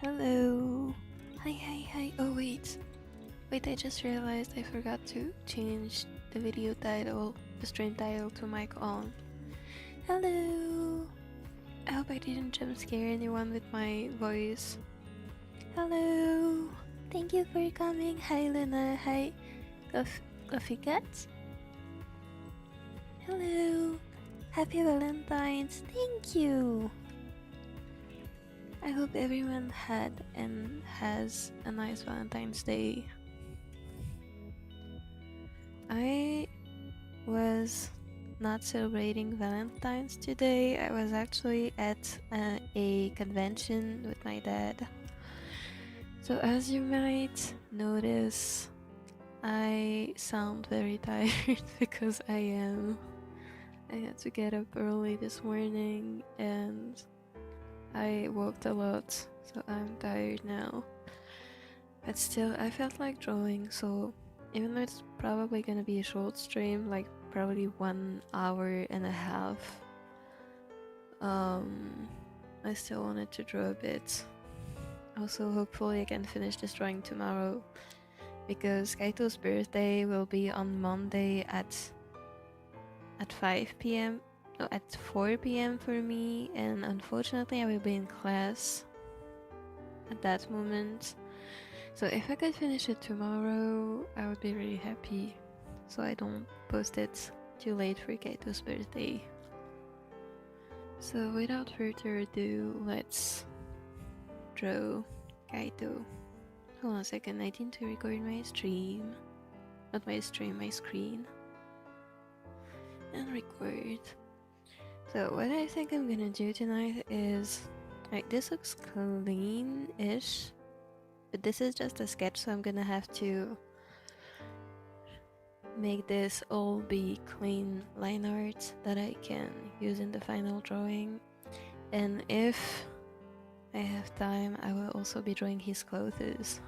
Hello. Hi, hi, hi. Oh, wait. Wait, I just realized I forgot to change the video title, the stream title to mic on. Hello. I hope I didn't jump scare anyone with my voice. Hello. Thank you for coming. Hi, Luna. Hi, Coffee Cat. Hello. Happy Valentine's. Thank you. I hope everyone had and has a nice Valentine's Day. I was not celebrating Valentine's today. I was actually at a convention with my dad. So as you might notice, I sound very tired because I am. I had to get up early this morning and I walked a lot, so I'm tired now. But still, I felt like drawing, so even though it's probably gonna be a short stream, like probably 1 hour and a half, I still wanted to draw a bit. Also, hopefully I can finish this drawing tomorrow, because Kaito's birthday will be on Monday at 5 p.m. No, at 4 p.m. for me, and unfortunately I will be in class at that moment. So if I could finish it tomorrow, I would be really happy, so I don't post it too late for Kaito's birthday. So without further ado, let's draw Kaito. Hold on a second, I need to record my stream. Not my stream, my screen. And record. So what I think I'm gonna do tonight is, like, this looks clean-ish, but this is just a sketch, so I'm gonna have to make this all be clean line art that I can use in the final drawing. And if I have time, I will also be drawing his clothes.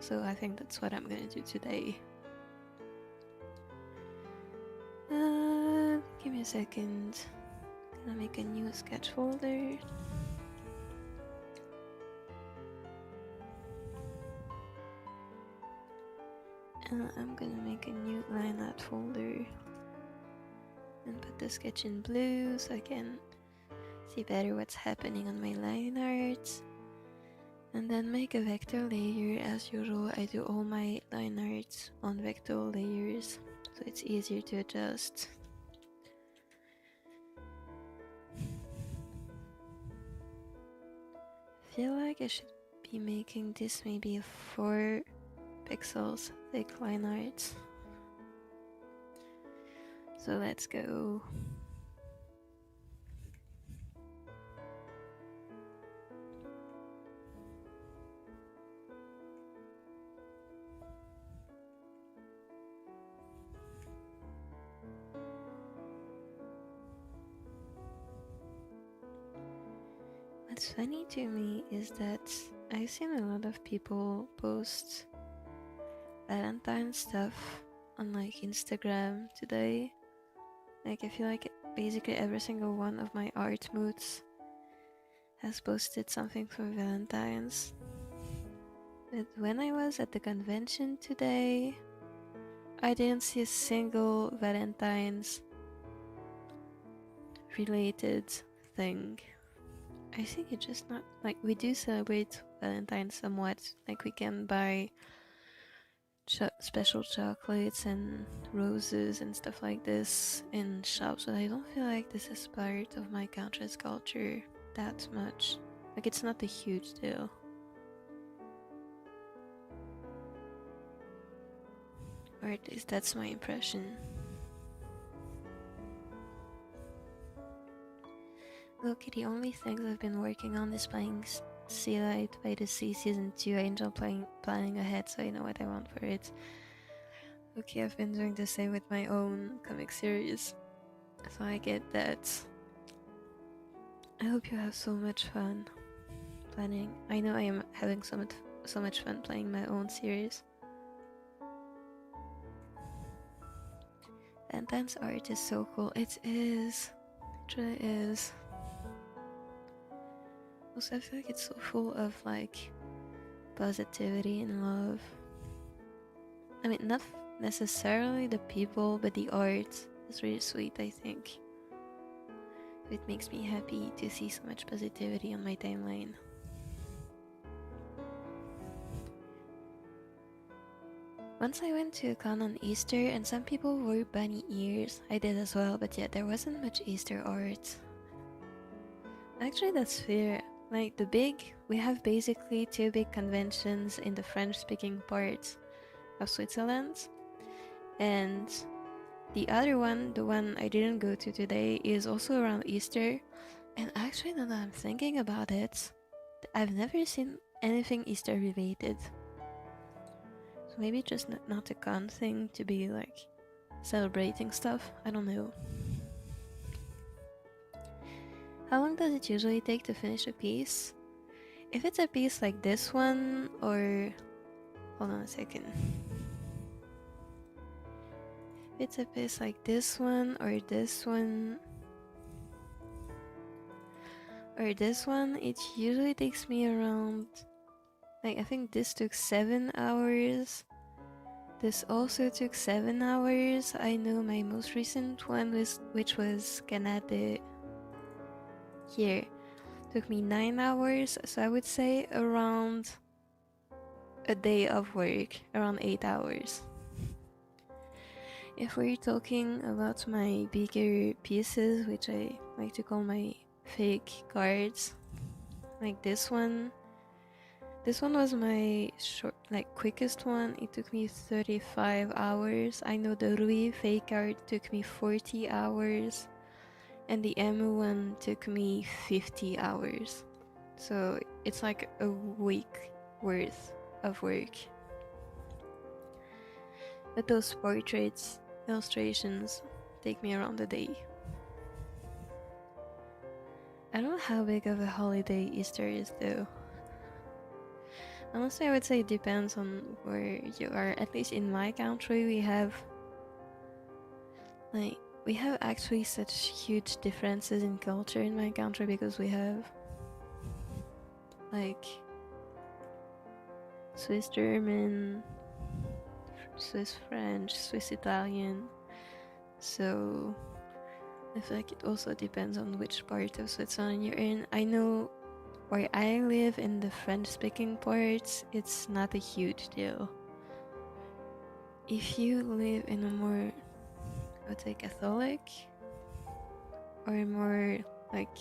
So I think that's what I'm gonna do today. Give me a second. Gonna make a new sketch folder. And I'm gonna make a new line art folder and put the sketch in blue so I can see better what's happening on my line art. And then make a vector layer. As usual, I do all my line arts on vector layers, so it's easier to adjust. I feel like I should be making this maybe a 4 pixels thick line art. So let's go. What's funny to me is that I've seen a lot of people post Valentine's stuff on like Instagram today. Like, I feel like basically every single one of my art moods has posted something for Valentine's. But when I was at the convention today, I didn't see a single Valentine's related thing. I think it's just not, like, we do celebrate Valentine's somewhat, like we can buy special chocolates and roses and stuff like this in shops, but I don't feel like this is part of my country's culture that much. Like, it's not a huge deal. Or at least that's my impression. Look, the only things I've been working on is playing Sea Light by the Sea Season 2. I enjoy planning ahead, so I know what I want for it. Okay, I've been doing the same with my own comic series, so I get that. I hope you have so much fun planning. I know I am having so much fun playing my own series. Valentine's art is so cool. It is. It really is. Also, I feel like it's so full of like positivity and love. I mean, not necessarily the people, but the art is really sweet, I think. It makes me happy to see so much positivity on my timeline. Once I went to a con on Easter and some people wore bunny ears. I did as well, but yet there wasn't much Easter art. Actually, that's fair. Like we have basically 2 big conventions in the French-speaking part of Switzerland. And the other one, the one I didn't go to today, is also around Easter. And actually, now that I'm thinking about it, I've never seen anything Easter related. So maybe just not a con thing to be like celebrating stuff. I don't know. How long does it usually take to finish a piece? If it's a piece like this one, or... Hold on a second. If it's a piece like this one, or this one, or this one, it usually takes me around... Like, I think this took 7 hours. This also took 7 hours. I know my most recent one, which was Canade here, took me 9 hours. So I would say around a day of work, around 8 hours. If we're talking about my bigger pieces, which I like to call my fake cards, like this one was my quickest one. It took me 35 hours. I know the Rui fake card took me 40 hours, and the Emu one took me 50 hours. So it's like a week worth of work. But those portraits, illustrations, take me around a day. I don't know how big of a holiday Easter is though. Honestly, I would say it depends on where you are. At least in my country, we have actually such huge differences in culture in my country, because we have like Swiss German, Swiss French, Swiss Italian. So I feel like it also depends on which part of Switzerland you're in. I know where I live in the French-speaking parts, it's not a huge deal. If you live in a more, I would say, Catholic, or more like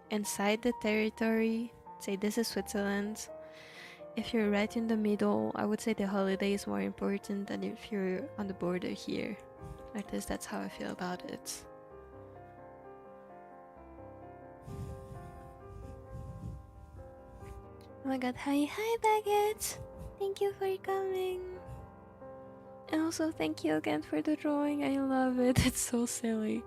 inside the territory, say this is Switzerland, if you're right in the middle, I would say the holiday is more important than if you're on the border here. At least that's how I feel about it. Oh my god, hi Baguette! Thank you for coming! And also thank you again for the drawing, I love it, it's so silly.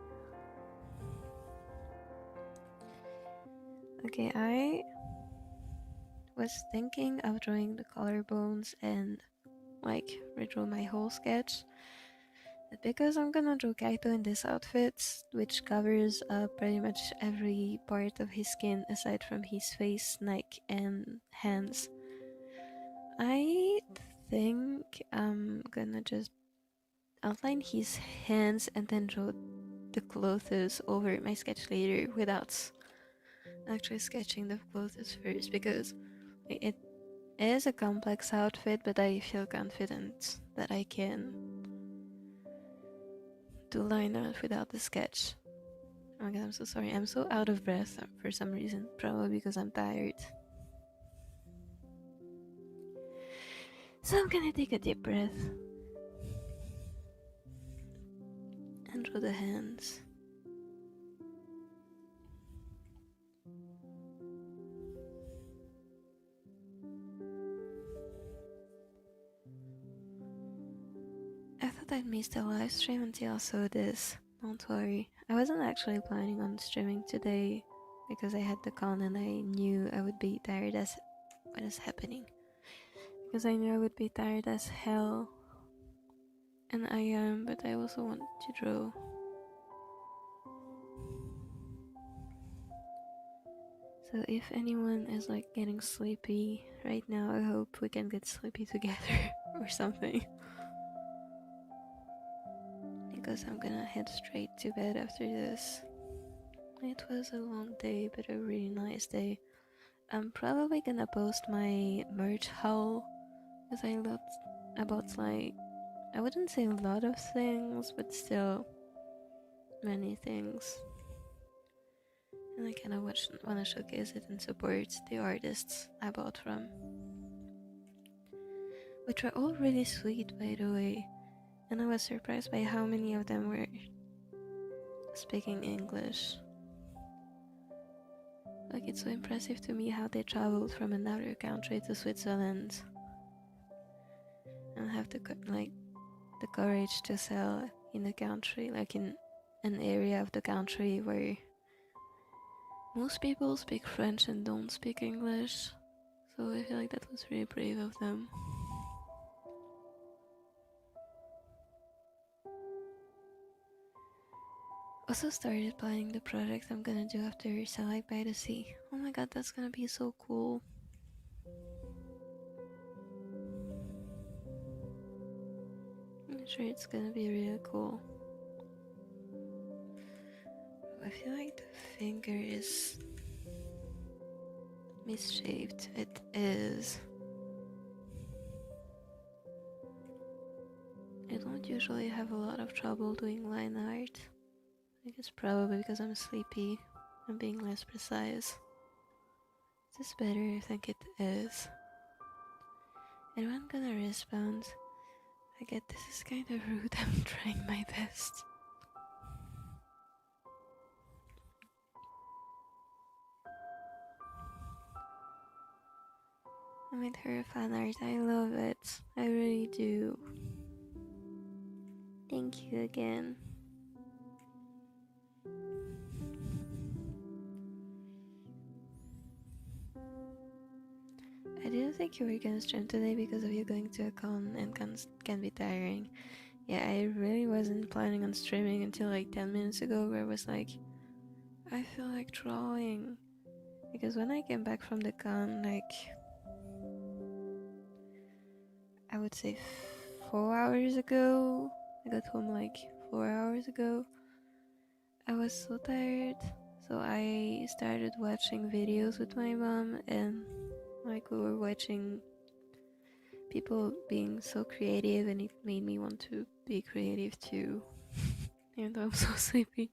Okay, I was thinking of drawing the collarbones and like redraw my whole sketch. But because I'm gonna draw Kaito in this outfit, which covers up pretty much every part of his skin aside from his face, neck, and hands, I think I'm gonna just outline his hands and then draw the clothes over my sketch later without actually sketching the clothes first, because it is a complex outfit, but I feel confident that I can do line art without the sketch. Oh my god, I'm so sorry. I'm so out of breath for some reason. Probably because I'm tired. So I'm gonna take a deep breath and draw the hands. I thought I'd miss the live stream until I saw this. Don't worry. I wasn't actually planning on streaming today because I had the con and I knew I would be tired as... What is happening? Because I knew I would be tired as hell. And I am, but I also want to draw. So if anyone is like getting sleepy right now, I hope we can get sleepy together or something. Because I'm gonna head straight to bed after this. It was a long day, but a really nice day. I'm probably gonna post my merch haul, because I bought like, I wouldn't say a lot of things, but still many things. And I kind of want to showcase it and support the artists I bought from. Which were all really sweet, by the way. And I was surprised by how many of them were speaking English. Like, it's so impressive to me how they traveled from another country to Switzerland and have the courage to sell in the country, like in an area of the country where most people speak French and don't speak English. So I feel like that was really brave of them. Also started planning the project I'm gonna do after Satellite by the Sea. Oh my god, that's gonna be so cool. I'm sure it's gonna be really cool. I feel like the finger is misshaped. It is. I don't usually have a lot of trouble doing line art. I think it's probably because I'm sleepy and being less precise. Is this better? I think it is. And when I'm gonna respond, I get this is kind of rude. I'm trying my best. I made her a fan art. I love it. I really do. Thank you again. I didn't think you were gonna stream today because of you going to a con and can be tiring. Yeah, I really wasn't planning on streaming until like 10 minutes ago, where I was like, I feel like drawing. Because when I came back from the con, like, I would say 4 hours ago, I got home like 4 hours ago, I was so tired, so I started watching videos with my mom, and like we were watching people being so creative, and it made me want to be creative too, even though I'm so sleepy.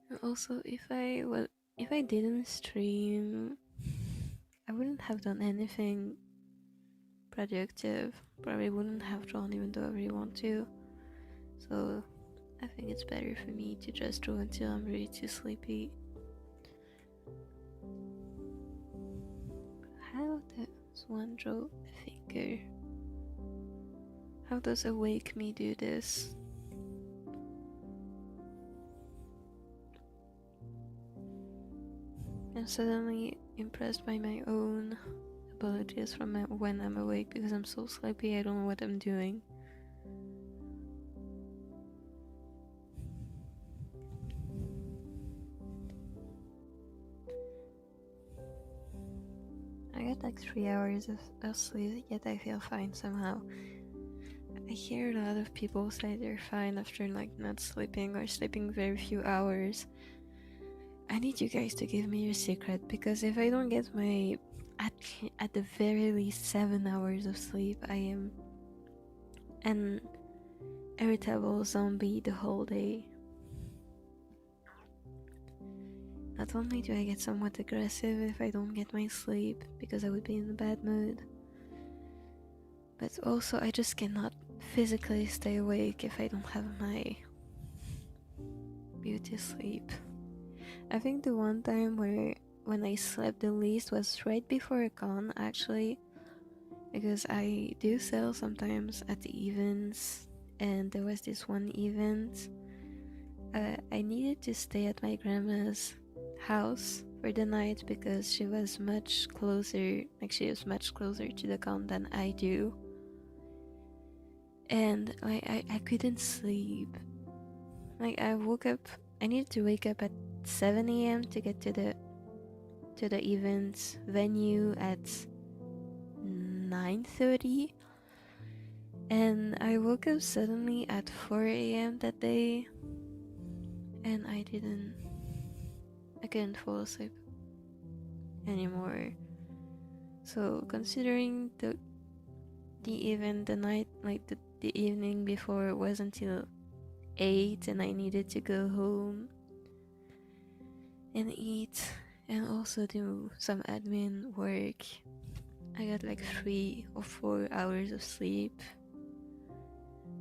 And also, if I didn't stream, I wouldn't have done anything productive. Probably wouldn't have drawn even though I really want to. So I think it's better for me to just draw until I'm really too sleepy. How does one draw a finger? How does Awake Me do this? I'm suddenly impressed by my own abilities from when I'm awake, because I'm so sleepy I don't know what I'm doing. I got like 3 hours of sleep, yet I feel fine somehow. I hear a lot of people say they're fine after like not sleeping or sleeping very few hours. I need you guys to give me your secret, because if I don't get my at the very least 7 hours of sleep, I am an irritable zombie the whole day. Not only do I get somewhat aggressive if I don't get my sleep, because I would be in a bad mood, but also I just cannot physically stay awake if I don't have my beauty sleep. I think the one time when I slept the least was right before a con, actually, because I do sell sometimes at the events, and there was this one event. I needed to stay at my grandma's house for the night because she was much closer to the con than I do, and like I couldn't sleep. Like I needed to wake up at 7 a.m. to get to the to the event venue at 9:30, and I woke up suddenly at 4 a.m. that day, and I couldn't fall asleep anymore. So considering the event, the night, like the evening before was until 8, and I needed to go home and eat and also do some admin work. I got like 3 or 4 hours of sleep,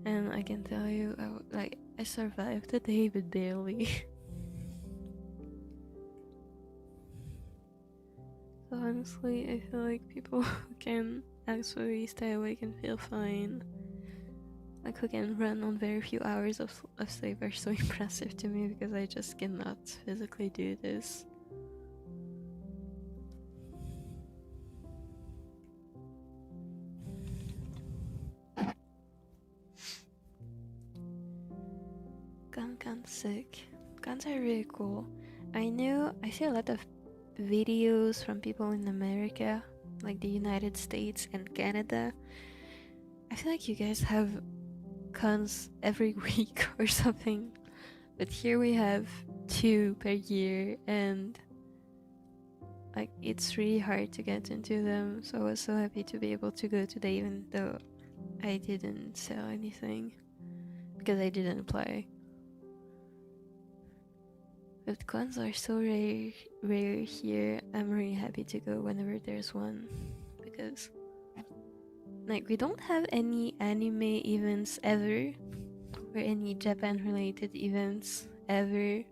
and I can tell you, I survived the day, but barely. So honestly, I feel like people who can actually stay awake and feel fine, like who can run on very few hours of sleep, are so impressive to me, because I just cannot physically do this. Guns sick. Guns are really cool. I see a lot of videos from people in America, like the United States and Canada. I feel like you guys have cons every week or something, but here we have 2 per year, and like it's really hard to get into them. So I was so happy to be able to go today, even though I didn't sell anything because I didn't play. But cons are so rare here. I'm really happy to go whenever there's one, because like we don't have any anime events ever, or any Japan related events ever.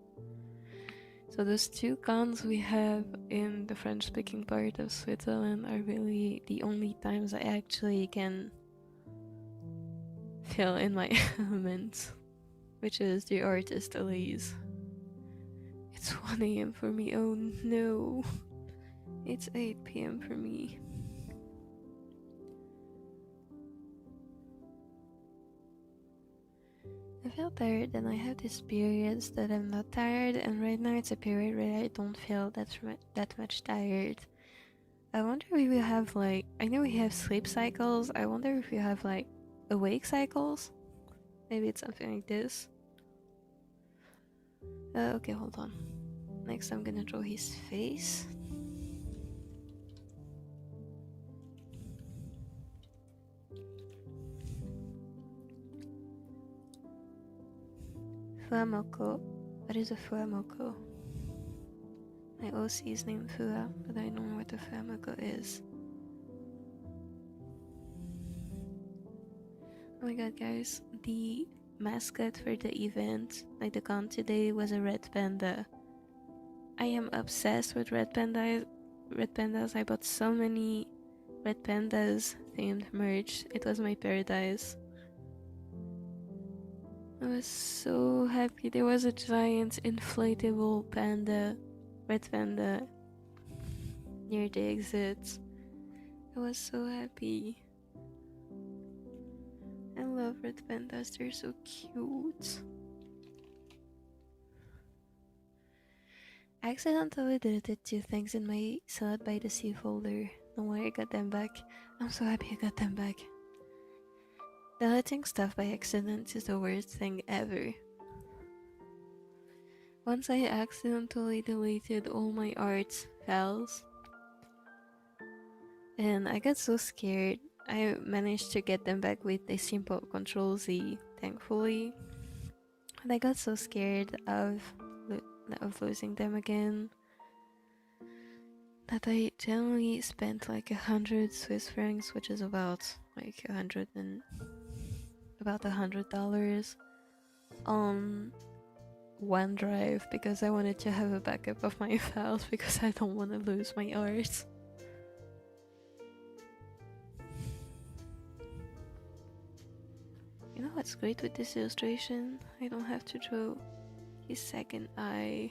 So those 2 cons we have in the French speaking part of Switzerland are really the only times I actually can feel in my element, which is the artist Elise. It's 1 a.m. for me. Oh no. It's 8 p.m. for me. I feel tired, and I have these periods that I'm not tired, and right now it's a period where I don't feel that much tired. I wonder if we have like, I know we have sleep cycles. I wonder if we have like awake cycles. Maybe it's something like this. Okay, hold on. Next I'm gonna draw his face. Fuamoko. What is a Fuamoko? My OC is named Fua, but I don't know what a Fuamoko is. Oh my god, guys. The mascot for the event, like the con today, was a red panda. I am obsessed with red pandas. I bought so many red pandas themed merch. It was my paradise. I was so happy. There was a giant inflatable panda, red panda, near the exit. I was so happy. I love red pandas, they're so cute. I accidentally deleted 2 things in my Salad by the Sea folder. Don't worry, I got them back. I'm so happy I got them back. Deleting stuff by accident is the worst thing ever. Once I accidentally deleted all my art files, and I got so scared. I managed to get them back with a simple Control-Z, thankfully. And I got so scared of losing them again that I generally spent like 100 Swiss francs, which is about like about $100 on OneDrive, because I wanted to have a backup of my files, because I don't want to lose my art. You know what's great with this illustration? I don't have to draw his second eye,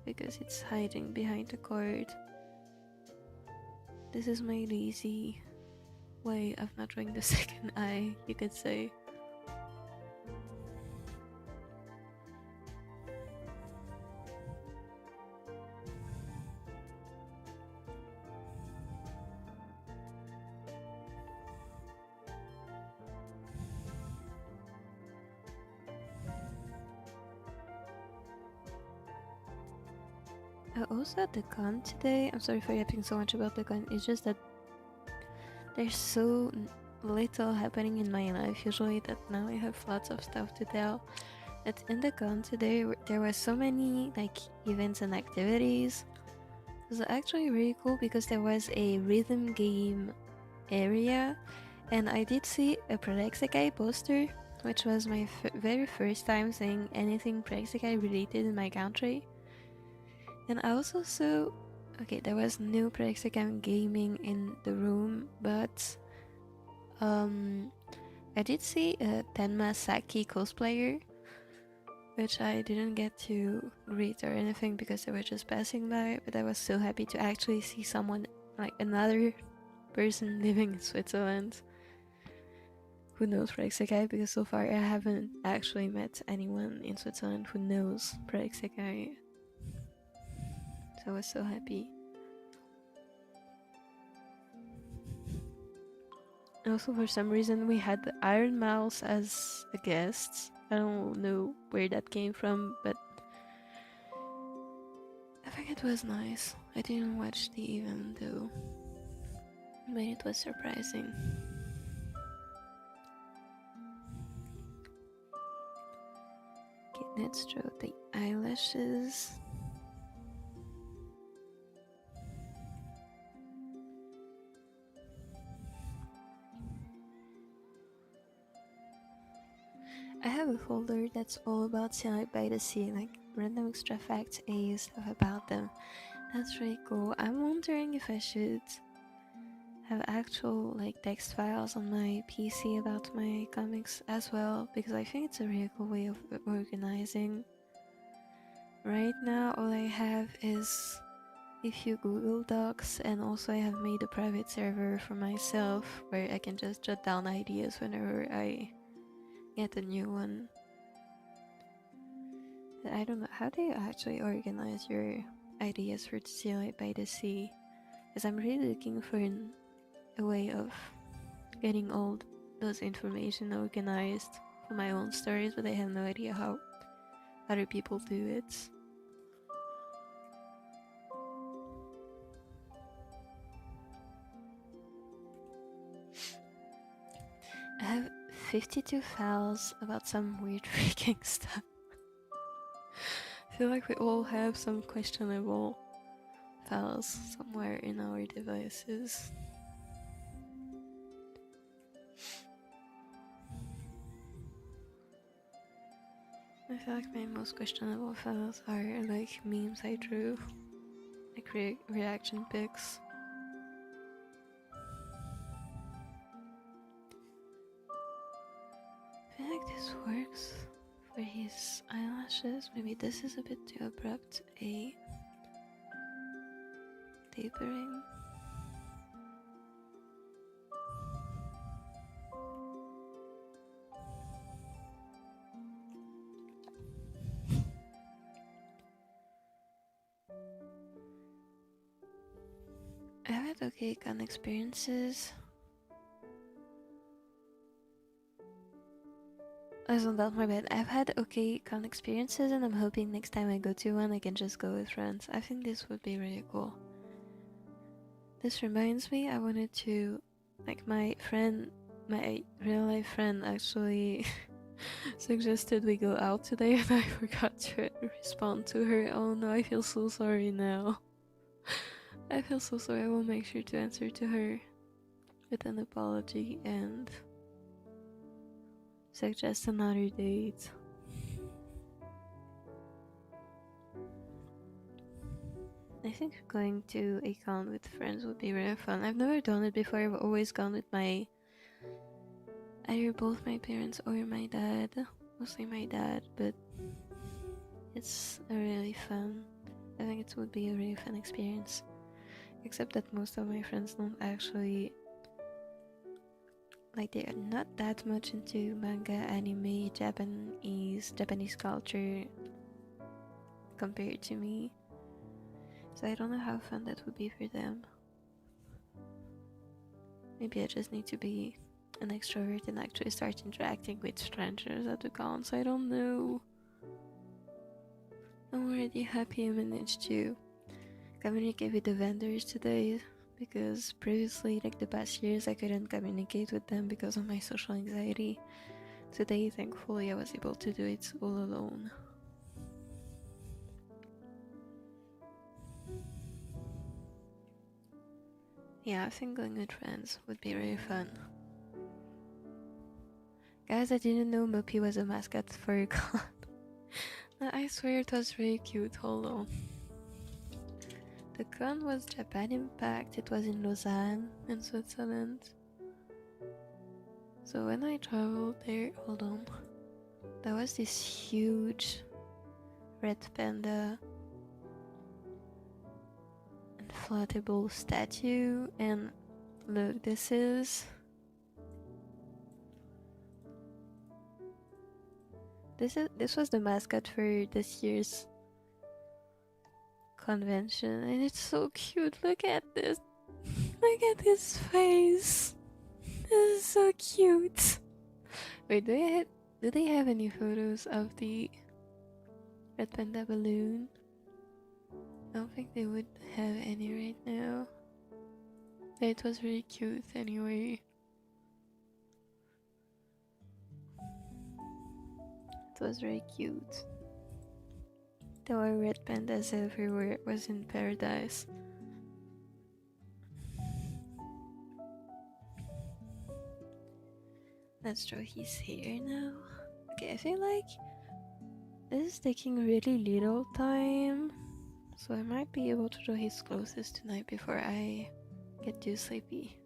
because it's hiding behind the card. This is my lazy way of not drawing the second eye, you could say. Also at the con today, I'm sorry for yapping so much about the con, it's just that there's so little happening in my life usually that now I have lots of stuff to tell. But in the con today, there were so many like events and activities. It was actually really cool because there was a rhythm game area, and I did see a PJSK poster, which was my very first time seeing anything PJSK related in my country. And I also saw, okay, there was no PJSK gaming in the room, but I did see a Tenma Saki cosplayer, which I didn't get to greet or anything because they were just passing by, but I was so happy to actually see someone, like another person living in Switzerland who knows PJSK, because so far I haven't actually met anyone in Switzerland who knows PJSK. So I was so happy. Also, for some reason, we had the Iron Mouse as a guest. I don't know where that came from, but I think it was nice. I didn't watch the event though, but it was surprising. Okay, let's draw the eyelashes. I have a folder that's all about Sunlight by the Sea, like random extra facts, A stuff about them. That's really cool. I'm wondering if I should have actual like text files on my PC about my comics as well, because I think it's a really cool way of organizing. Right now all I have is a few Google Docs, and also I have made a private server for myself where I can just jot down ideas whenever I get a new one. But I don't know, how do you actually organize your ideas for Sunlight by the Sea? Because I'm really looking for a way of getting all those information organized for my own stories, but I have no idea how other people do it. I have 52 files about some weird freaking stuff. I feel like we all have some questionable files somewhere in our devices. I feel like my most questionable files are like memes I drew, like reaction pics. I feel like this works for his eyelashes. Maybe this is a bit too abrupt, a tapering. I had okay con experiences. That's not my bad. I've had okay con experiences, and I'm hoping next time I go to one I can just go with friends. I think this would be really cool. This reminds me, I wanted to, like, my real life friend actually suggested we go out today, and I forgot to respond to her. Oh no, I feel so sorry now. I feel so sorry. I will make sure to answer to her with an apology and suggest another date. I think going to a con with friends would be really fun. I've never done it before. I've always gone with either both my parents or my dad. Mostly my dad, but it's a really fun. I think it would be a really fun experience. Except that most of my friends don't actually, like, they are not that much into manga, anime, Japanese culture compared to me. So I don't know how fun that would be for them. Maybe I just need to be an extrovert and actually start interacting with strangers at the cons. I don't know. I'm already happy I managed to communicate with the vendors today, because previously, like the past years, I couldn't communicate with them because of my social anxiety. Today, thankfully, I was able to do it all alone. Yeah, I think going with friends would be really fun. Guys, I didn't know Mopi was a mascot for a con. I swear it was really cute. Hold on. The con was Japan Impact. It was in Lausanne, in Switzerland. So when I traveled there, hold on, there was this huge red panda inflatable statue, and look, this was the mascot for this year's convention, and it's so cute. Look at this. Look at his face. This is so cute. Wait, do they have any photos of the red panda balloon? I don't think they would have any right now. It was really cute anyway. It was very cute. There were red pandas everywhere. It was in paradise. Let's draw his hair now. Okay, I feel like this is taking really little time, so I might be able to draw his clothes tonight before I get too sleepy.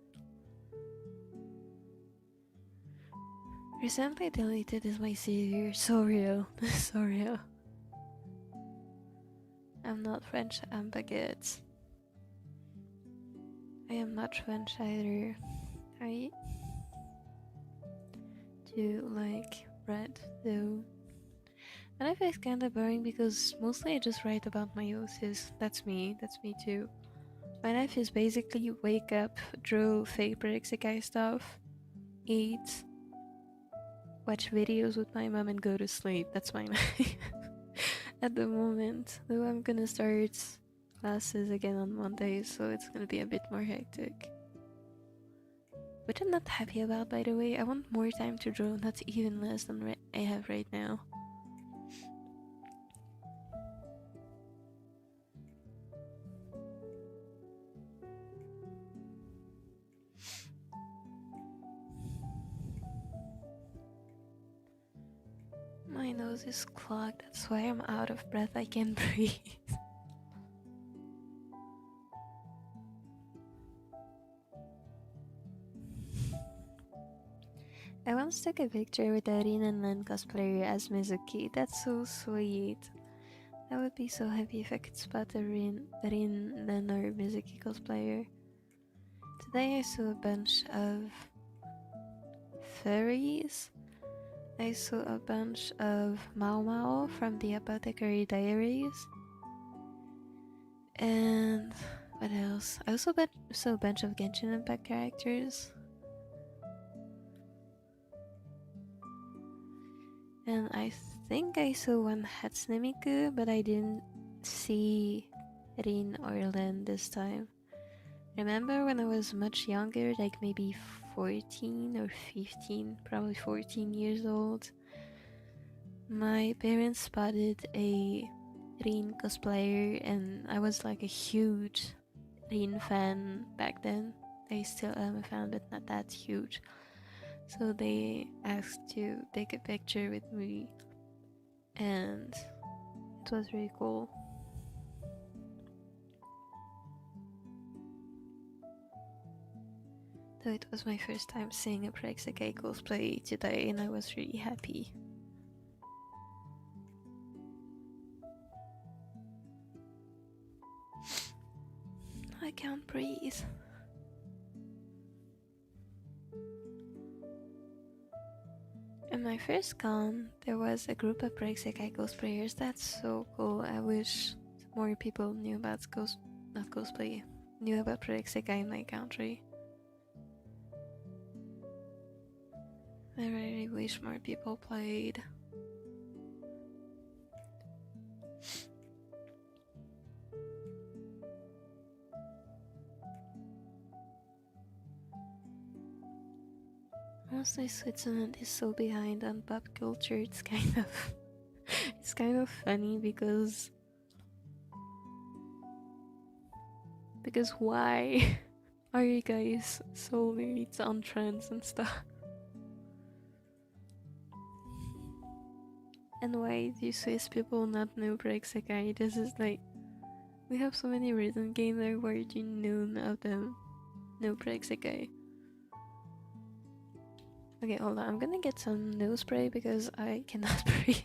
Recently deleted is my savior. So real. So real. I'm not French, I'm baguette. I am not French either. I do like bread though. My life is kinda boring because mostly I just write about my meiosis. That's me too. My life is basically wake up, draw fake WxS stuff, eat, watch videos with my mom and go to sleep. That's my life at the moment. Though I'm gonna start classes again on Monday, so it's gonna be a bit more hectic. Which I'm not happy about, by the way. I want more time to draw, not even less than I have right now. My nose is clogged, that's why I'm out of breath, I can't breathe. I once took a picture with a Rin and Len cosplayer as Mizuki. That's so sweet. I would be so happy if I could spot a Rin, Len or Mizuki cosplayer. Today I saw a bunch of furries. I saw a bunch of Mao from the Apothecary Diaries. And what else? I also saw a bunch of Genshin Impact characters. And I think I saw one Hatsune Miku, but I didn't see Rin or Len this time. Remember when I was much younger, like maybe 14 or 15, probably 14 years old, my parents spotted a Rin cosplayer, and I was like a huge Rin fan back then. I still am a fan, but not that huge. So they asked to take a picture with me, and it was really cool. So it was my first time seeing a WxS cosplay today, and I was really happy. I can't breathe. In my first con, there was a group of WxS cosplayers. That's so cool. I wish more people knew about knew about WxS in my country. I really wish more people played. Honestly, Switzerland is so behind on pop culture. It's kind of funny because why are you guys so late on trends and stuff? And why do Swiss people not know WxS KAITO? This is like, we have so many rhythm games there, where do none of them know WxS KAITO? Okay, hold on, I'm gonna get some nose spray because I cannot breathe.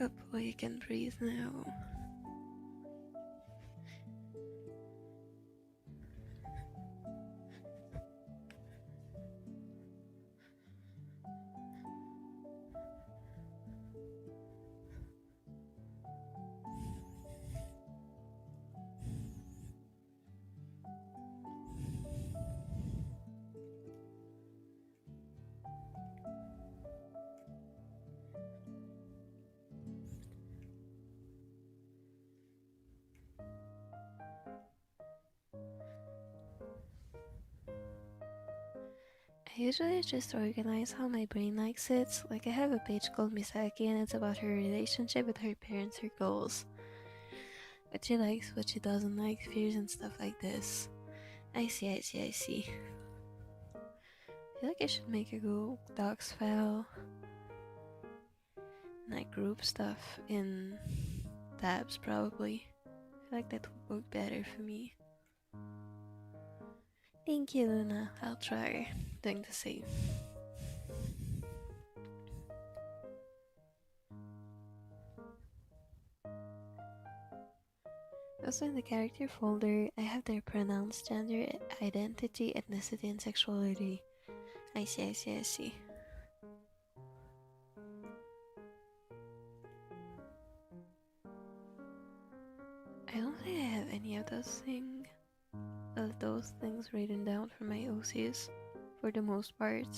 Hopefully you can breathe now. I usually just organize how my brain likes it. Like, I have a page called Misaki and it's about her relationship with her parents, her goals, what she likes, what she doesn't like, fears and stuff like this. I see. I feel like I should make a Google Docs file, like group stuff in tabs probably. I feel like that would work better for me. Thank you, Luna. I'll try doing the same. Also, in the character folder, I have their pronouns, gender, identity, ethnicity, and sexuality. I see. I don't think I have any of those things written down for my OCs, for the most part.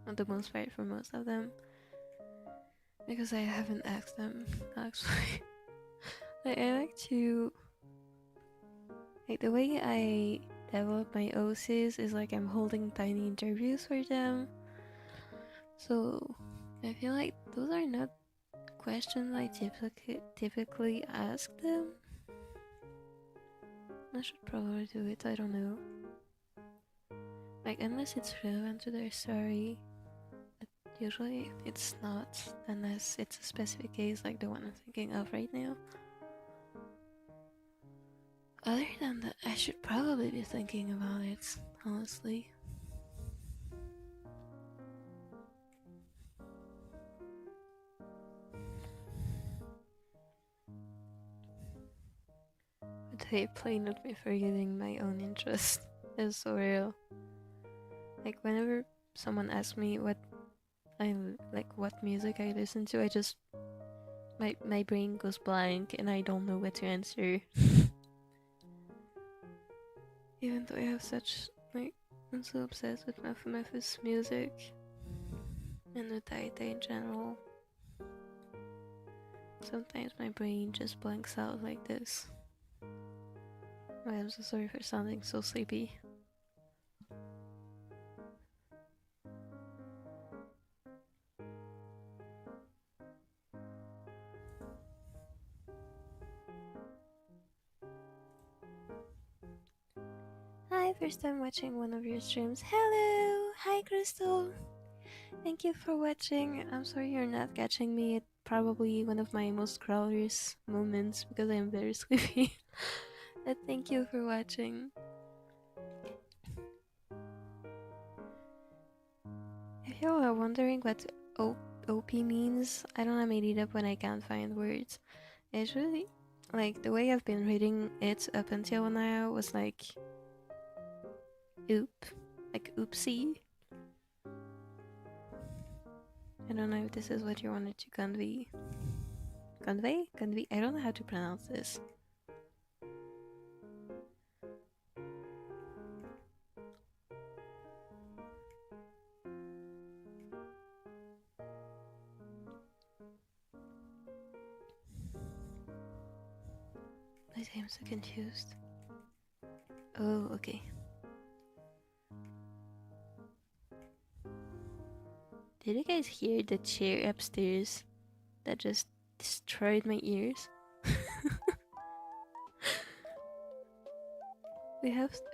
Not the most part, for most of them. Because I haven't asked them, actually. I like to... Like, the way I develop my OCs is like I'm holding tiny interviews for them. So, I feel like those are not questions I typically ask them. I should probably do it, I don't know. Like, unless it's relevant to their story. But usually it's not, unless it's a specific case like the one I'm thinking of right now. Other than that, I should probably be thinking about it, honestly. But they play not me forgetting my own interest. It's so real. Like, whenever someone asks me what music I listen to, I just... My brain goes blank and I don't know what to answer. Even though I have such, like, I'm so obsessed with Mephi's music and the Taita in general. Sometimes my brain just blanks out like this. Oh, I'm so sorry for sounding so sleepy. Hi, first time watching one of your streams. Hello! Hi, Crystal! Thank you for watching. I'm sorry you're not catching me. It's probably one of my most crawlers moments because I'm very sleepy. But thank you for watching. If you are wondering what OP means, I don't know, I made it up when I can't find words. It's really, like, the way I've been reading it up until now was like... like oopsie. I don't know if this is what you wanted to convey. Convey? I don't know how to pronounce this. Wait, I'm so confused. Oh, okay. Did you guys hear the chair upstairs that just destroyed my ears? We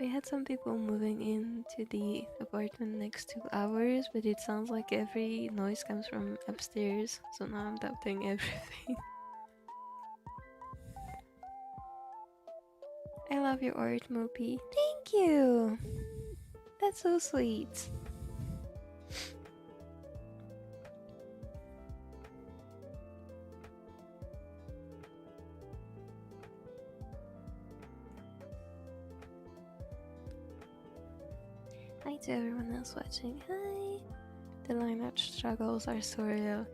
had some people moving into the apartment next to ours, but it sounds like every noise comes from upstairs, so now I'm doubting everything. I love your art, Mopi. Thank you! That's so sweet. Hi to everyone else watching. Hi! The line art struggles are so real.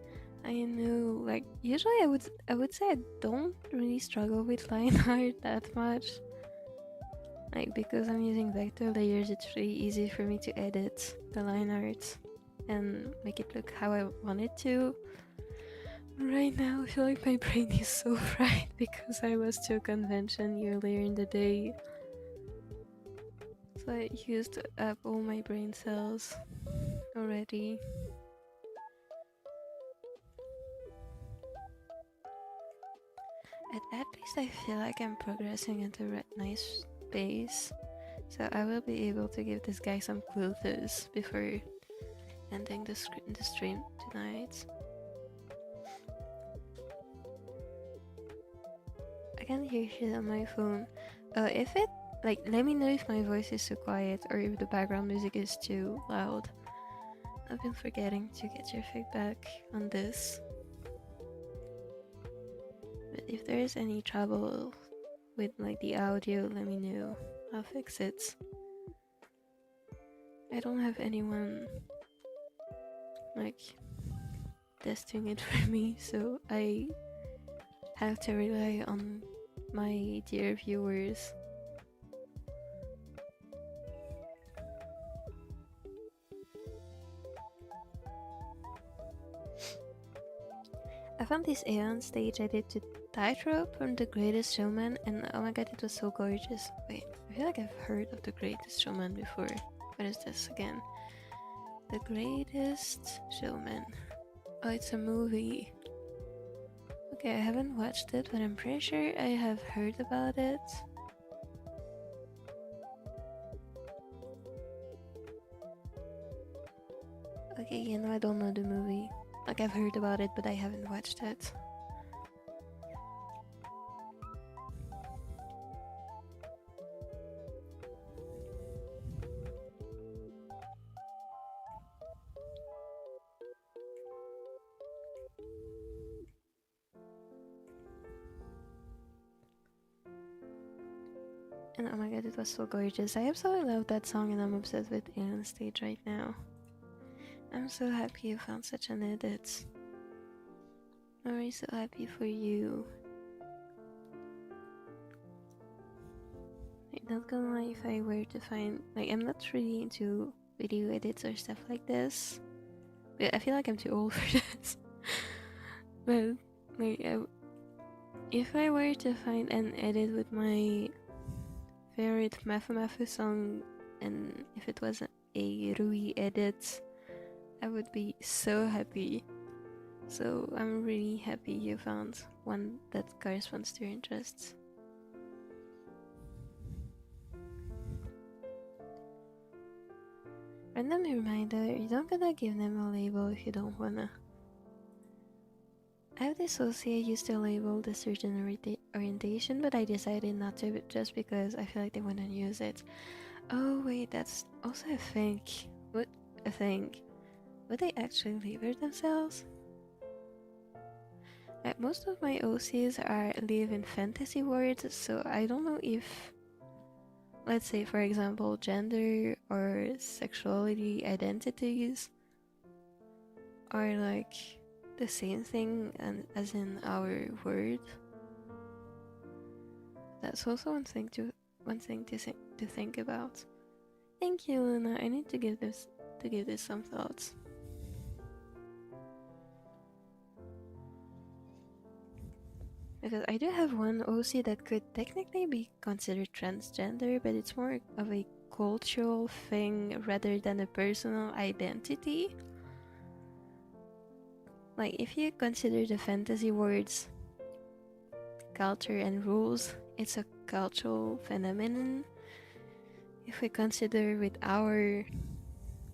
I know, like, usually I would say I don't really struggle with line art that much. Like, because I'm using vector layers, it's really easy for me to edit the line art and make it look how I want it to. Right now, I feel like my brain is so fried because I was too convention earlier in the day. So I used up all my brain cells already. At least I feel like I'm progressing at a nice pace. So I will be able to give this guy some clothes before ending the stream tonight. I can hear shit on my phone. If it, like, let me know if my voice is too quiet or if the background music is too loud. I've been forgetting to get your feedback on this. But if there is any trouble with, like, the audio, let me know. I'll fix it. I don't have anyone, like, testing it for me, so I have to rely on my dear viewers. I found this Aeon stage I did to Tightrope from The Greatest Showman, and oh my god, it was so gorgeous. Wait, I feel like I've heard of The Greatest Showman before. What is this again? The Greatest Showman. Oh, it's a movie. Okay, I haven't watched it, but I'm pretty sure I have heard about it. Okay, you know, I don't know the movie. Like, I've heard about it, but I haven't watched it. And oh my god, it was so gorgeous. I absolutely love that song and I'm obsessed with Aeon Stage right now. I'm so happy you found such an edit. I'm really so happy for you. I'm not gonna lie, if I were to find, like, I'm not really into video edits or stuff like this. But I feel like I'm too old for this. But like, if I were to find an edit with my favorite Mafu song, and if it was a Rui edit, I would be so happy. So I'm really happy you found one that corresponds to your interests. Random reminder, you don't gotta give them a label if you don't wanna. I have this OC I used to label the certain orientation, but I decided not to just because I feel like they wouldn't use it. Oh wait, that's also a thing. What a thing. Would they actually label themselves? Most of my OCs live in fantasy words, so I don't know if, let's say for example, gender or sexuality identities are like the same thing as in our word. That's also one thing to think about. Thank you, Luna. I need to give this some thoughts. Because I do have one OC that could technically be considered transgender, but it's more of a cultural thing rather than a personal identity. Like, if you consider the fantasy words culture and rules, it's a cultural phenomenon. If we consider with our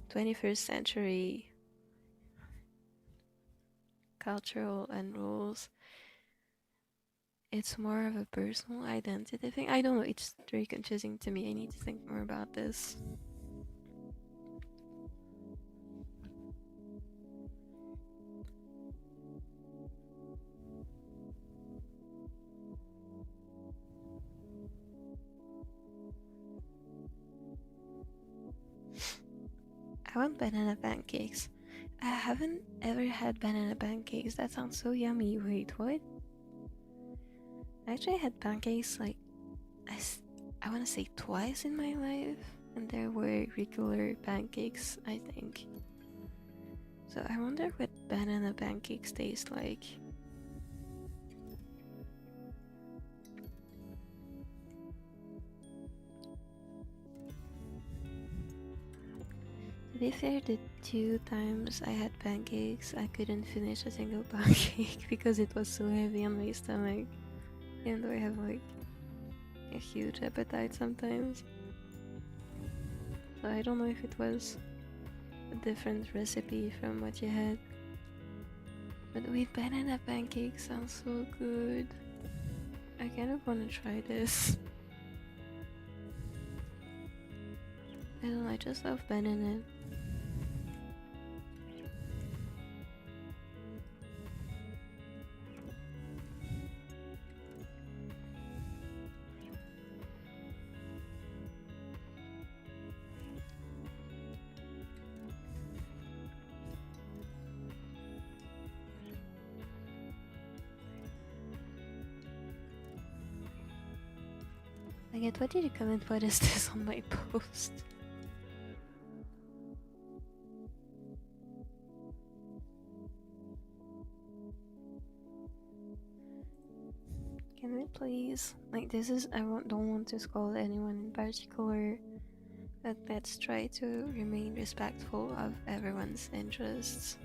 21st century cultural and rules, it's more of a personal identity thing. I don't know, it's very confusing to me. I need to think more about this. I want banana pancakes. I haven't ever had banana pancakes. That sounds so yummy. Wait, what? I actually had pancakes like I want to say twice in my life, and there were regular pancakes, I think. So I wonder what banana pancakes taste like. To be fair, the 2 times I had pancakes, I couldn't finish a single pancake because it was so heavy on my stomach. Even though I have like a huge appetite sometimes. So I don't know if it was a different recipe from what you had. But with banana pancakes sounds so good. I kind of want to try this. I don't know, I just love banana. What did you comment? What is this on my post? Can we please? Like, this is. Don't want to scold anyone in particular, but let's try to remain respectful of everyone's interests.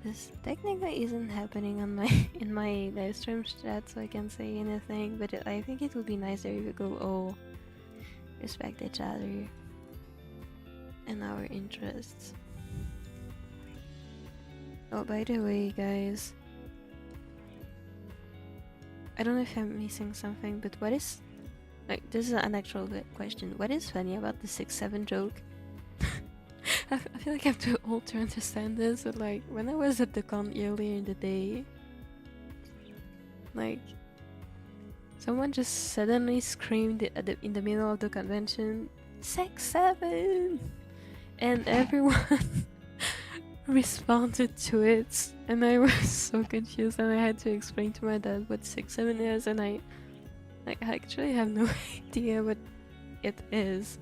This technically isn't happening on in my live stream chat, so I can't say anything. But I think it would be nicer if we go all respect each other and our interests. Oh, by the way, guys, I don't know if I'm missing something, but what is like? This is an actual question. What is funny about the 6-7 joke? I feel like I'm too old to understand this, but like when I was at the con earlier in the day, like someone just suddenly screamed in the middle of the convention, 6-7, and everyone responded to it, and I was so confused, and I had to explain to my dad what 6-7 is, and I actually have no idea what it is.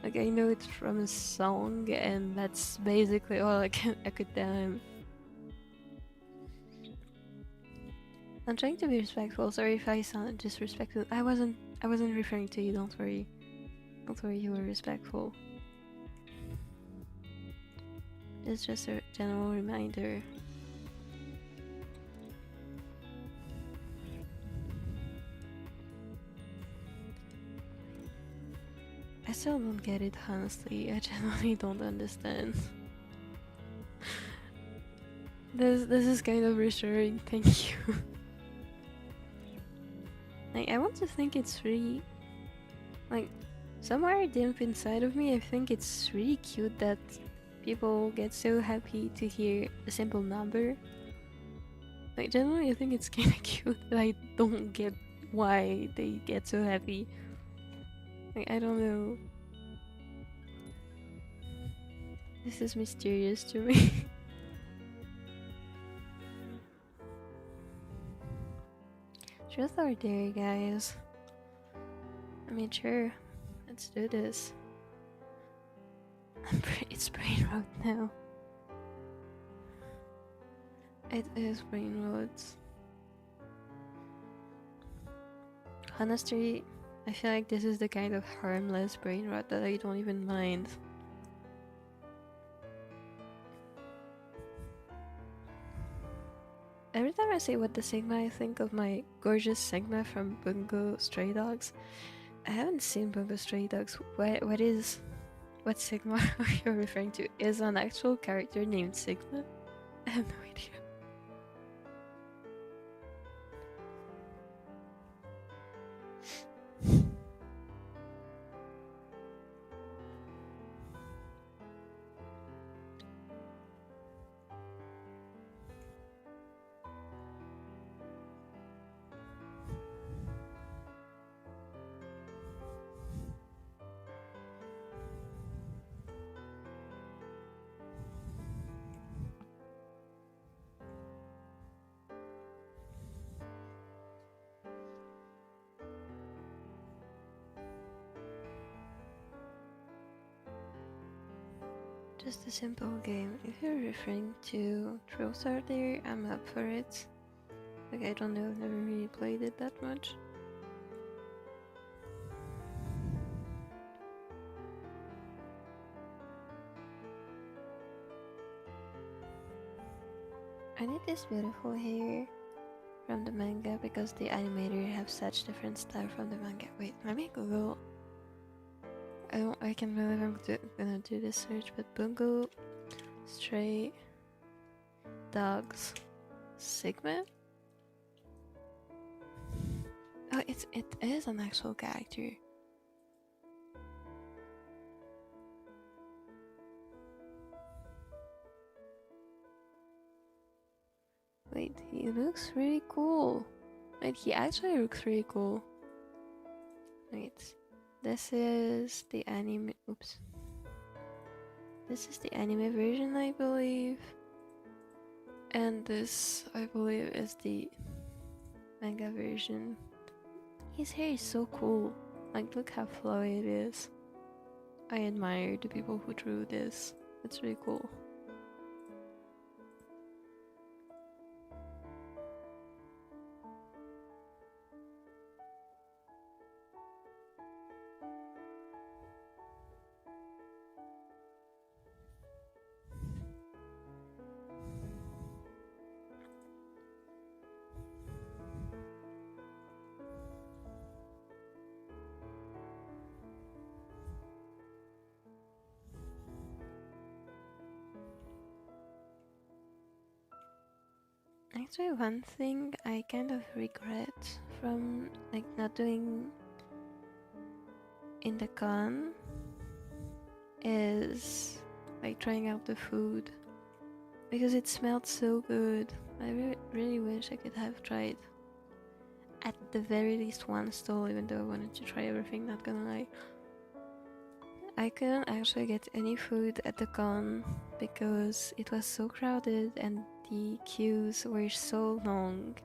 Like, I know it's from a song, and that's basically all I could tell him. I'm trying to be respectful. Sorry if I sound disrespectful. I wasn't referring to you. Don't worry. Don't worry. You were respectful. It's just a general reminder. I still don't get it, honestly. I genuinely don't understand. This is kind of reassuring. Thank you. Like, I want to think it's really, like, somewhere deep inside of me, I think it's really cute that people get so happy to hear a simple number. Like, generally, I think it's kind of cute, but I don't get why they get so happy. Like, I don't know. This is mysterious to me. Truth or dare, guys? I mean, sure. Let's do this. It's brain rot now. It is brain rot. Honestly, I feel like this is the kind of harmless brain rot that I don't even mind. Every time I say what the Sigma, I think of my gorgeous Sigma from Bungo Stray Dogs. I haven't seen Bungo Stray Dogs. What Sigma are you referring to? Is an actual character named Sigma? I have no idea. Just a simple game. If you're referring to Truth Are There, I'm up for it. Like, I don't know, I've never really played it that much. I need this beautiful hair from the manga because the animator have such different style from the manga. Wait, let me Google. I can't believe I'm gonna do this search, but Bungo Stray Dogs Sigma? Oh, it is an actual character. Wait, he looks really cool. Wait, he actually looks really cool. Wait. This is the anime. Oops. This is the anime version, I believe. And this, I believe, is the manga version. His hair is so cool. Like, look how flowy it is. I admire the people who drew this. It's really cool. Actually, one thing I kind of regret from like not doing in the con is like trying out the food because it smelled so good. I really wish I could have tried at the very least one stall, even though I wanted to try everything, not gonna lie. I couldn't actually get any food at the con because it was so crowded and the queues were so long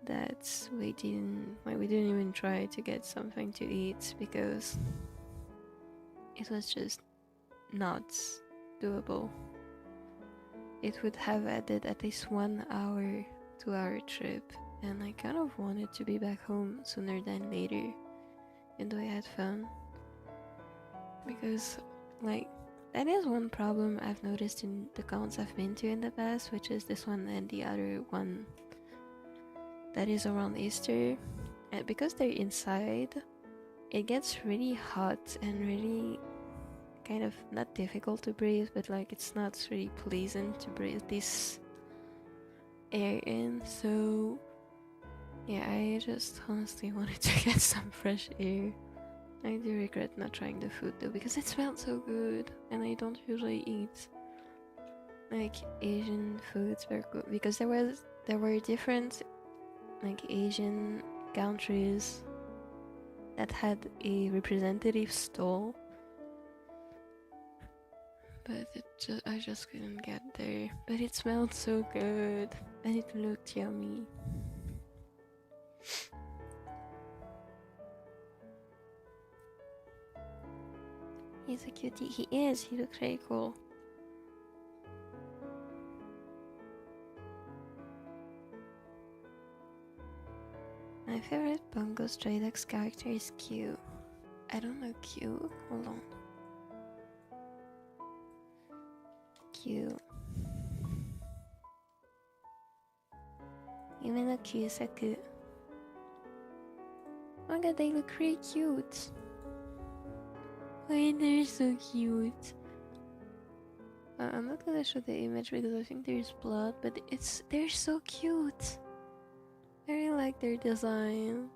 that we didn't even try to get something to eat because it was just not doable. It would have added at least 1 hour to our trip, and I kind of wanted to be back home sooner than later, even though I had fun. Because, like, that is one problem I've noticed in the cons I've been to in the past, which is this one and the other one that is around Easter. And because they're inside, it gets really hot and really kind of not difficult to breathe, but like it's not really pleasant to breathe this air in. So yeah, I just honestly wanted to get some fresh air. I do regret not trying the food though, because it smelled so good, and I don't usually eat like Asian foods very good, because there were different like Asian countries that had a representative stall, but I just couldn't get there. But it smelled so good, and it looked yummy. He's a cutie. He is. He looks very cool. My favorite Bungo Stray Dogs character is Q. I don't know Q. Hold on. Q. Yume no Kyusaku. Oh my god, they look really cute. Why they're so cute. I'm not gonna show the image because I think there's blood, but they're so cute. I really like their design.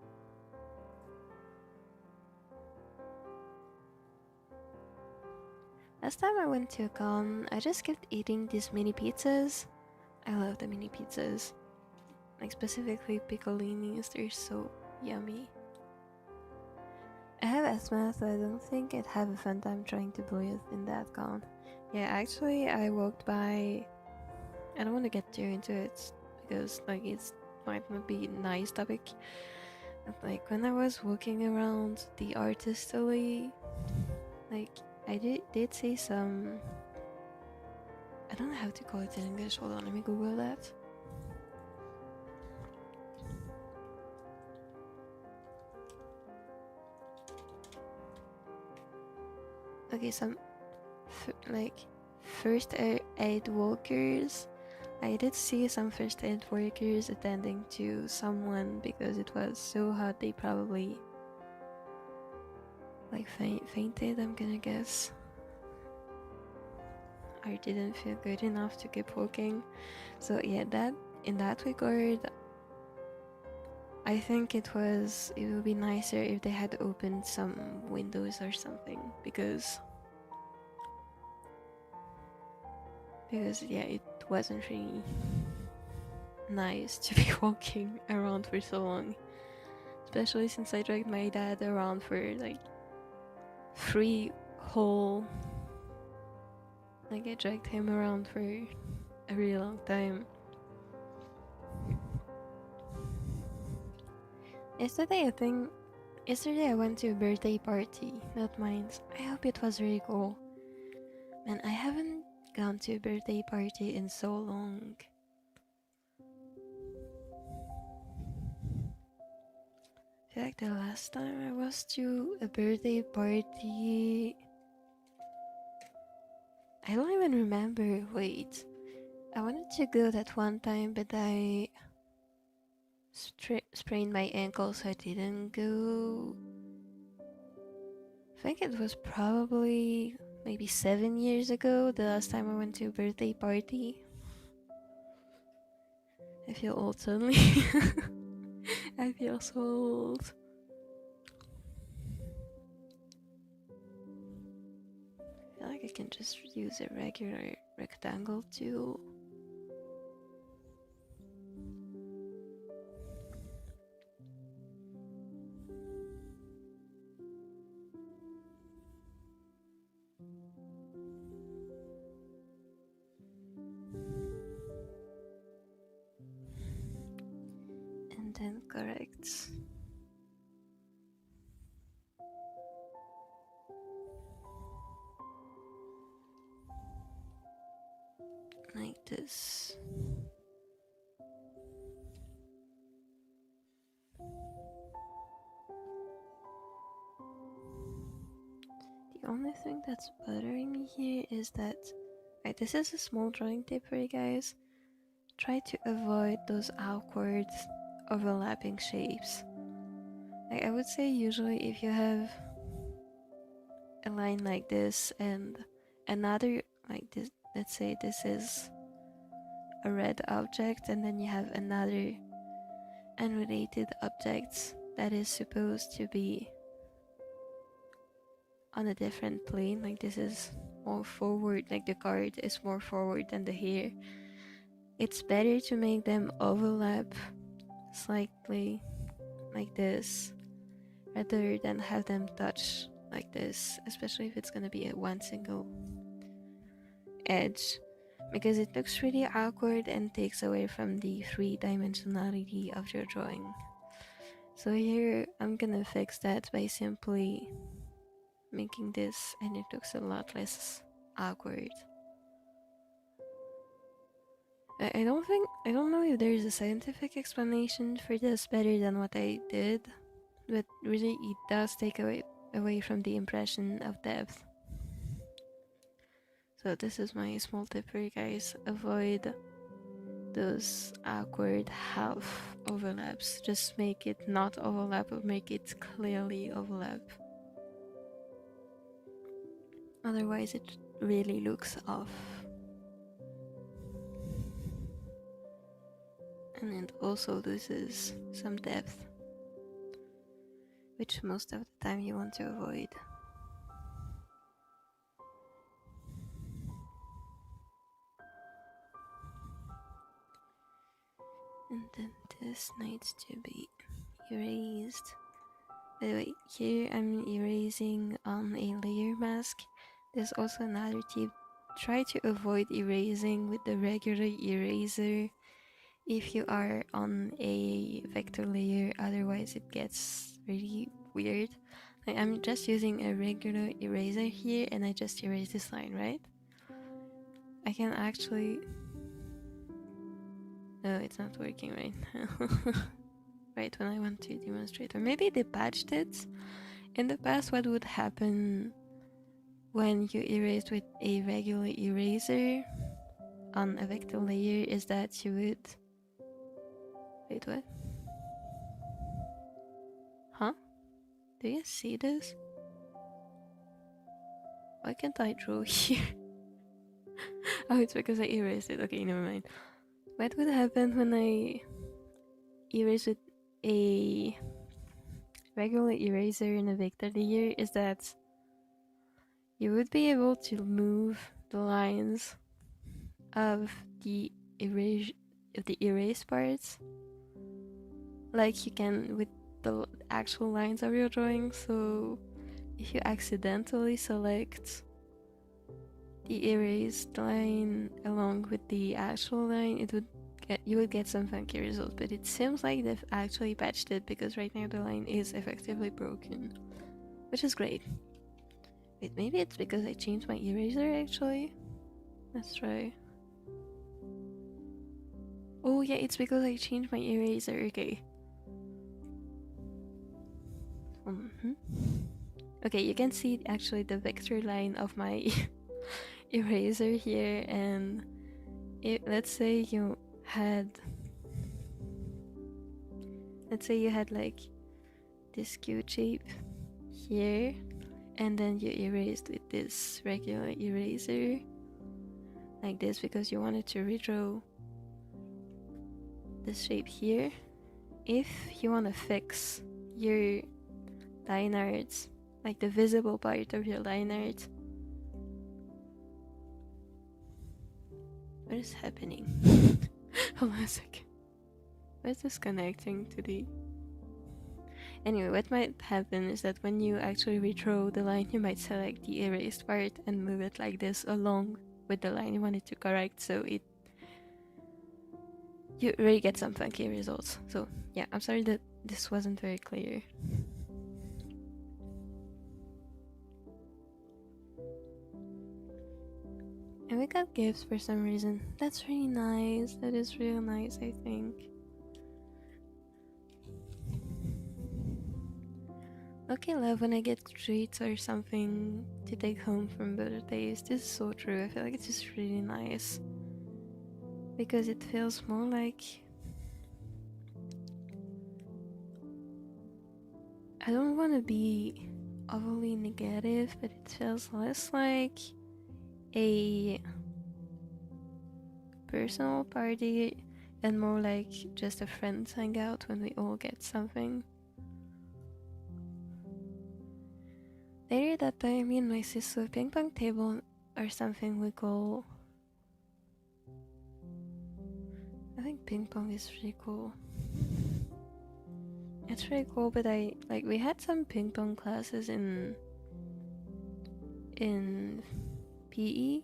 Last time I went to a con, I just kept eating these mini pizzas. I love the mini pizzas. Like specifically piccolinis, they're so yummy. I have asthma, so I don't think I'd have a fun time trying to breathe in that con. Yeah, actually I walked by... I don't want to get too into it, because like it might not be a nice topic. But like when I was walking around the artist alley, like I did see some... I don't know how to call it in English, hold on, let me Google that. Okay, some like first aid workers. I did see some first aid workers attending to someone because it was so hot they probably like fainted, I'm gonna guess, or didn't feel good enough to keep walking. So yeah, that in that regard, I think it would be nicer if they had opened some windows or something, because yeah, it wasn't really nice to be walking around for so long, especially since I dragged my dad around for like 3 whole, like I dragged him around for a really long time. Yesterday I went to a birthday party, not mine. I hope it was really cool. Man, I haven't gone to a birthday party in so long. I feel like the last time I was to a birthday party, I don't even remember. Wait, I wanted to go that one time, but I sprained my ankle, so I didn't go. I think it was probably maybe 7 years ago, the last time I went to a birthday party. I feel old suddenly. I feel so old. I feel like I can just use a regular rectangle tool. And then correct. Like this. The only thing that's bothering me here is that, right, this is a small drawing tip for you guys. Try to avoid those awkward overlapping shapes. Like I would say usually if you have a line like this and another like this, let's say this is a red object, and then you have another unrelated object that is supposed to be on a different plane, like this is more forward, like the card is more forward than the hair. It's better to make them overlap slightly like this rather than have them touch like this, especially if it's gonna be at one single edge, because it looks really awkward and takes away from the 3-dimensionality of your drawing. So here I'm gonna fix that by simply making this, and it looks a lot less awkward. I don't know if there's a scientific explanation for this better than what I did, but really it does take away from the impression of depth. So this is my small tip for you guys: avoid those awkward half overlaps. Just make it not overlap, or make it clearly overlap. Otherwise it really looks off. And it also loses some depth, which most of the time you want to avoid. And then this needs to be erased. By the way, here I'm erasing on a layer mask. There's also another tip: try to avoid erasing with the regular eraser if you are on a vector layer, otherwise it gets really weird. Like, I'm just using a regular eraser here and I just erase this line, right? I can actually... No, it's not working right now. Right when I want to demonstrate. Or maybe they patched it. In the past, what would happen when you erased with a regular eraser on a vector layer is that you would... Wait, what? Huh? Do you see this? Why can't I draw here? Oh, it's because I erased it. Okay, never mind. What would happen when I erase with a regular eraser in a vector layer is that you would be able to move the lines of the erased parts like you can with the actual lines of your drawing. So if you accidentally select the erased line along with the actual line, you would get some funky results. But it seems like they've actually patched it, because right now the line is effectively broken, which is great. Wait, maybe it's because I changed my eraser actually? Let's try. Oh yeah, it's because I changed my eraser, okay. Okay, you can see actually the vector line of my eraser here, and let's say you had like this cute shape here, and then you erased with this regular eraser like this because you wanted to redraw this shape here. If you want to fix your line art, like the visible part of your line art, what is happening? Hold on a second. What is this connecting to the... Anyway, what might happen is that when you actually redraw the line, you might select the erased part and move it like this along with the line you wanted to correct, so you really get some funky results. So yeah, I'm sorry that this wasn't very clear. And we got gifts for some reason. That's really nice. That is real nice, I think. Okay, love, when I get treats or something to take home from birthdays. This is so true. I feel like it's just really nice, because it feels more like... I don't want to be overly negative, but it feels less like a personal party and more like just a friends hangout when we all get something. Later that time, me and my sister a ping pong table or something we call... I think ping pong is really cool. It's really cool, but we had some ping pong classes in PE,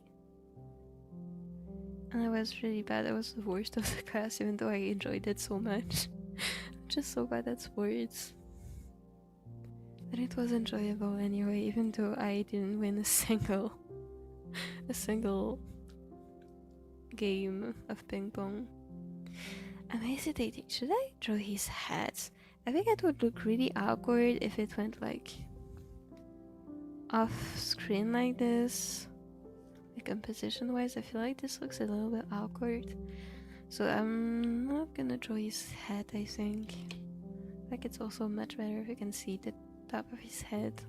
and I was really bad. I was the worst of the class, even though I enjoyed it so much. I'm just so bad at sports. But it was enjoyable anyway, even though I didn't win a single game of ping pong. I'm hesitating. Should I draw his head? I think it would look really awkward if it went like off screen like this. Like composition wise, I feel like this looks a little bit awkward. So I'm not gonna draw his head, I think. Like it's also much better if you can see the top of his head.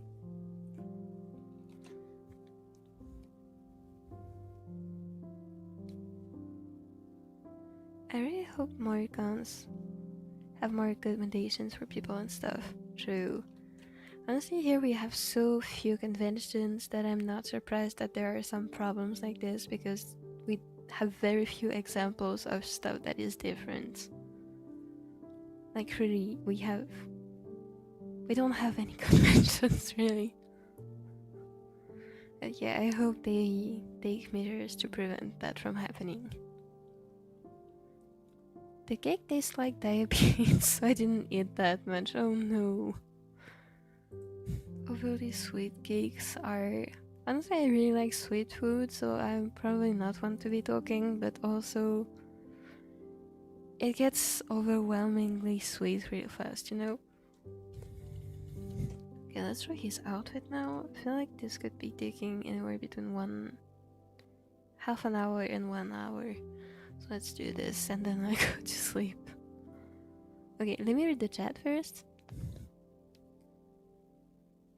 I really hope more cons have more recommendations for people and stuff. True. Honestly, here we have so few conventions that I'm not surprised that there are some problems like this, because we have very few examples of stuff that is different. Like really, we don't have any conventions really. But yeah, I hope they take measures to prevent that from happening. The cake tastes like diabetes, so I didn't eat that much. Oh no. Overly sweet cakes are... Honestly, I really like sweet food, so I'm probably not one to be talking, but also it gets overwhelmingly sweet real fast, you know? Okay, let's try his outfit now. I feel like this could be taking anywhere between half an hour and 1 hour. So let's do this and then I go to sleep. Okay, let me read the chat first.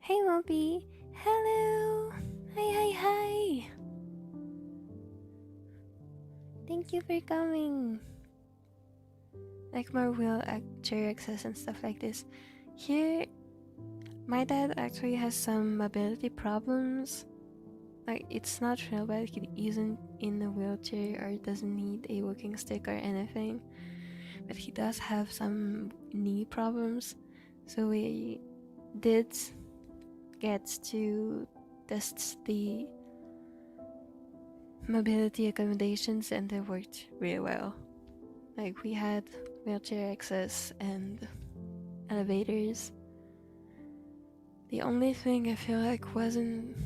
Hey Mopi! Hello! Hi! Thank you for coming! Like more wheelchair access and stuff like this. Here, my dad actually has some mobility problems. Like, it's not real bad, he isn't in a wheelchair or doesn't need a walking stick or anything. But he does have some knee problems. So we did get to test the mobility accommodations and they worked really well. Like, we had wheelchair access and elevators. The only thing I feel like wasn't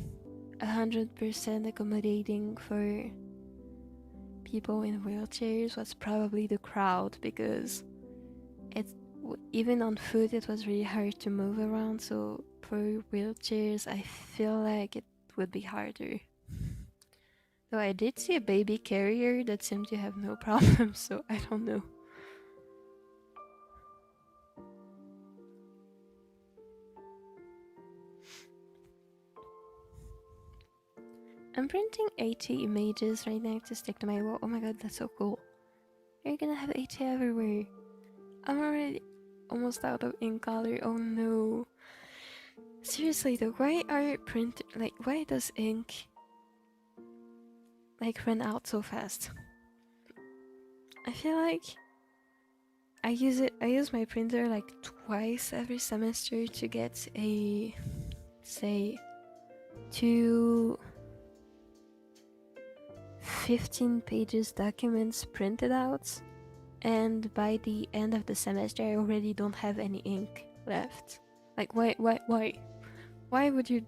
100% accommodating for people in wheelchairs was probably the crowd, because even on foot it was really hard to move around, so for wheelchairs I feel like it would be harder. Though I did see a baby carrier that seemed to have no problem, so I don't know. I'm printing 80 images right now to stick to my wall. Oh my god, that's so cool. You're gonna have 80 everywhere. I'm already almost out of ink color. Oh no. Seriously though, why does ink like run out so fast? I feel like I use my printer like twice every semester to get a, say, 2 15 pages documents printed out, and by the end of the semester I already don't have any ink left. Like, why would you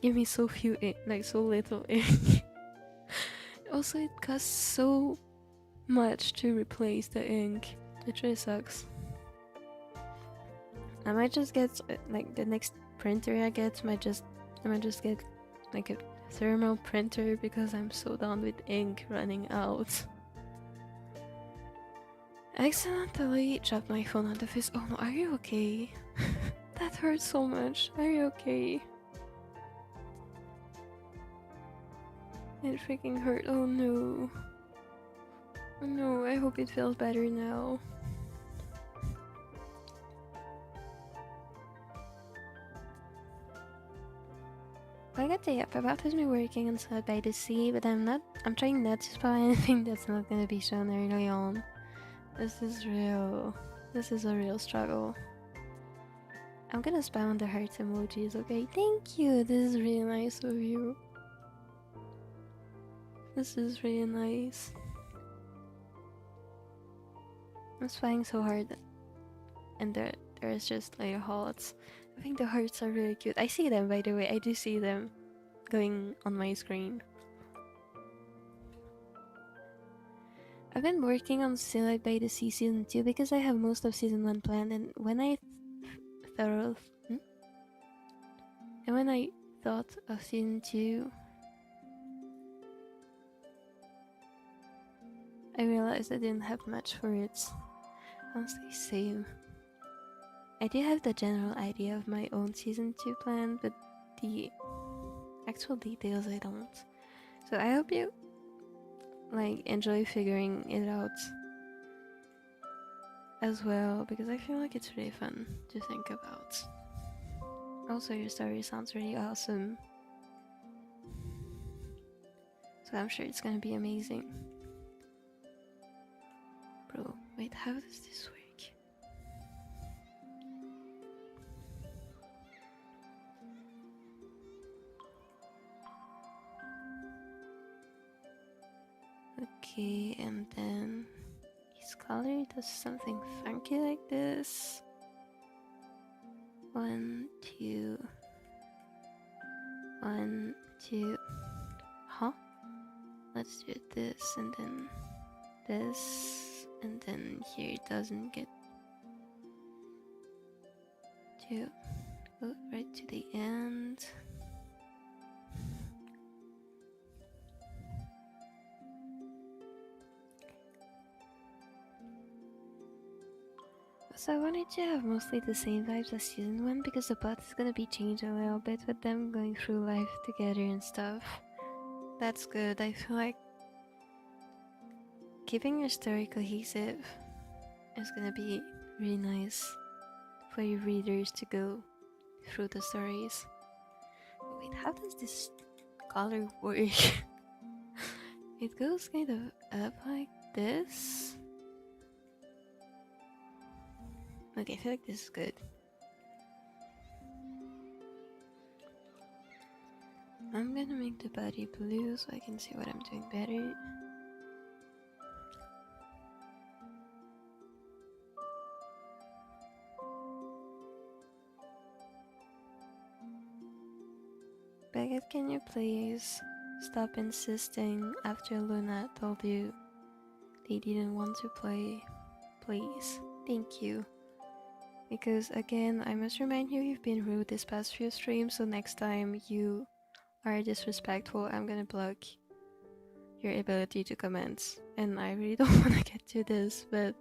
give me so few ink, like so little ink? Also, it costs so much to replace the ink. It really sucks. I might just get like the next printer I get I might just get like a thermal printer, because I'm so done with ink running out. I accidentally dropped my phone on the face. Oh no, are you okay? That hurts so much. Are you okay? It freaking hurt. Oh no. Oh no, I hope it feels better now. I got the app about has been working on Side by the Sea, but I'm trying not to spell anything that's not gonna be shown early on. This is real. This is a real struggle. I'm gonna spam the heart emojis, okay? Thank you! This is really nice of you. This is really nice. I'm spying so hard and there's just like halts. I think the hearts are really cute. I see them, by the way. I do see them going on my screen. I've been working on Still by the Sea Season 2 because I have most of Season 1 planned, and when I thought of Season 2, I realized I didn't have much for it. Honestly, same. I do have the general idea of my own Season 2 plan, but the actual details I don't. So I hope you like enjoy figuring it out as well, because I feel like it's really fun to think about. Also, your story sounds really awesome, so I'm sure it's gonna be amazing. Bro, wait, how does this work? Okay, and then his color does something funky like this. 1, 2, 1, 2. Huh? Let's do this and then this, and then here it doesn't get to go right to the end. So I wanted to have mostly the same vibes as Season 1 because the plot is gonna be changed a little bit with them going through life together and stuff. That's good. I feel like keeping your story cohesive is gonna be really nice for your readers to go through the stories. Wait, how does this color work? It goes kind of up like this. Okay, I feel like this is good. I'm gonna make the body blue so I can see what I'm doing better. Baguette, can you please stop insisting after Luna told you they didn't want to play? Please. Thank you. Because again, I must remind you, you've been rude this past few streams, so next time you are disrespectful, I'm gonna block your ability to comment. And I really don't want to get to this, but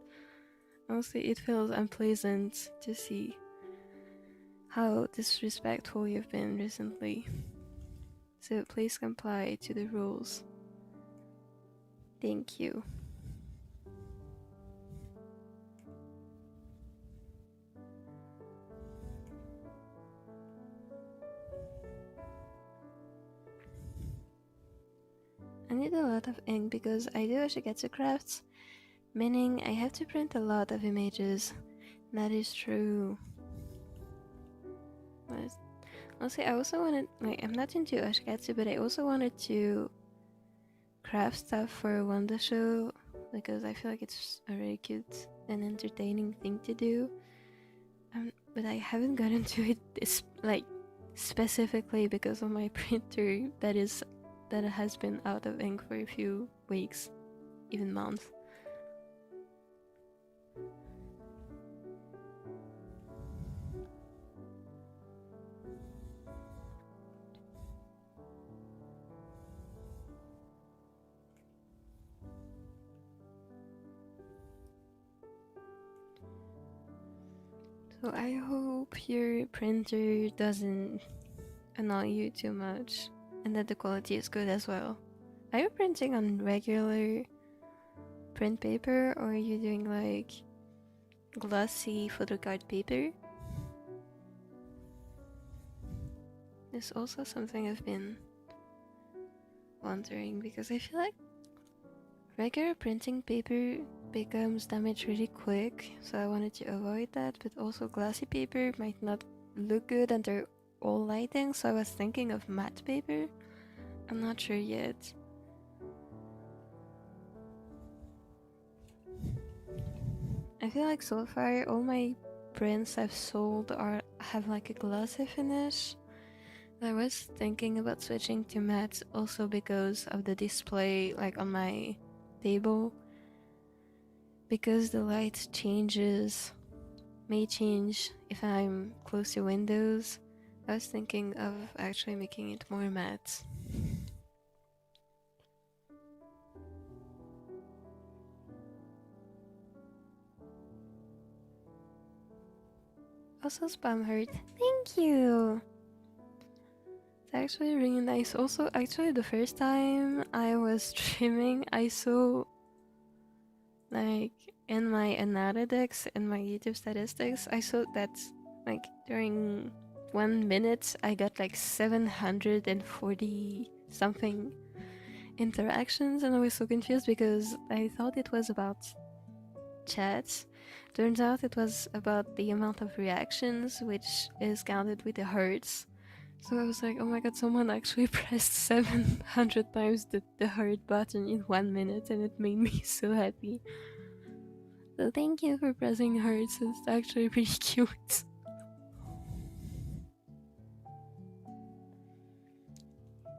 honestly it feels unpleasant to see how disrespectful you've been recently. So please comply to the rules. Thank you. I need a lot of ink because I do WxS Crafts, meaning I have to print a lot of images. That is true. But honestly, I also wanted, like, I'm not into WxS, but I also wanted to craft stuff for Wanda Show because I feel like it's a really cute and entertaining thing to do. But I haven't gotten to it like specifically because of my printer that has been out of ink for a few weeks, even months. So I hope your printer doesn't annoy you too much and that the quality is good as well. Are you printing on regular print paper or are you doing like glossy photocard paper? There's also something I've been wondering because I feel like regular printing paper becomes damaged really quick, so I wanted to avoid that, but also glossy paper might not look good under all lighting, so I was thinking of matte paper. I'm not sure yet. I feel like so far all my prints I've sold are have like a glossy finish. I was thinking about switching to matte also because of the display like on my table, because the light may change if I'm close to windows. I was thinking of actually making it more matte. Also spam heart, thank you! It's actually really nice. Also, actually the first time I was streaming, I saw like in my analytics, in my YouTube statistics, I saw that like during 1 minute I got like 740 something interactions, and I was so confused because I thought it was about chats. Turns out it was about the amount of reactions, which is counted with the hertz. So I was like, oh my god, someone actually pressed 700 times the heart button in 1 minute, and it made me so happy. So thank you for pressing hearts, it's actually pretty cute.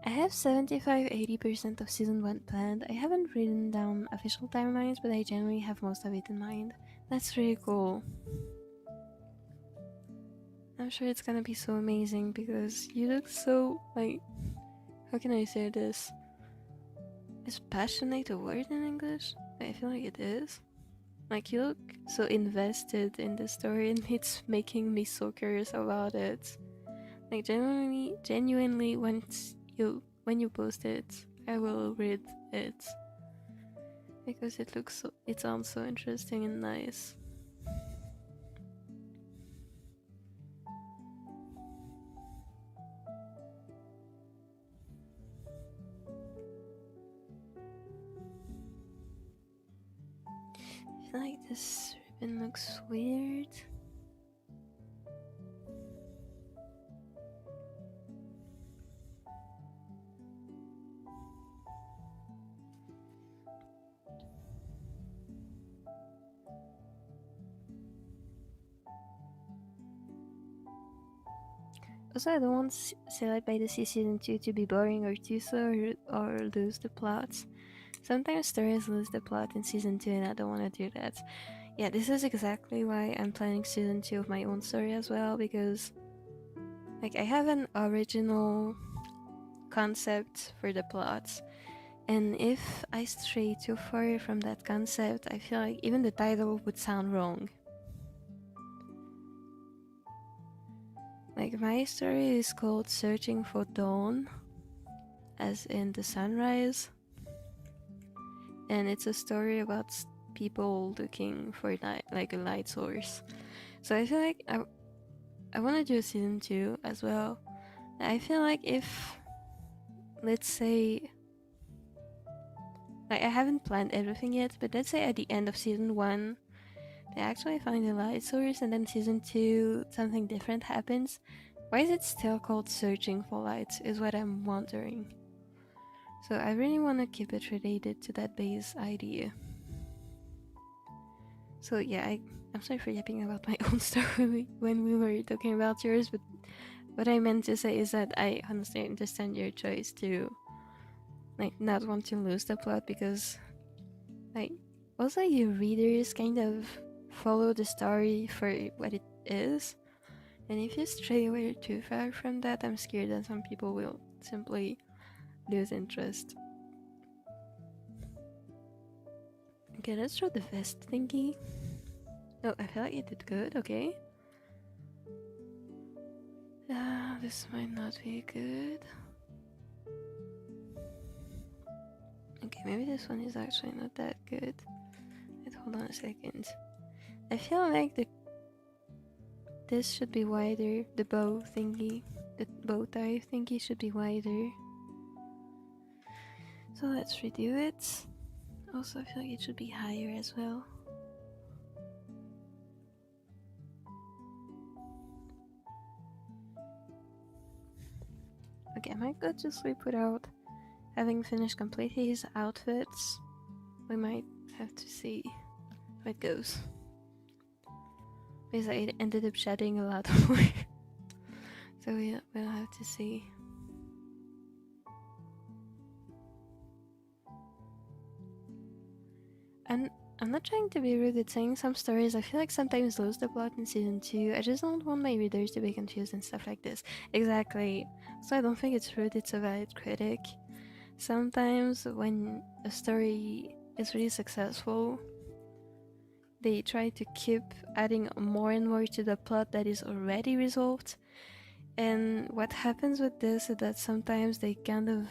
I have 75-80% of season 1 planned. I haven't written down official timelines, but I generally have most of it in mind. That's really cool. I'm sure it's gonna be so amazing because you look so, like, how can I say this? Is passionate a word in English? I feel like it is. Like, you look so invested in the story, and it's making me so curious about it. Like, genuinely, when you post it, I will read it because it sounds so interesting and nice. I feel like this ribbon looks weird. Also, I don't want Sailed by the Sea Season 2 to be boring or too slow or lose the plots. Sometimes stories lose the plot in Season 2 and I don't want to do that. Yeah, this is exactly why I'm planning Season 2 of my own story as well, because like I have an original concept for the plots, and if I stray too far from that concept, I feel like even the title would sound wrong. Like, my story is called Searching for Dawn, as in the sunrise, and it's a story about people looking for like a light source. So I feel like I want to do a season 2 as well. I feel like if, let's say, like I haven't planned everything yet, but let's say at the end of season 1 they actually find a light source, and then season 2 something different happens. Why is it still called Searching for Light is what I'm wondering. So I really want to keep it related to that base idea. So yeah, I'm sorry for yapping about my own story when we were talking about yours, but what I meant to say is that I honestly understand your choice to like not want to lose the plot, because like also your readers kind of follow the story for what it is, and if you stray away too far from that, I'm scared that some people will simply lose interest. Okay, let's draw the vest thingy. Oh, I feel like it did good, okay. This might not be good. Okay, maybe this one is actually not that good. Wait, hold on a second. I feel like this should be wider. The bow thingy, the bow tie thingy should be wider. So let's redo it. Also, I feel like it should be higher as well. Okay, I might go to sleep without having finished completely his outfits. We might have to see how it goes, because I ended up shedding a lot more So yeah, we'll have to see. And I'm not trying to be rude with saying some stories I feel like sometimes lose the plot in season 2. I just don't want my readers to be confused and stuff like this. Exactly. So I don't think it's rude, it's a valid critic. Sometimes when a story is really successful, they try to keep adding more and more to the plot that is already resolved. And what happens with this is that sometimes they kind of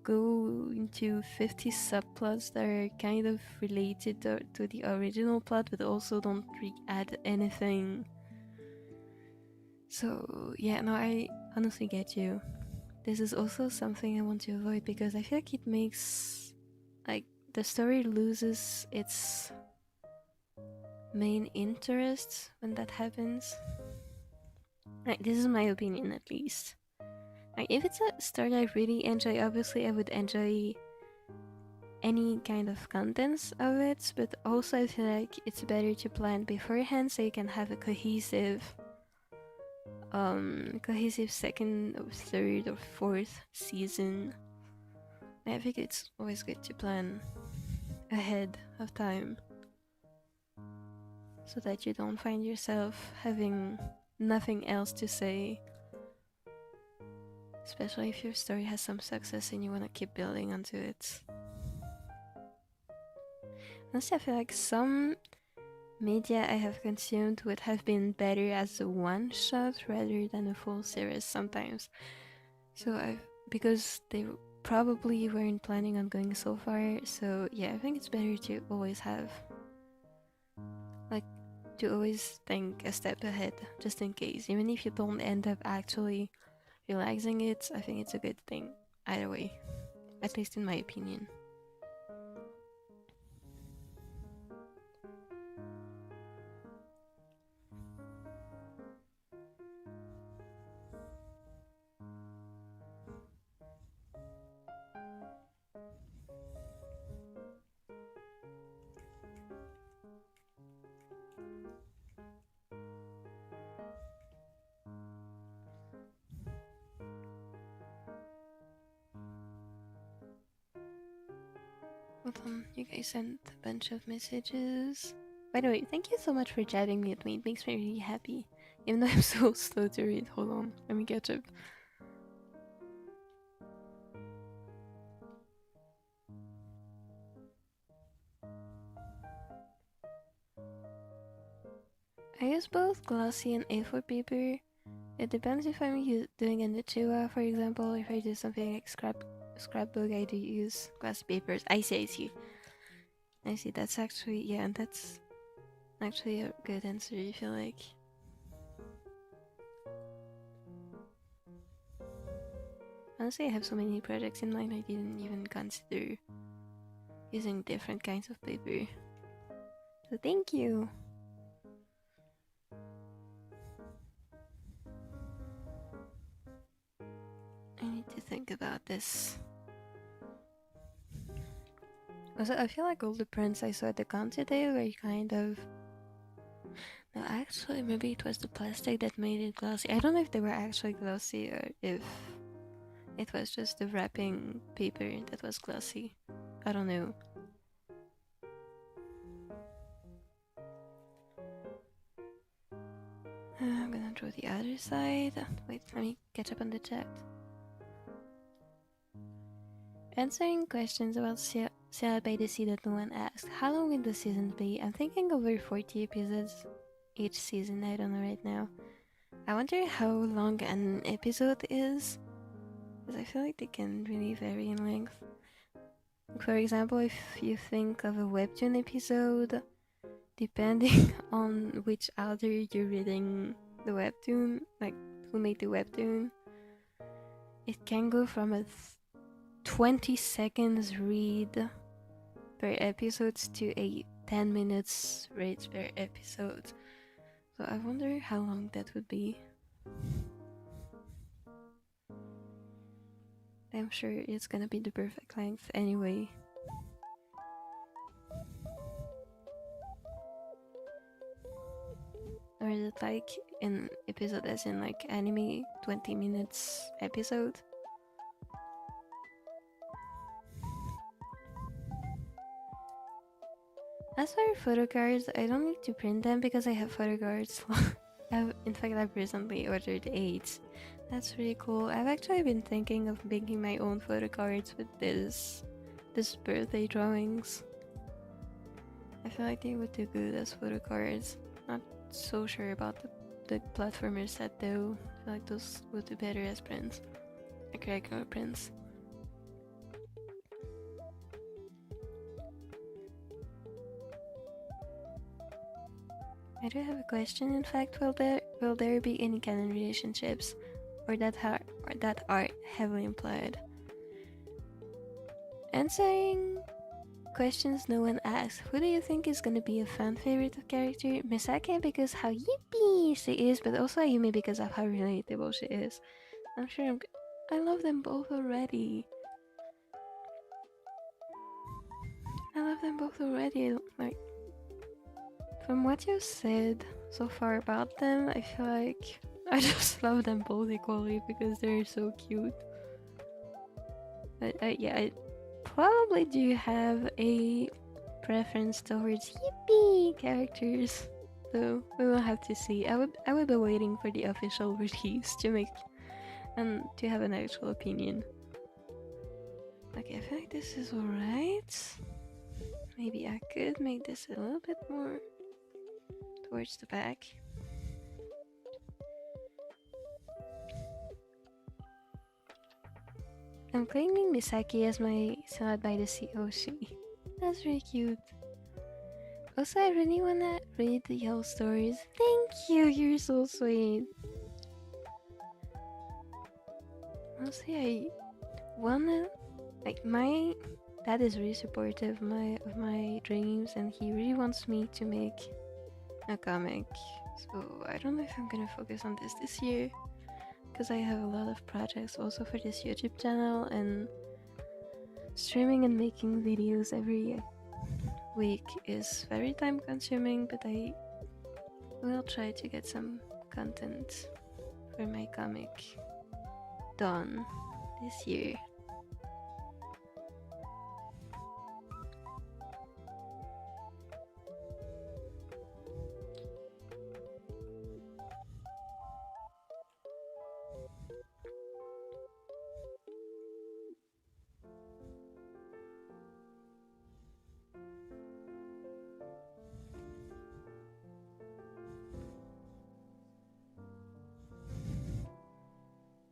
go into 50 subplots that are kind of related to the original plot, but also don't add anything. So yeah, no, I honestly get you. This is also something I want to avoid because I feel like it makes, like, the story loses its main interest when that happens. Like, this is my opinion at least. Like, if it's a story I really enjoy, obviously I would enjoy any kind of contents of it, but also I feel like it's better to plan beforehand so you can have a cohesive second or third or fourth season. I think it's always good to plan ahead of time so that you don't find yourself having nothing else to say, especially if your story has some success and you want to keep building onto it. Honestly, I feel like some media I have consumed would have been better as a one-shot rather than a full series sometimes. So because they probably weren't planning on going so far, so yeah, I think it's better to always have, like, to always think a step ahead, just in case. Even if you don't end up actually realizing it, I think it's a good thing either way, at least in my opinion. Hold on, you guys sent a bunch of messages. By the way, thank you so much for chatting with me. It makes me really happy. Even though I'm so slow to read. Hold on, let me catch up. I use both glossy and A4 paper. It depends if I'm doing a Natura, for example. If I do something like scrapbook, I do use glossy papers. I see. That's actually, yeah, and that's actually a good answer, I feel like. Honestly, I have so many projects in mind I didn't even consider using different kinds of paper. So thank you! I need to think about this. Also, I feel like all the prints I saw at the con today were kind of... No, actually, maybe it was the plastic that made it glossy. I don't know if they were actually glossy or if it was just the wrapping paper that was glossy. I don't know. I'm gonna draw the other side. Wait, let me catch up on the chat. Answering questions about Sail by the Sea that no one asked. How long will the season be? I'm thinking over 40 episodes each season. I don't know right now. I wonder how long an episode is, because I feel like they can really vary in length. For example, if you think of a webtoon episode, depending on which author you're reading the webtoon, like who made the webtoon, it can go from a 20 seconds read per episode to a 10 minutes read per episode. So I wonder how long that would be. I'm sure it's gonna be the perfect length anyway. Or is it like an episode as in like anime 20 minutes episode? As for photo cards, I don't need to print them because I have photo cards. In fact, I've recently ordered 8. That's really cool. I've actually been thinking of making my own photo cards with this birthday drawings. I feel like they would do good as photo cards. Not so sure about the platformer set though. I feel like those would do better as prints, like regular prints. I do have a question. In fact, will there be any canon relationships, or that are heavily implied? Answering questions no one asks. Who do you think is gonna be a fan favorite of character? Misaki because how yippee she is, but also Ayumi because of how relatable she is. I'm sure I love them both already. Like, from what you said so far about them, I feel like I just love them both equally because they're so cute. But yeah, I probably do have a preference towards yippee characters, so we will have to see. I would be waiting for the official release to make and to have an actual opinion. Okay, I feel like this is alright. Maybe I could make this a little bit more towards the back. I'm claiming Misaki as my Sad by the Sea Oshi. That's really cute. Also, I really wanna read the Yellow Stories. Thank you, you're so sweet. Honestly, I wanna, like, my dad is really supportive of my dreams, and he really wants me to make a comic. So I don't know if I'm gonna focus on this year, because I have a lot of projects also for this YouTube channel, and streaming and making videos every week is very time consuming, but I will try to get some content for my comic done this year.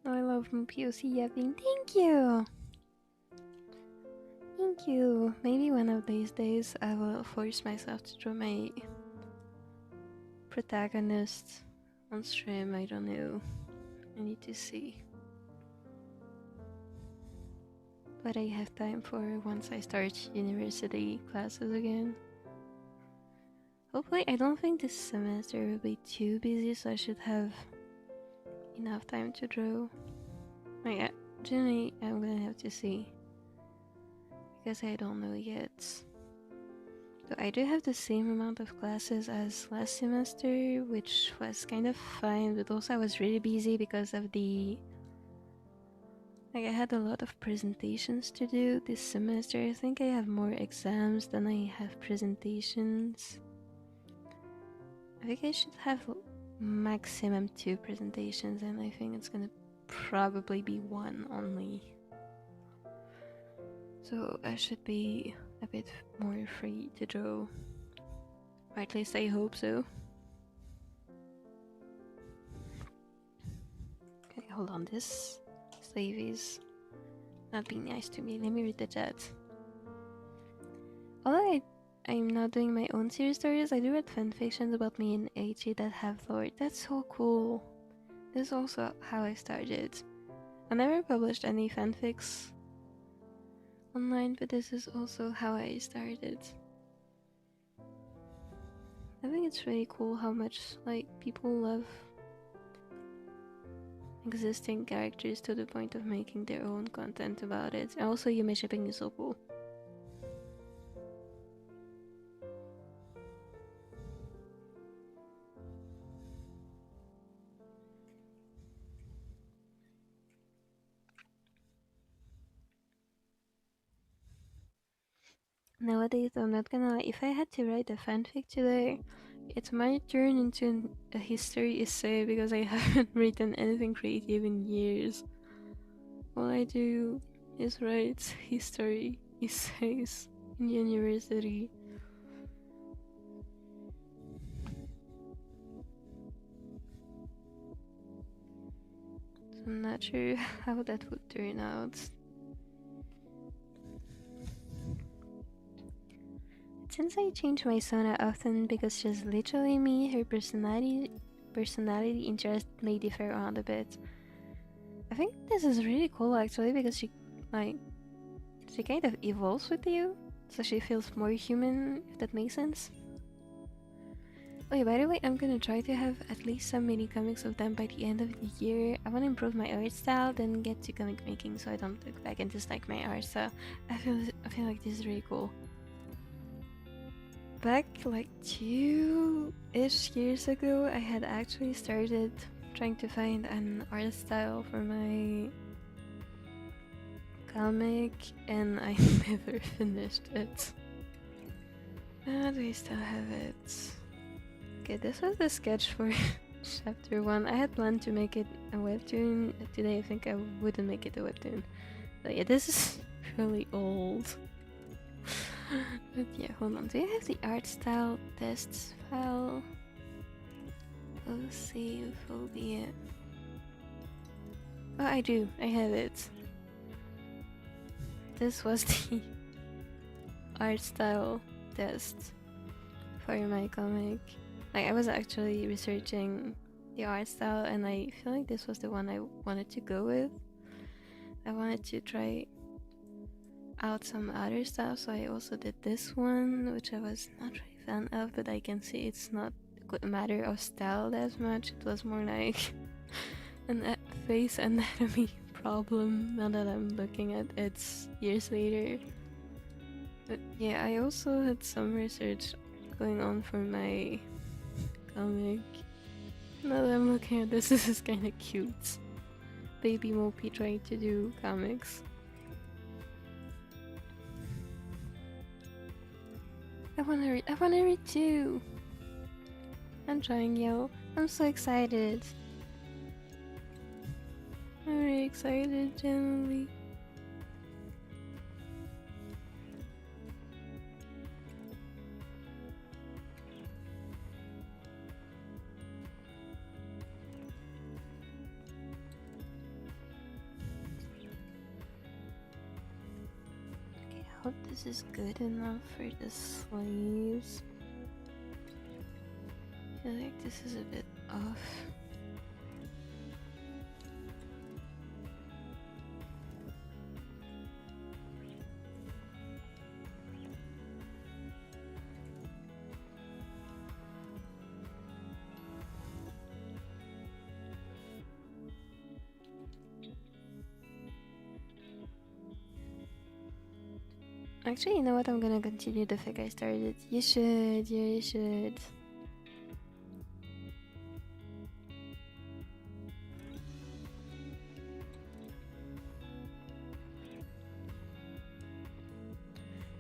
I love POC yapping. Thank you! Thank you! Maybe one of these days I will force myself to draw my protagonist on stream. I don't know. I need to see what I have time for once I start university classes again. Hopefully, I don't think this semester will be too busy, so I should have enough time to draw. Yeah, generally I'm gonna have to see, because I don't know yet. So I do have the same amount of classes as last semester, which was kind of fine, but also I was really busy because of I had a lot of presentations to do this semester. I think I have more exams than I have presentations. I think I should have maximum 2 presentations, and I think it's gonna probably be 1 only. So I should be a bit more free to draw. Or at least I hope so. Okay, hold on, this slave is not being nice to me. Let me read the chat. Although I'm not doing my own series stories, I do read fanfictions about me and HE that have lore. That's so cool. This is also how I started. I never published any fanfics online, but this is also how I started. I think it's really cool how much people love existing characters to the point of making their own content about it. And also, Yume shipping is so cool. Nowadays, I'm not gonna lie, if I had to write a fanfic today, it might turn into a history essay because I haven't written anything creative in years. All I do is write history essays in university. So I'm not sure how that would turn out. Since I change my Sona often because she's literally me, her personality interest may differ around a bit. I think this is really cool actually because she kind of evolves with you, so she feels more human, if that makes sense. Okay, by the way, I'm gonna try to have at least some mini comics of them by the end of the year. I want to improve my art style, then get to comic making so I don't look back and dislike my art style. I feel like this is really cool. Back like 2-ish years ago, I had actually started trying to find an art style for my comic, and I never finished it. Do I still have it? Okay, this was the sketch for chapter 1. I had planned to make it a webtoon. Today I think I wouldn't make it a webtoon. But yeah, this is really old. But yeah, hold on. Do you have the art style tests file? Oceophobia. Oh, I do. I have it. This was the art style test for my comic. Like, I was actually researching the art style, and I feel like this was the one I wanted to go with. I wanted to try out some other stuff, so I also did this one, which I was not really a fan of, but I can see it's not a matter of style as much. It was more like an face anatomy problem now that I'm looking at it years later. But yeah, I also had some research going on for my comic. Now that I'm looking at this, this is kind of cute. Baby Mopi trying to do comics. I wanna read too. I'm trying, yo. I'm so excited. I'm really excited, genuinely. I hope this is good enough for the sleeves. I feel like this is a bit off. Actually, you know what? I'm gonna continue the fic I started. You should, yeah, you should.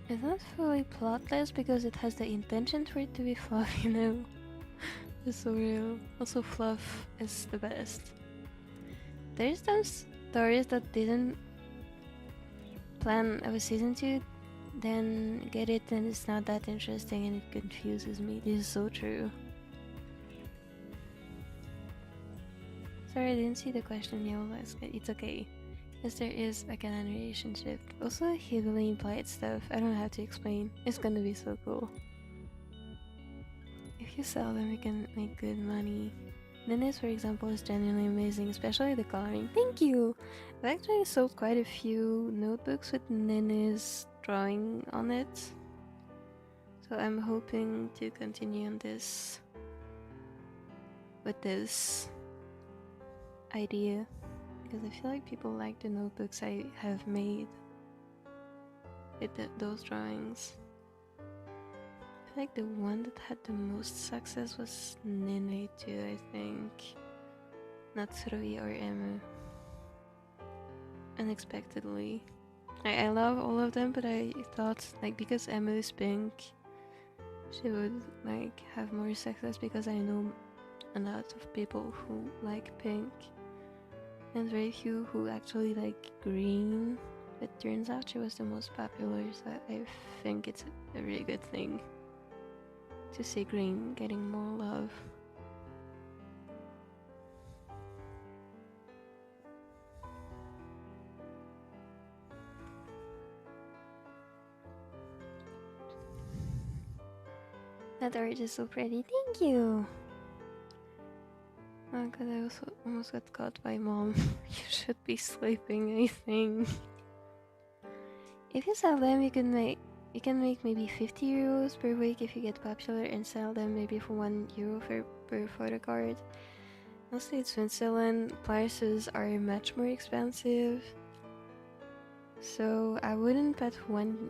It's not fully plotless because it has the intention for it to be fluff, you know? It's so real. Also, fluff is the best. There's those stories that didn't plan of a season 2, then get it and it's not that interesting and it confuses me. This is so true. Sorry, I didn't see the question, yo. It's okay. Yes, there is a canon relationship. Also, heavily implied stuff. I don't have to explain. It's gonna be so cool. If you sell them, you can make good money. Nene's, for example, is genuinely amazing, especially the coloring. Thank you! I've actually sold quite a few notebooks with Nene's drawing on it. So I'm hoping to continue on this with this idea, because I feel like people like the notebooks I have made with those drawings. I feel like the one that had the most success was Nene too, I think. Natura or Emu. Unexpectedly. I love all of them, but I thought like because Emily's pink, she would like have more success because I know a lot of people who like pink and very few who actually like green. It turns out she was the most popular, so I think it's a really good thing to see green getting more love. That art is so pretty, thank you! Oh god, I also almost got caught by mom. You should be sleeping, I think. If you sell them, you can make maybe 50 euros per week if you get popular and sell them maybe for 1 euro per photo card. Mostly it's Switzerland, prices are much more expensive. So I wouldn't bet one,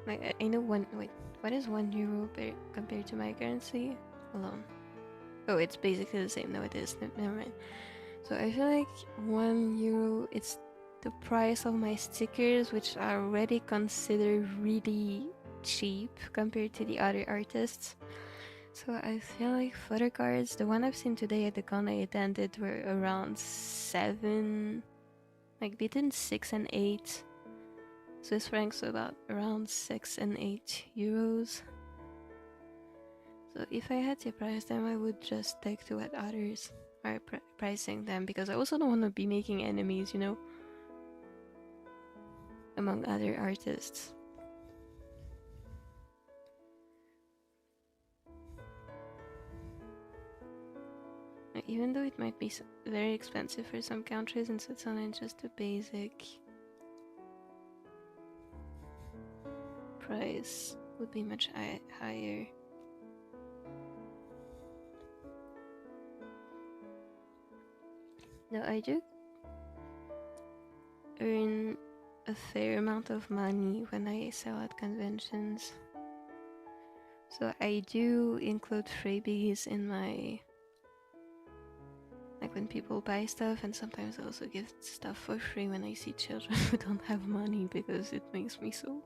like I know one, wait, what is 1 euro compared to my currency? Hold on. Oh, it's basically the same. No, it is. Never mind. So I feel like 1 euro, it's the price of my stickers, which are already considered really cheap compared to the other artists. So I feel like photo cards, the one I've seen today at the con I attended were around 7, like between 6 and 8 Swiss francs, so about around 6 and 8 euros. So if I had to price them, I would just stick to what others are pricing them, because I also don't want to be making enemies, you know, among other artists. Even though it might be very expensive for some countries, in Switzerland just a basic price would be much higher. No, I do earn a fair amount of money when I sell at conventions. So I do include freebies in my, like when people buy stuff, and sometimes I also give stuff for free when I see children who don't have money, because it makes me so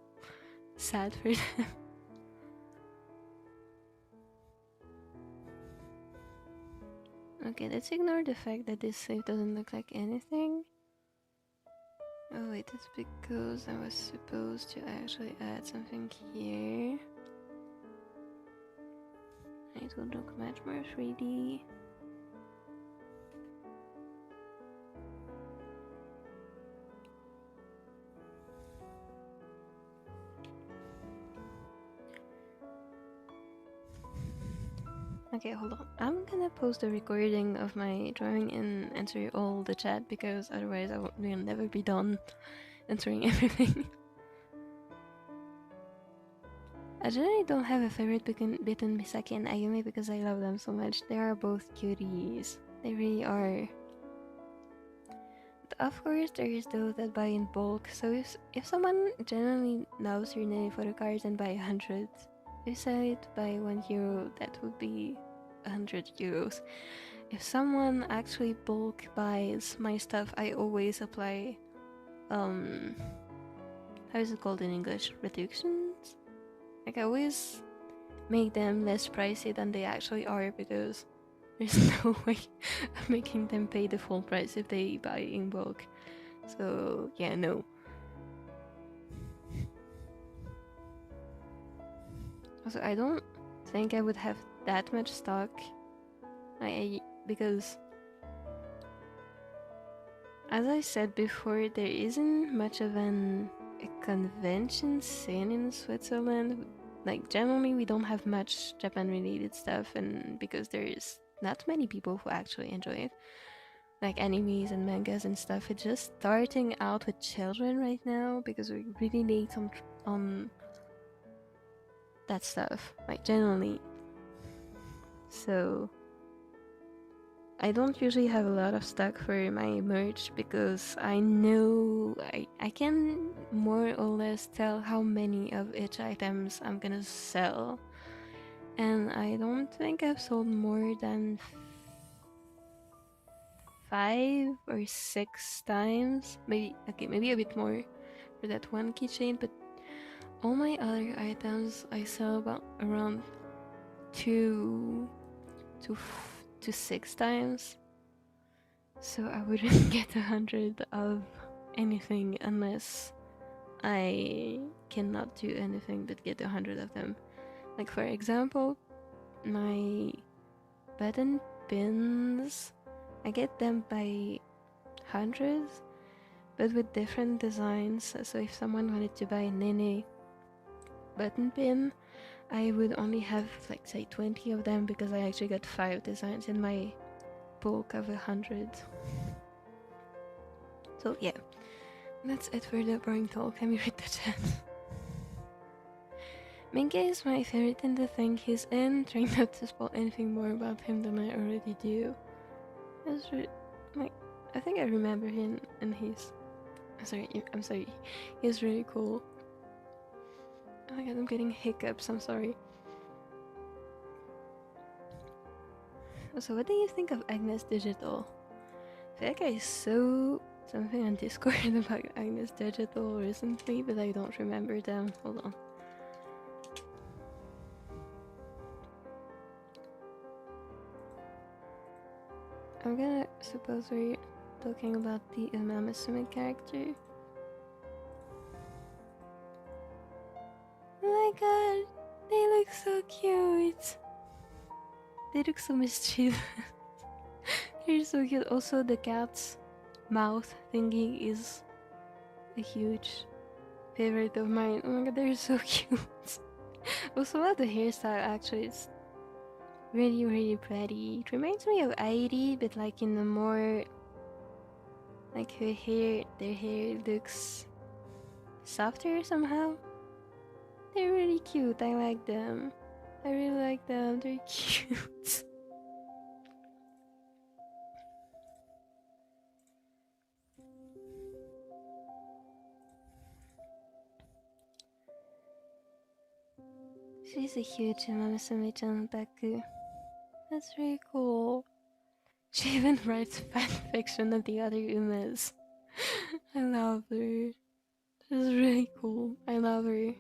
sad for them. Okay, let's ignore the fact that this sleeve doesn't look like anything. Oh wait, it's because I was supposed to actually add something here. It will look much more 3D. Okay, hold on. I'm gonna post a recording of my drawing and answer all the chat, because otherwise I will never be done answering everything. I generally don't have a favorite between Misaki and Ayumi because I love them so much. They are both cuties. They really are. But of course, there is those that buy in bulk. So if someone generally loves your Nene photo cards and buy 100, if you sell it by 1 euro, that would be 100 euros. If someone actually bulk buys my stuff, I always apply, how is it called in English? Reductions? Like I always make them less pricey than they actually are, because there's no way of making them pay the full price if they buy in bulk. So yeah, no. Also, I don't think I would have that much stock, because as I said before, there isn't much of a convention scene in Switzerland. Like generally we don't have much Japan related stuff, and because there's not many people who actually enjoy it, like animes and mangas and stuff. It's just starting out with children right now, because we're really late on that stuff, like generally. So I don't usually have a lot of stock for my merch, because I know I can more or less tell how many of each items I'm gonna sell, and I don't think I've sold more than 5 or 6 times, maybe a bit more, for that one keychain, but all my other items I sell about around 2 to 6 times. So I wouldn't get 100 of anything unless I cannot do anything but get 100 of them. Like for example, my button pins, I get them by hundreds, but with different designs. So if someone wanted to buy a Nene button pin, I would only have like say 20 of them because I actually got 5 designs in my bulk of 100. So yeah, that's it for the boring talk. Let me read the chat. Minke is my favorite in the thing he's in, trying not to spoil anything more about him than I already do. Like, I think I remember him, and I'm sorry, he's really cool. Oh my god, I'm getting hiccups, I'm sorry. So what do you think of Agnes Digital? I feel like I saw something on Discord about Agnes Digital recently, but I don't remember them. Hold on. I'm gonna suppose we're talking about the Masuo character. Oh my god, they look so cute. They look so mischievous. They're so cute. Also, the cat's mouth thingy is a huge favorite of mine. Oh my god, they're so cute. Also, about the hairstyle, actually, it's really, really pretty. It reminds me of Airi, but like in a more... like their hair looks softer somehow. They're really cute. I like them. I really like them. They're cute. She's a huge Masuo-chan otaku. That's really cool. She even writes fanfiction of the other Umas. I love her. She's really cool. I love her.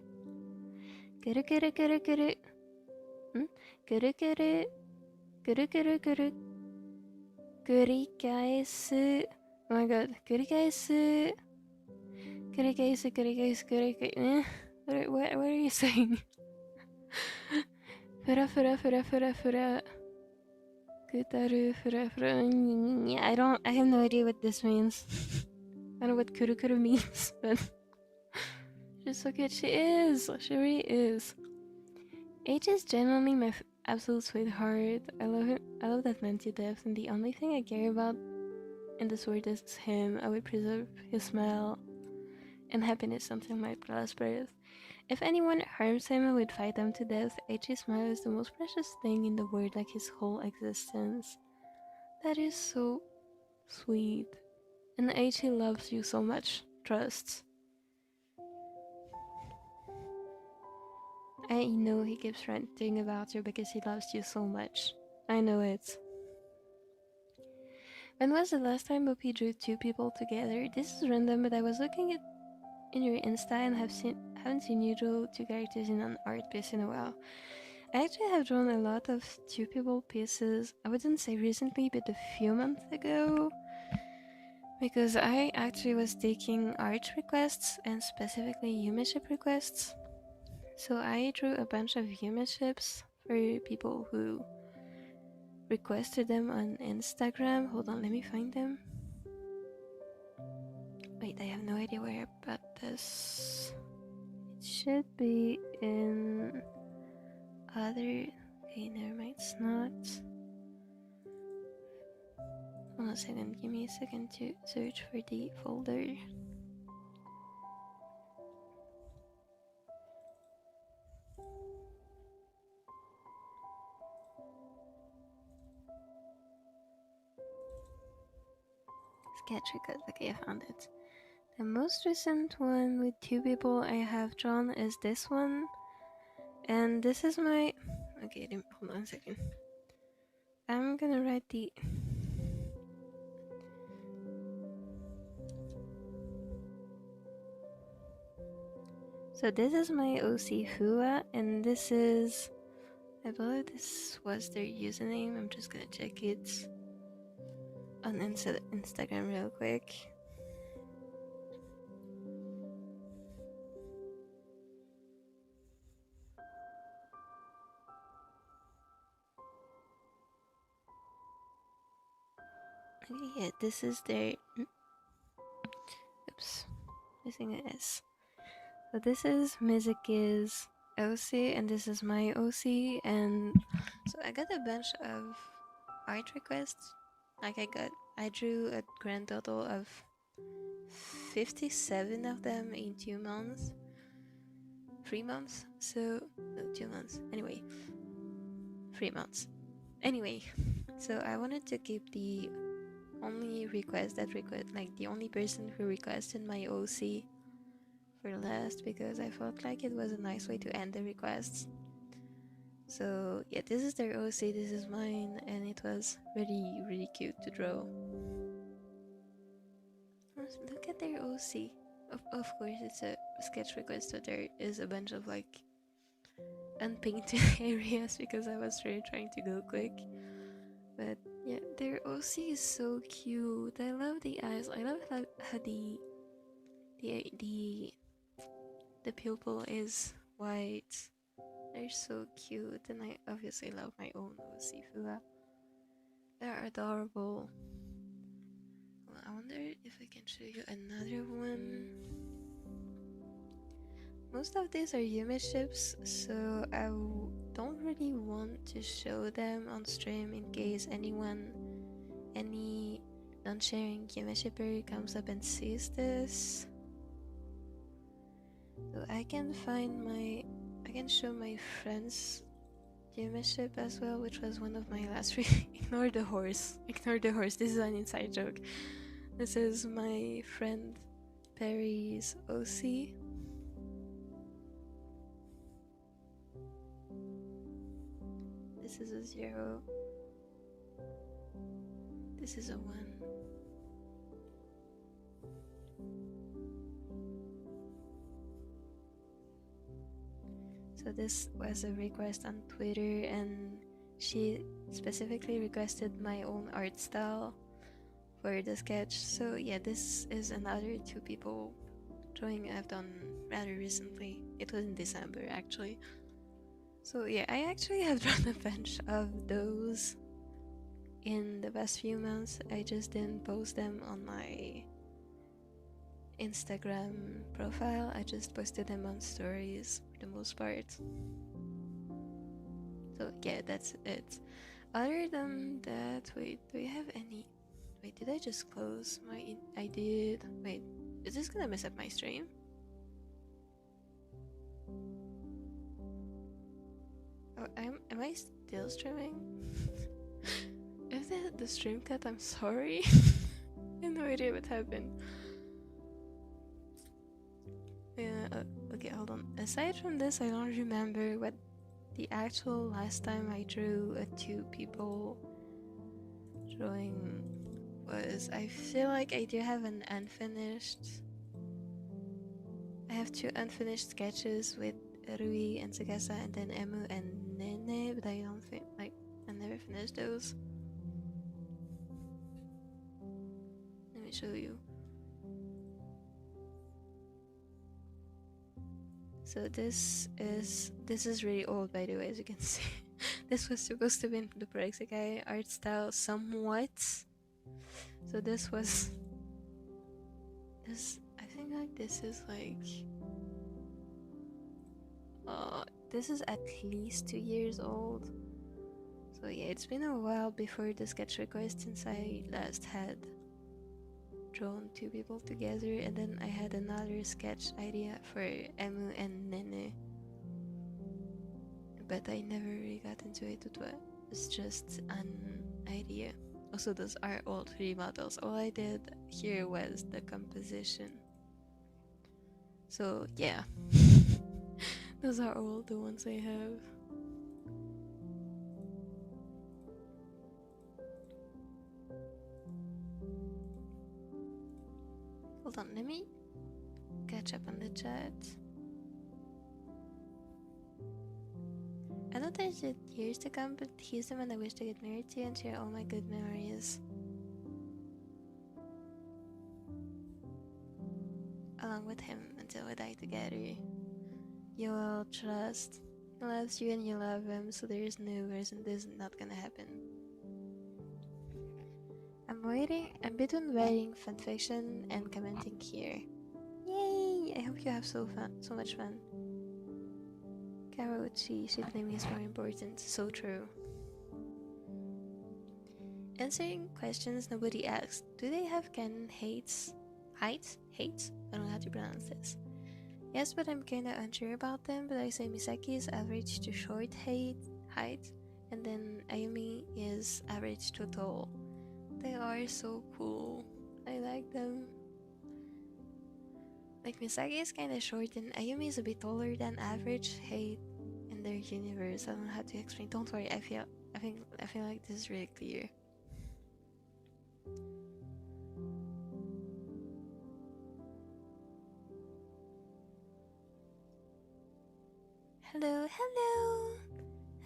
Kuru kuru kuru kuru. Kuru kuru. Kuru kuru kuru. Kurikaesu. Oh my god. Kurikaesu. Kurikaesu, kurikaesu, kurikaesu. What are you saying? Fura fura fura fura fura. Kutaru fura fura. I have no idea what this means. I don't know what kuru kuru means, but she's so good. She is. She really is. H is genuinely my absolute sweetheart. I love him. I love that man to death, and the only thing I care about in this world is him. I would preserve his smile and happiness until my last breath. If anyone harms him, I would fight them to death. H's smile is the most precious thing in the world, like his whole existence. That is so sweet. And H loves you so much. Trust. I know he keeps ranting about you because he loves you so much. I know it. When was the last time Mopi drew 2 people together? This is random, but I was looking at in your Insta and haven't seen you draw 2 characters in an art piece in a while. I actually have drawn a lot of 2 people pieces. I wouldn't say recently, but a few months ago. Because I actually was taking art requests and specifically Yumeship requests. So I drew a bunch of Yumeships for people who requested them on Instagram. Hold on, let me find them. Wait, I have no idea where I put this. It should be in other... Okay, never mind, it's not. Hold on a second, give me a second to search for the folder. Sketch record, okay, I found it. The most recent one with 2 people I have drawn is this one. And this is my... Okay, hold on a second. I'm gonna write the... So this is my OC Fua, and this is, I believe this was their username. I'm just gonna check it on Instagram real quick. Okay, yeah, this is their, oops, missing an S. So this is Mizuki's OC, and this is my OC, and so I got a bunch of art requests. Like I drew a grand total of 57 of them in 2 months. 3 months? So, no, 2 months. Anyway, 3 months. Anyway, so I wanted to keep the only the only person who requested my OC for last, because I felt like it was a nice way to end the requests. So yeah, this is their OC, this is mine, and it was really, really cute to draw. Look at their OC. Of course, it's a sketch request, so there is a bunch of like unpainted areas because I was really trying to go quick. But yeah, their OC is so cute. I love the eyes. I love how the pupil is white. They're so cute, and I obviously love my own OC Fua. They're adorable. Well, I wonder if I can show you another one. Most of these are Yume ships, so I don't really want to show them on stream in case any non-sharing Yume shipper comes up and sees this. So I can show my friend's Yume ship as well, which was one of my last Ignore the horse. Ignore the horse. This is an inside joke. This is my friend Perry's OC. This is a 0. This is a 1. So this was a request on Twitter, and she specifically requested my own art style for the sketch. So yeah, this is another 2 people drawing I've done rather recently. It was in December actually. So yeah, I actually have drawn a bunch of those in the past few months. I just didn't post them on my Instagram profile. I just posted them on stories for the most part. So yeah, that's it. Other than that, wait, do we have any? Wait, did I just close my? I did. Wait, is this gonna mess up my stream? Oh, am I still streaming? If the stream cut, I'm sorry. I have no idea what happened. Yeah, okay, hold on. Aside from this, I don't remember what the actual last time I drew a 2 people drawing was. I feel like I do have an unfinished. I have 2 unfinished sketches with Rui and Tsukasa, and then Emu and Nene, but I don't think, like, I never finished those. Let me show you. So this is really old, by the way, as you can see. This was supposed to be in the WxS art style somewhat. So this was I think like this is like this is at least 2 years old. So yeah, it's been a while before the sketch request since I last had drawn 2 people together, and then I had another sketch idea for Emu and Nene, but I never really got into it. It was just an idea. Also, those are all 3 models. All I did here was the composition. So yeah, those are all the ones I have. Hold on, let me catch up on the chat. there's yet years to come, but he's the one I wish to get married to and share all my good memories. Along with him until we die together. You will trust. He loves you and you love him, so there is no reason this is not gonna happen. I'm between writing fanfiction and commenting here. Yay! I hope you have so much fun. Karouchi, shipname is more important. So true. Answering questions nobody asked. Do they have canon heights? Heights? Heights? I don't know how to pronounce this. Yes, but I'm kinda unsure about them, but I say Misaki is average to short height, and then Ayumi is average to tall. They are so cool. I like them. Like Misaki is kinda short and Ayumi is a bit taller than average height in their universe. I don't know how to explain. Don't worry, I feel like this is really clear. Hello, hello!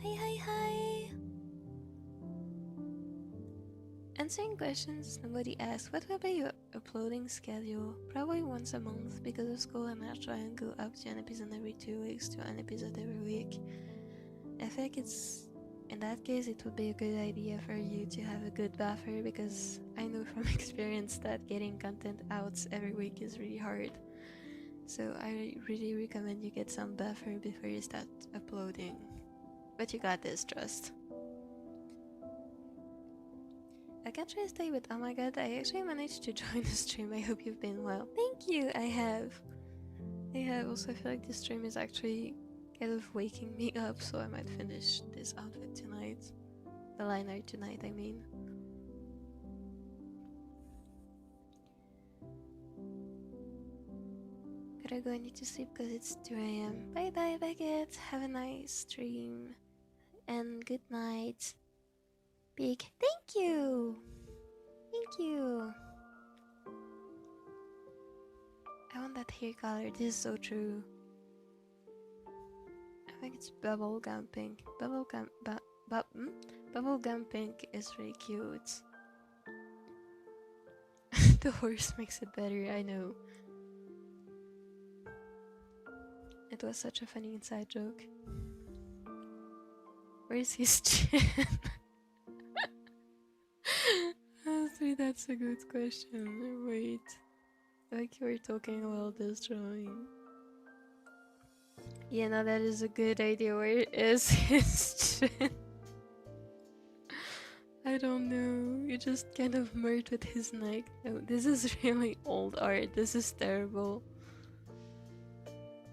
Hi! Answering questions nobody asked. What will be your uploading schedule? Probably once a month. Because of school, I might try and go up to an episode every 2 weeks to an episode every week. I think in that case, it would be a good idea for you to have a good buffer, because I know from experience that getting content out every week is really hard. So I really recommend you get some buffer before you start uploading. But you got this, trust. I can't try to stay, but oh my god, I actually managed to join the stream. I hope you've been well. Thank you, I have. Also, I feel like this stream is actually kind of waking me up, so I might finish this outfit tonight. The liner tonight, I mean. Gotta go, I need to sleep because it's 2 AM. Bye bye, Beckett. Have a nice stream. And good night. Big thank you! Thank you! I want that hair color. This is so true. I think it's bubblegum pink. Bubblegum pink is really cute. The horse makes it better, I know. It was such a funny inside joke. Where's his chin? Honestly, that's a good question. Wait. Like you were talking about this drawing. Yeah, no, that is a good idea. Where is his chin? I don't know. You just kind of merged with his neck. No, this is really old art. This is terrible.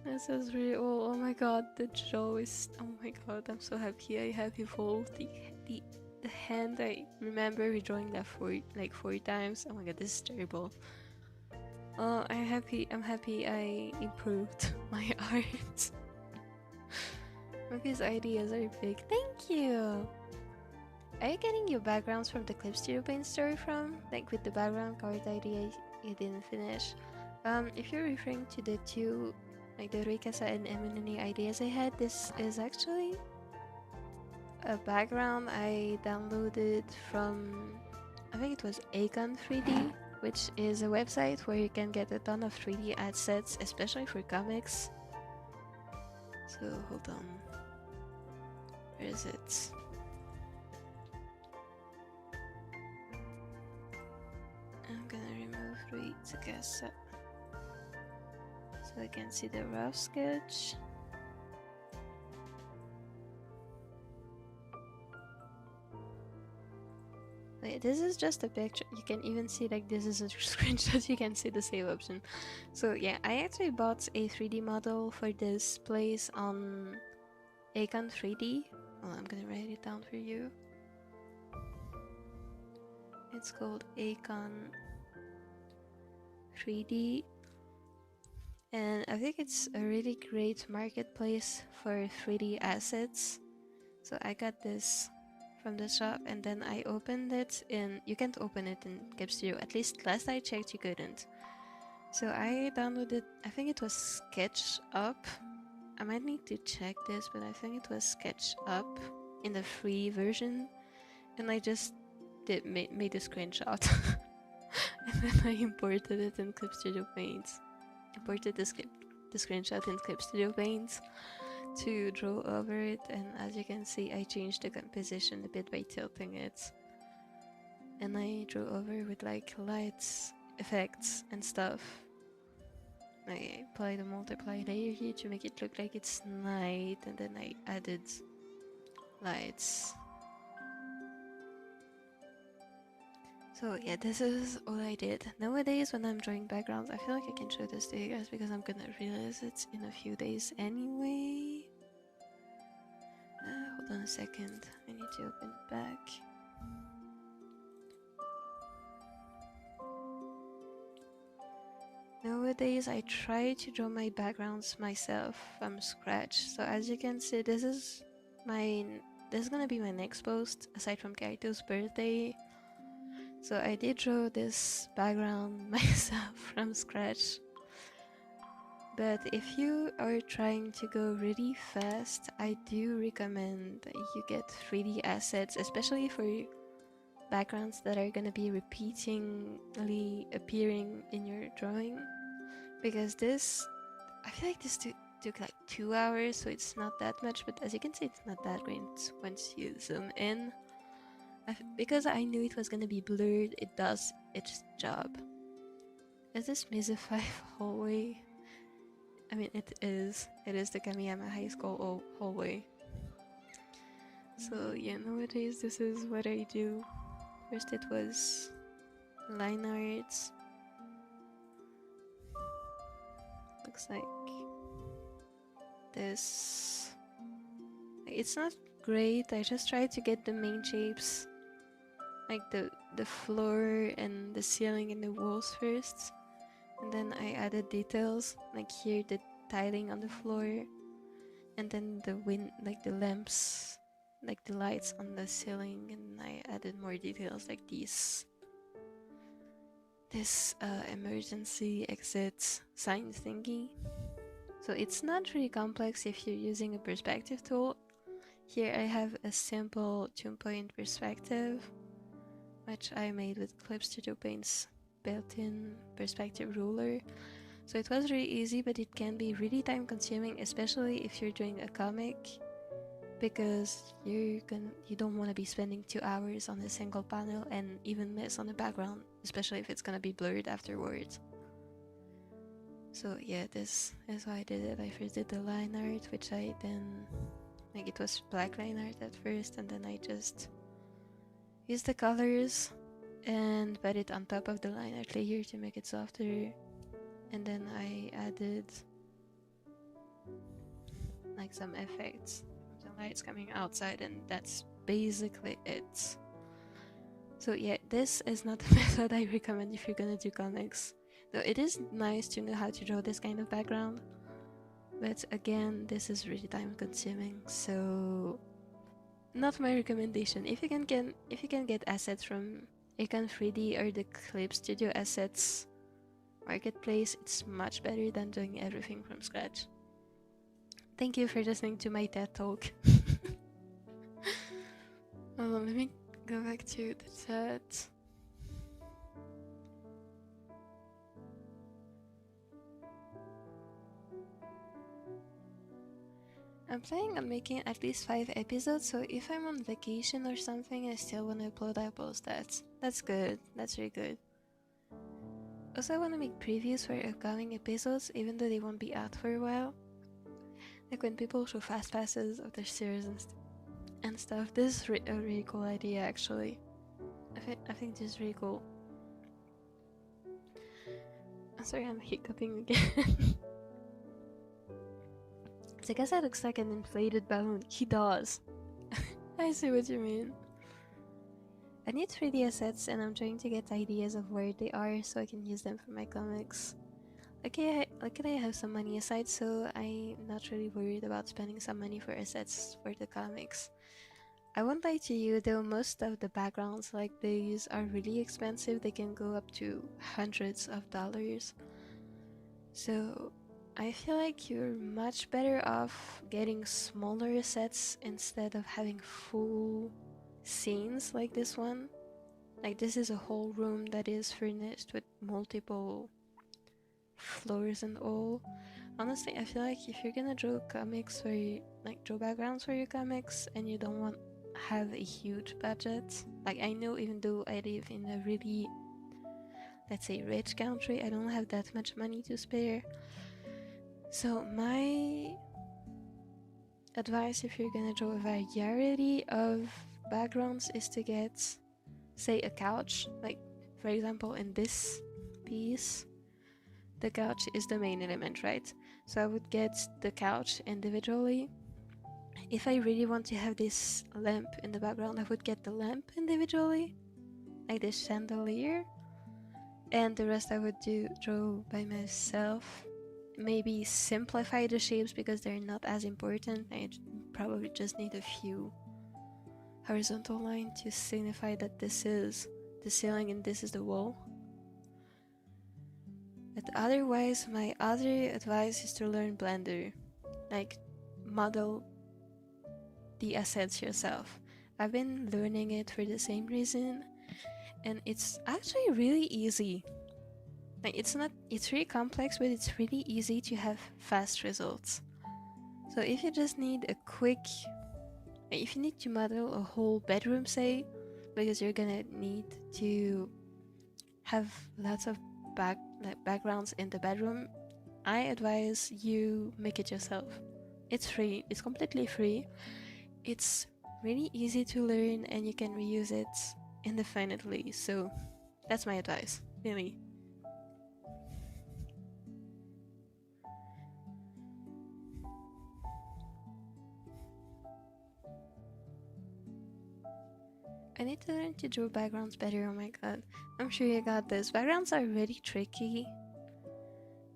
This is really old. Oh my god, the jaw is... Oh my god, I'm so happy I have evolved the hand. I remember redrawing that like 4 times. Oh my god, this is terrible. Oh, I'm happy I improved my art. Mopi's ideas are big. Thank you! Are you getting your backgrounds from the clips you paint story from? Like with the background card idea you didn't finish? If you're referring to the 2, like the Rikasa and Emineni ideas I had, this is actually a background I downloaded from, I think it was Acon 3D, which is a website where you can get a ton of 3D ad sets, especially for comics. So hold on, where is it? I'm gonna remove Rikasa so I can see the rough sketch. Wait, this is just a picture. You can even see like this is a screenshot. You can see the save option. So yeah, I actually bought a 3D model for this place on Acon 3D. Well, I'm gonna write it down for you. It's called Acon 3D. And I think it's a really great marketplace for 3D assets. So I got this from the shop and then I opened it in... You can't open it in Cap Studio. At least last I checked you couldn't. So I downloaded... I think it was SketchUp. I might need to check this, but I think it was SketchUp in the free version, and I just made a screenshot and then I imported it in Clip Studio Paint. Imported the screenshot in Clip Studio Paint to draw over it, and as you can see, I changed the composition a bit by tilting it, and I drew over with like lights, effects, and stuff. I applied a multiply layer here to make it look like it's night, and then I added lights. So yeah, this is all I did. Nowadays when I'm drawing backgrounds, I feel like I can show this to you guys because I'm gonna realize it's in a few days anyway. Hold on a second, I need to open it back. Nowadays I try to draw my backgrounds myself from scratch. So as you can see, this is gonna be my next post aside from Kaito's birthday. So I did draw this background myself from scratch. But if you are trying to go really fast, I do recommend that you get 3D assets, especially for backgrounds that are gonna be repeatedly appearing in your drawing. Because this, I feel like this took like 2 hours, so it's not that much, but as you can see, it's not that great once you zoom in. Because I knew it was gonna be blurred, it does its job. Is this Mesa 5 hallway? I mean, it is. It is the Kamiyama High School hallway. So yeah, nowadays this is what I do. First it was line arts. Looks like this. It's not great, I just tried to get the main shapes, like the floor and the ceiling and the walls first, and then I added details, like here the tiling on the floor, and then the like the lamps, like the lights on the ceiling, and I added more details like this emergency exit sign thingy. So it's not really complex if you're using a perspective tool. Here I have a simple 2-point perspective, which I made with Clip Studio Paint's built-in perspective ruler. So it was really easy, but it can be really time consuming, especially if you're doing a comic, because you don't want to be spending 2 hours on a single panel and even mess on the background, especially if it's gonna be blurred afterwards. So yeah, this is how I did it. I first did the line art, which I then, like, it was black line art at first, and then I just used the colors and put it on top of the line art layer to make it softer, and then I added like some effects, the lights coming outside, and that's basically it. So yeah, this is not the method I recommend if you're gonna do comics, though it is nice to know how to draw this kind of background. But again, this is really time consuming, so not my recommendation. If you can get assets from Econ 3D or the Clip Studio Assets marketplace, it's much better than doing everything from scratch. Thank you for listening to my TED talk. Let me go back to the chat. I'm planning on making at least 5 episodes, so if I'm on vacation or something, I still want to upload, I'll post that. That's good. That's really good. Also, I want to make previews for upcoming episodes, even though they won't be out for a while. Like when people show fast passes of their series and stuff. This is a really cool idea, actually. I think this is really cool. I'm sorry, I'm hiccuping again. I guess that looks like an inflated balloon. He does. I see what you mean. I need 3D assets, and I'm trying to get ideas of where they are so I can use them for my comics. Luckily I have some money aside, so I'm not really worried about spending some money for assets for the comics. I won't lie to you though, most of the backgrounds like these are really expensive. They can go up to hundreds of dollars. So I feel like you're much better off getting smaller sets instead of having full scenes like this one. Like this is a whole room that is furnished with multiple floors and all. Honestly, I feel like if you're gonna draw comics or draw backgrounds for your comics and you don't want to have a huge budget, like I know even though I live in a really, let's say, rich country, I don't have that much money to spare. So my advice if you're gonna draw a variety of backgrounds is to get, say, a couch. Like for example in this piece, the couch is the main element, right? So I would get the couch individually. If I really want to have this lamp in the background, I would get the lamp individually, like this chandelier, and the rest I would draw by myself. Maybe simplify the shapes because they're not as important. I probably just need a few horizontal lines to signify that this is the ceiling and this is the wall. But otherwise, my other advice is to learn Blender. Like, model the assets yourself. I've been learning it for the same reason, and it's actually really easy. Like, it's really complex, but it's really easy to have fast results. So if you just need a quick, if you need to model a whole bedroom, say, because you're gonna need to have lots of backgrounds in the bedroom, I advise you make it yourself. It's free, it's completely free. It's really easy to learn and you can reuse it indefinitely. So that's my advice, really. I need to learn to draw backgrounds better. Oh my god, I'm sure you got this. Backgrounds are really tricky,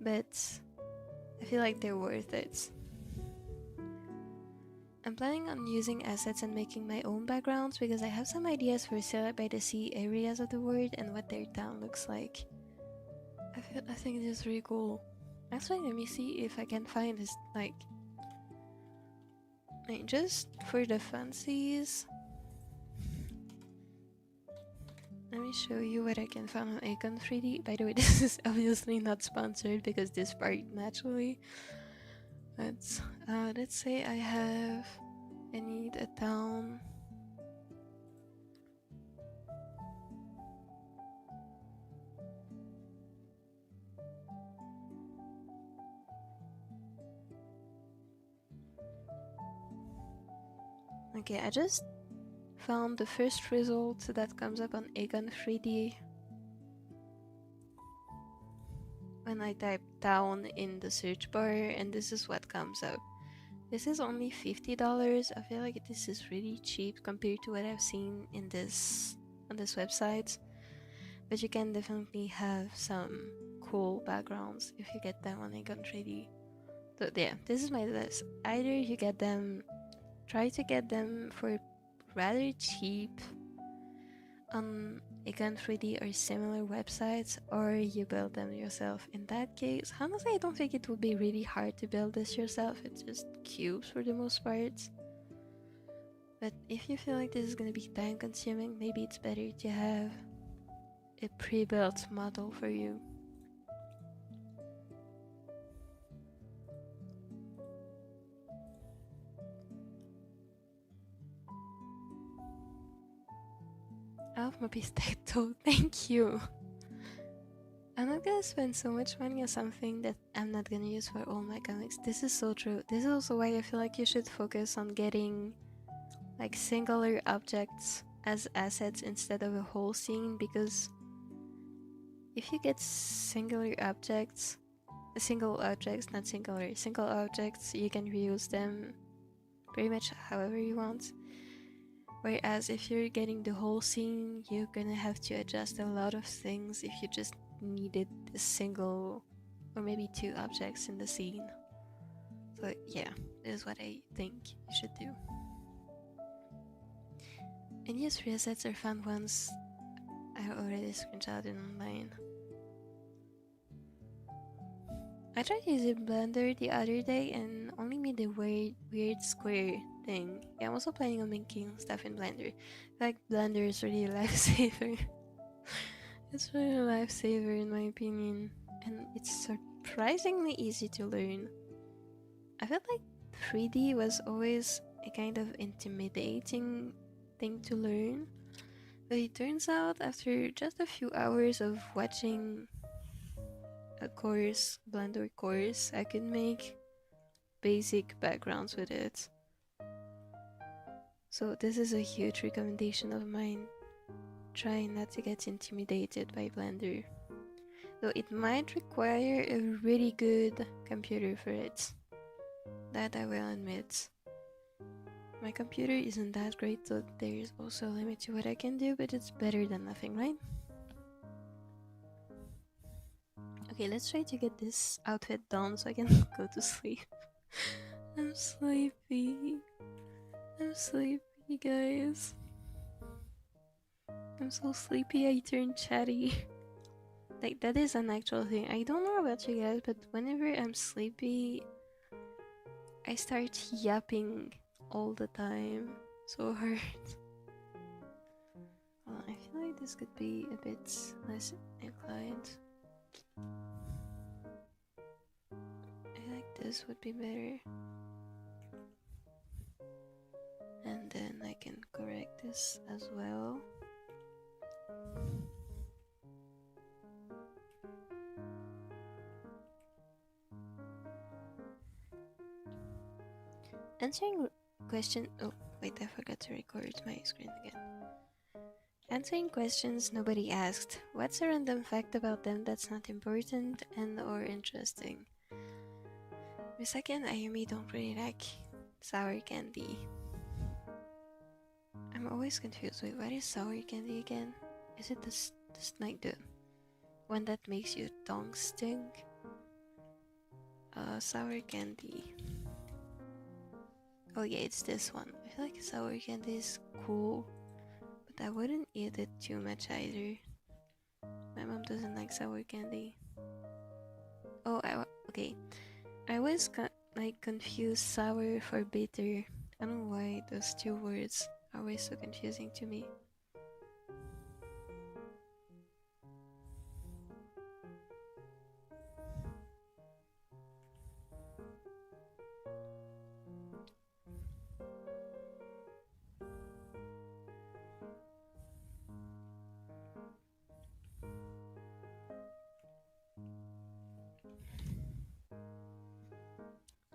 but I feel like they're worth it. I'm planning on using assets and making my own backgrounds because I have some ideas for Sail by the Sea areas of the world and what their town looks like. I think this is really cool. Actually, let me see if I can find this, like just for the fancies. Let me show you what I can find on Icon 3D. By the way, this is obviously not sponsored because this part naturally. But let's say I need a town. Okay, I just found the first result that comes up on Icon 3D when I type town in the search bar, and this is what comes up. This is only $50. I feel like this is really cheap compared to what I've seen in on this website, but you can definitely have some cool backgrounds if you get them on Icon 3D. So yeah, this is my list. Either you get them, try to get them for rather cheap on Icon 3D or similar websites, or you build them yourself. In that case, honestly, I don't think it would be really hard to build this yourself. It's just cubes for the most part. But if you feel like this is gonna be time consuming, maybe it's better to have a pre-built model for you. I love Mopi's title, thank you! I'm not gonna spend so much money on something that I'm not gonna use for all my comics. This is so true. This is also why I feel like you should focus on getting like singular objects as assets instead of a whole scene, because if you get single objects, you can reuse them pretty much however you want. Whereas if you're getting the whole scene, you're gonna have to adjust a lot of things if you just needed a single or maybe two objects in the scene. So yeah, this is what I think you should do. And yes, resets are fun ones. I already screenshotted online. I tried using Blender the other day and only made the weird square thing. Yeah, I'm also planning on making stuff in Blender. Like, Blender is really a lifesaver. It's really a lifesaver in my opinion. And it's surprisingly easy to learn. I felt like 3D was always a kind of intimidating thing to learn. But it turns out after just a few hours of watching a course, Blender course, I could make basic backgrounds with it. So this is a huge recommendation of mine. Try not to get intimidated by Blender. Though it might require a really good computer for it. That I will admit. My computer isn't that great, so there is also a limit to what I can do, but it's better than nothing, right? Okay, let's try to get this outfit done so I can go to sleep. I'm sleepy. I'm sleepy, guys. I'm so sleepy I turn chatty. Like, that is an actual thing. I don't know about you guys, but whenever I'm sleepy, I start yapping all the time. So hard. Well, I feel like this could be a bit less inclined. I feel like this would be better. And then I can correct this as well. Answering question. Oh, wait, I forgot to record my screen again. Answering questions nobody asked. What's a random fact about them that's not important and or interesting? Misaki and Ayumi don't really like sour candy. I'm always confused. Wait, what is sour candy again? Is it this like the one that makes your tongue stink? Sour candy. Oh yeah, it's this one. I feel like sour candy is cool, but I wouldn't eat it too much either. My mom doesn't like sour candy. Oh, okay. I always confuse sour for bitter. I don't know why those two words are always so confusing to me.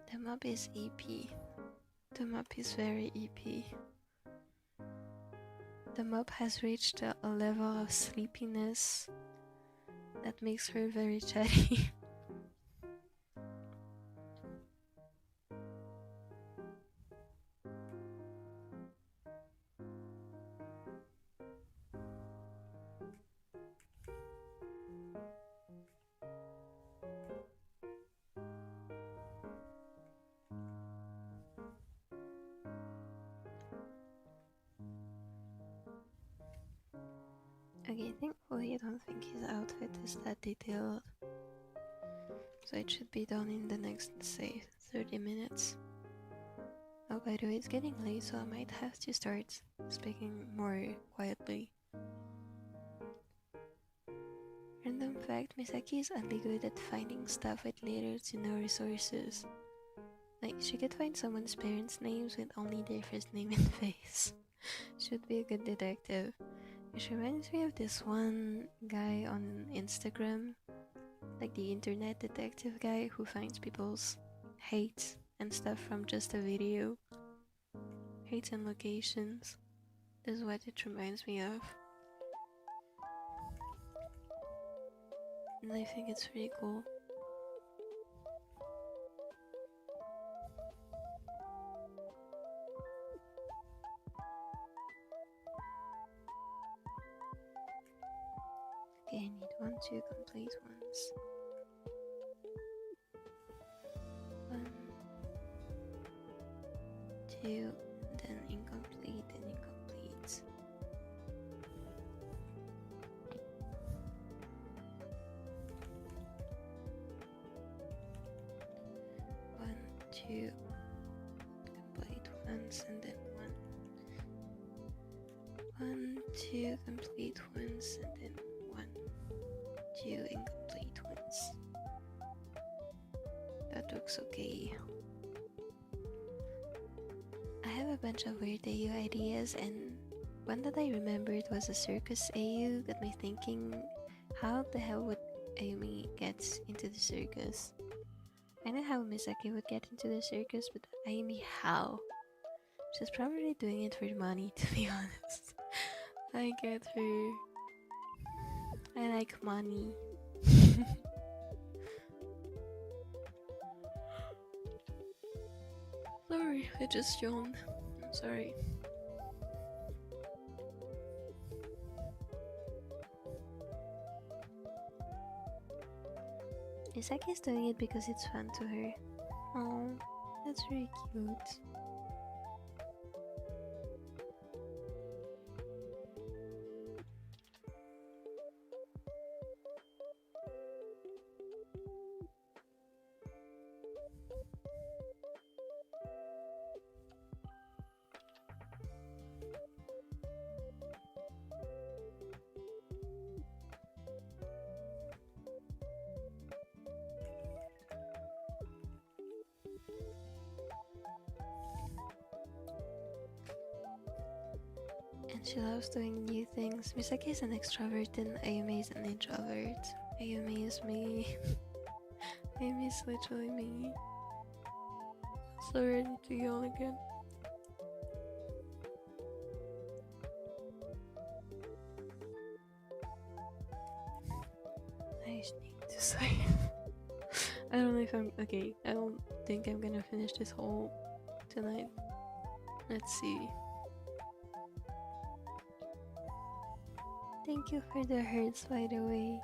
The map is EP. The map is very EP. The map has reached a level of sleepiness that makes her very chatty. Okay, thankfully I don't think his outfit is that detailed. So it should be done in the next, say, 30 minutes. Oh, by the way, it's getting late, so I might have to start speaking more quietly. Random fact, Misaki is oddly good at finding stuff with little to no resources. Like, she could find someone's parents' names with only their first name and face. Should be a good detective. Which reminds me of this one guy on Instagram, like the internet detective guy who finds people's hate and stuff from just a video. Hate and locations. This is what it reminds me of. And I think it's pretty cool. Okay, I need 1, 2 complete ones. 1, 2, and then incomplete and incomplete. two complete ones and then one, two complete ones and then one, two incomplete ones. That looks okay. I have a bunch of weird AU ideas, and one that I remembered was a circus AU. Got me thinking, how the hell would Ayumi get into the circus? I know how Misaki would get into the circus, but Ayumi, how? She's probably doing it for money, to be honest. I get her. I like money. Sorry, I just yawned. I'm sorry. Misaki's doing it because it's fun to her. Oh, that's really cute. And she loves doing new things. Misaki is an extrovert and Ayumi is an introvert. Ayumi is me. Ayumi is literally me. Sorry, I need to yawn again. I just need to sleep. I don't know if I'm okay. I don't think I'm gonna finish this whole tonight. Let's see. Thank you for the hearts, by the way.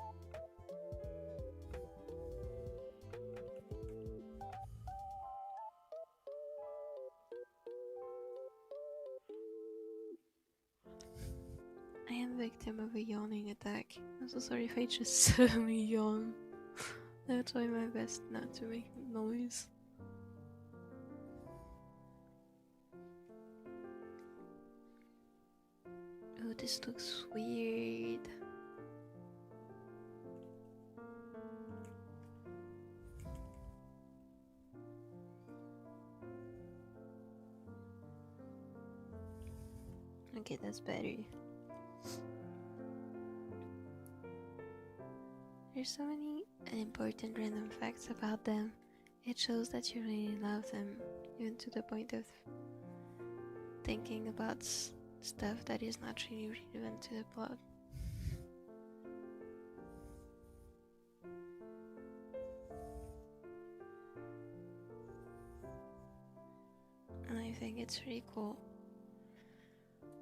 I am victim of a yawning attack. I'm so sorry if I just suddenly yawn. I'll try my best not to make noise. Oh, this looks weird. Okay, that's better. There's so many important random facts about them. It shows that you really love them, even to the point of thinking about stuff that is not really relevant to the plot. And I think it's really cool.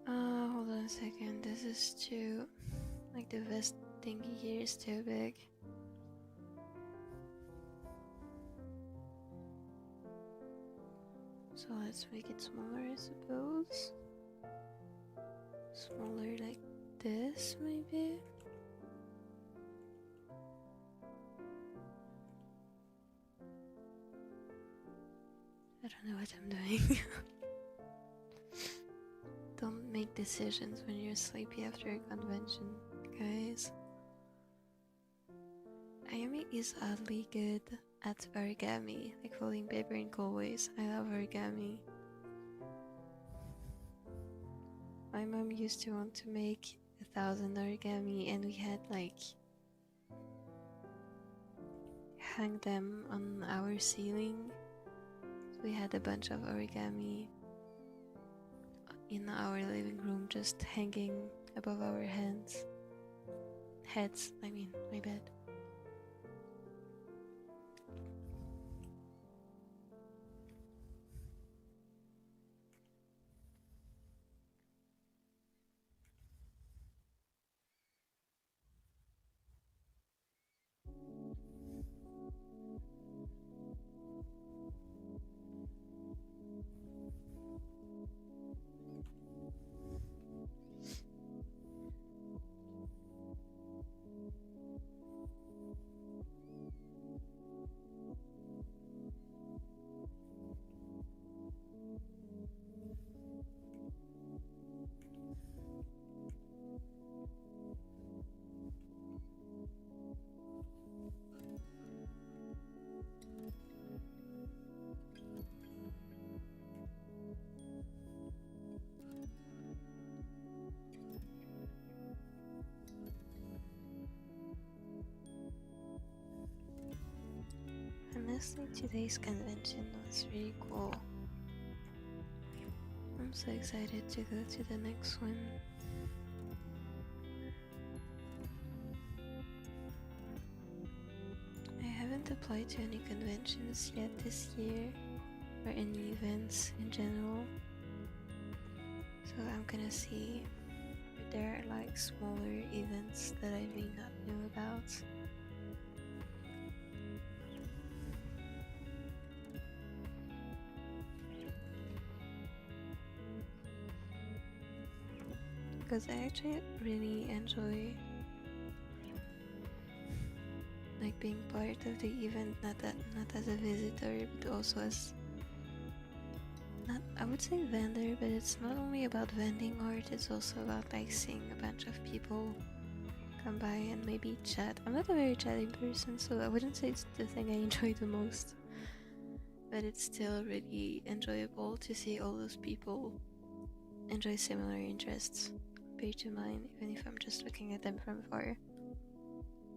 Hold on a second, this is too... like the vest thingy here is too big. So let's make it smaller, I suppose. Smaller like this, maybe? I don't know what I'm doing. Don't make decisions when you're sleepy after a convention, guys. Ayumi is oddly good at origami, like folding paper in cool ways. I love origami. My mom used to want to make 1,000 origami, and we had like hang them on our ceiling. So we had a bunch of origami in our living room, just hanging above our heads. I mean, my bed. honestly, today's convention was really cool. I'm so excited to go to the next one. I haven't applied to any conventions yet this year, or any events in general. So I'm gonna see if there are like smaller events that I may not know about. Because I actually really enjoy like being part of the event, not as a visitor, but also as I would say vendor, but it's not only about vending art, it's also about like seeing a bunch of people come by and maybe chat. I'm not a very chatty person, so I wouldn't say it's the thing I enjoy the most, but it's still really enjoyable to see all those people enjoy similar interests compared to mine, even if I'm just looking at them from far.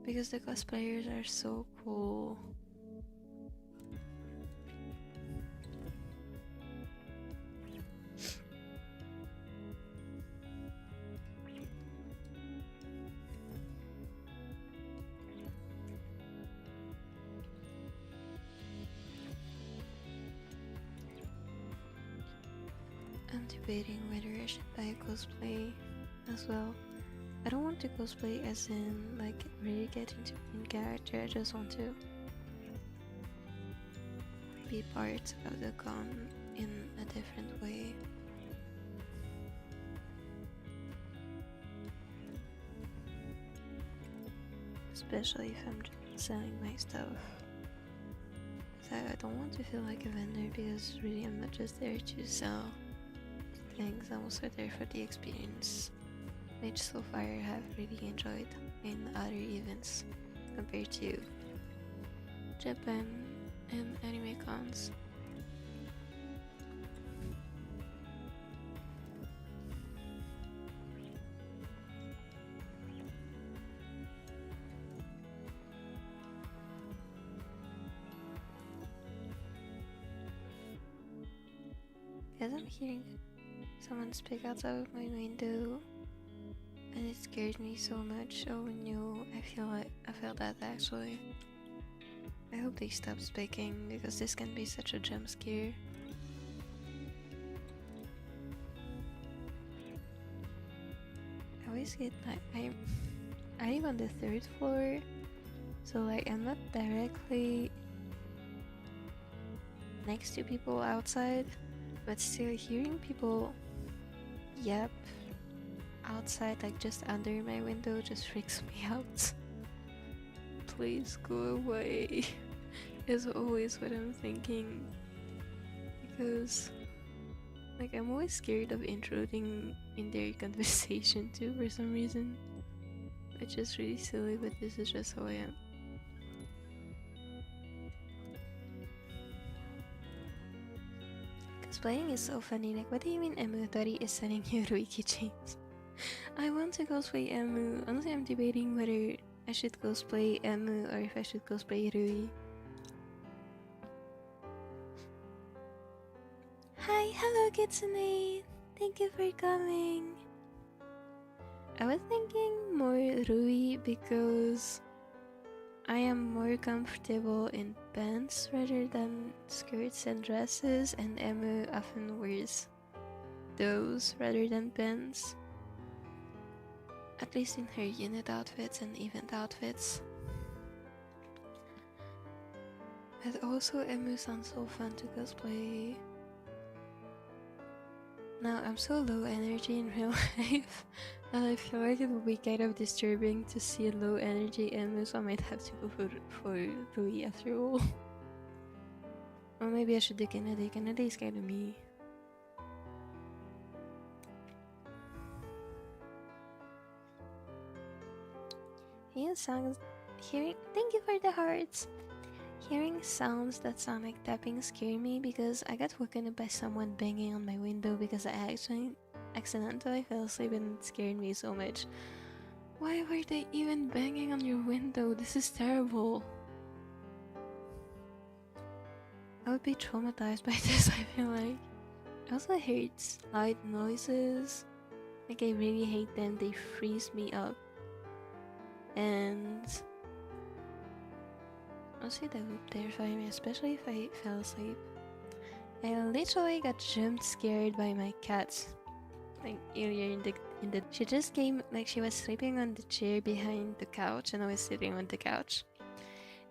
Because the cosplayers are so cool. I'm debating whether I should buy a cosplay as well. I don't want to cosplay as in like really get into main character, I just want to be part of the con in a different way. Especially if I'm just selling my stuff. I don't want to feel like a vendor, because really I'm not just there to sell things, I'm also there for the experience, which so far I have really enjoyed in other events compared to Japan and anime cons. Because I'm hearing someone speak outside of my window, and it scared me so much. Oh no, I felt that actually. I hope they stop speaking, because this can be such a jump scare. I always get like I live on the 3rd floor, so like I'm not directly next to people outside, but still hearing people yap outside, like just under my window, just freaks me out. Please go away is always what I'm thinking, because like I'm always scared of intruding in their conversation too for some reason, which is really silly, but this is just how I am. Cosplaying is so funny. Like, what do you mean Emu-tori is sending you Rui keychains? I want to cosplay Emu. Honestly, I'm debating whether I should cosplay Emu or if I should cosplay Rui. Hi, hello Kitsune! Thank you for coming! I was thinking more Rui because I am more comfortable in pants rather than skirts and dresses, and Emu often wears those rather than pants. At least in her unit outfits and event outfits. But also Emu sounds so fun to cosplay. Now I'm so low energy in real life, and I feel like it would be kind of disturbing to see a low energy Emu, so I might have to go for Rui after all. Or maybe I should do Kennedy. Kennedy is kind of me. Thank you for the hearts. Hearing sounds that sound like tapping scare me, because I got woken up by someone banging on my window because I actually accidentally fell asleep, and it scared me so much. Why were they even banging on your window? This is terrible. I would be traumatized by this, I feel like. I also hate loud noises. Like, I really hate them, they freeze me up. And honestly, that would terrify me, especially if I fell asleep. I literally got jump scared by my cat. Like earlier in the she just came, like she was sleeping on the chair behind the couch and I was sitting on the couch.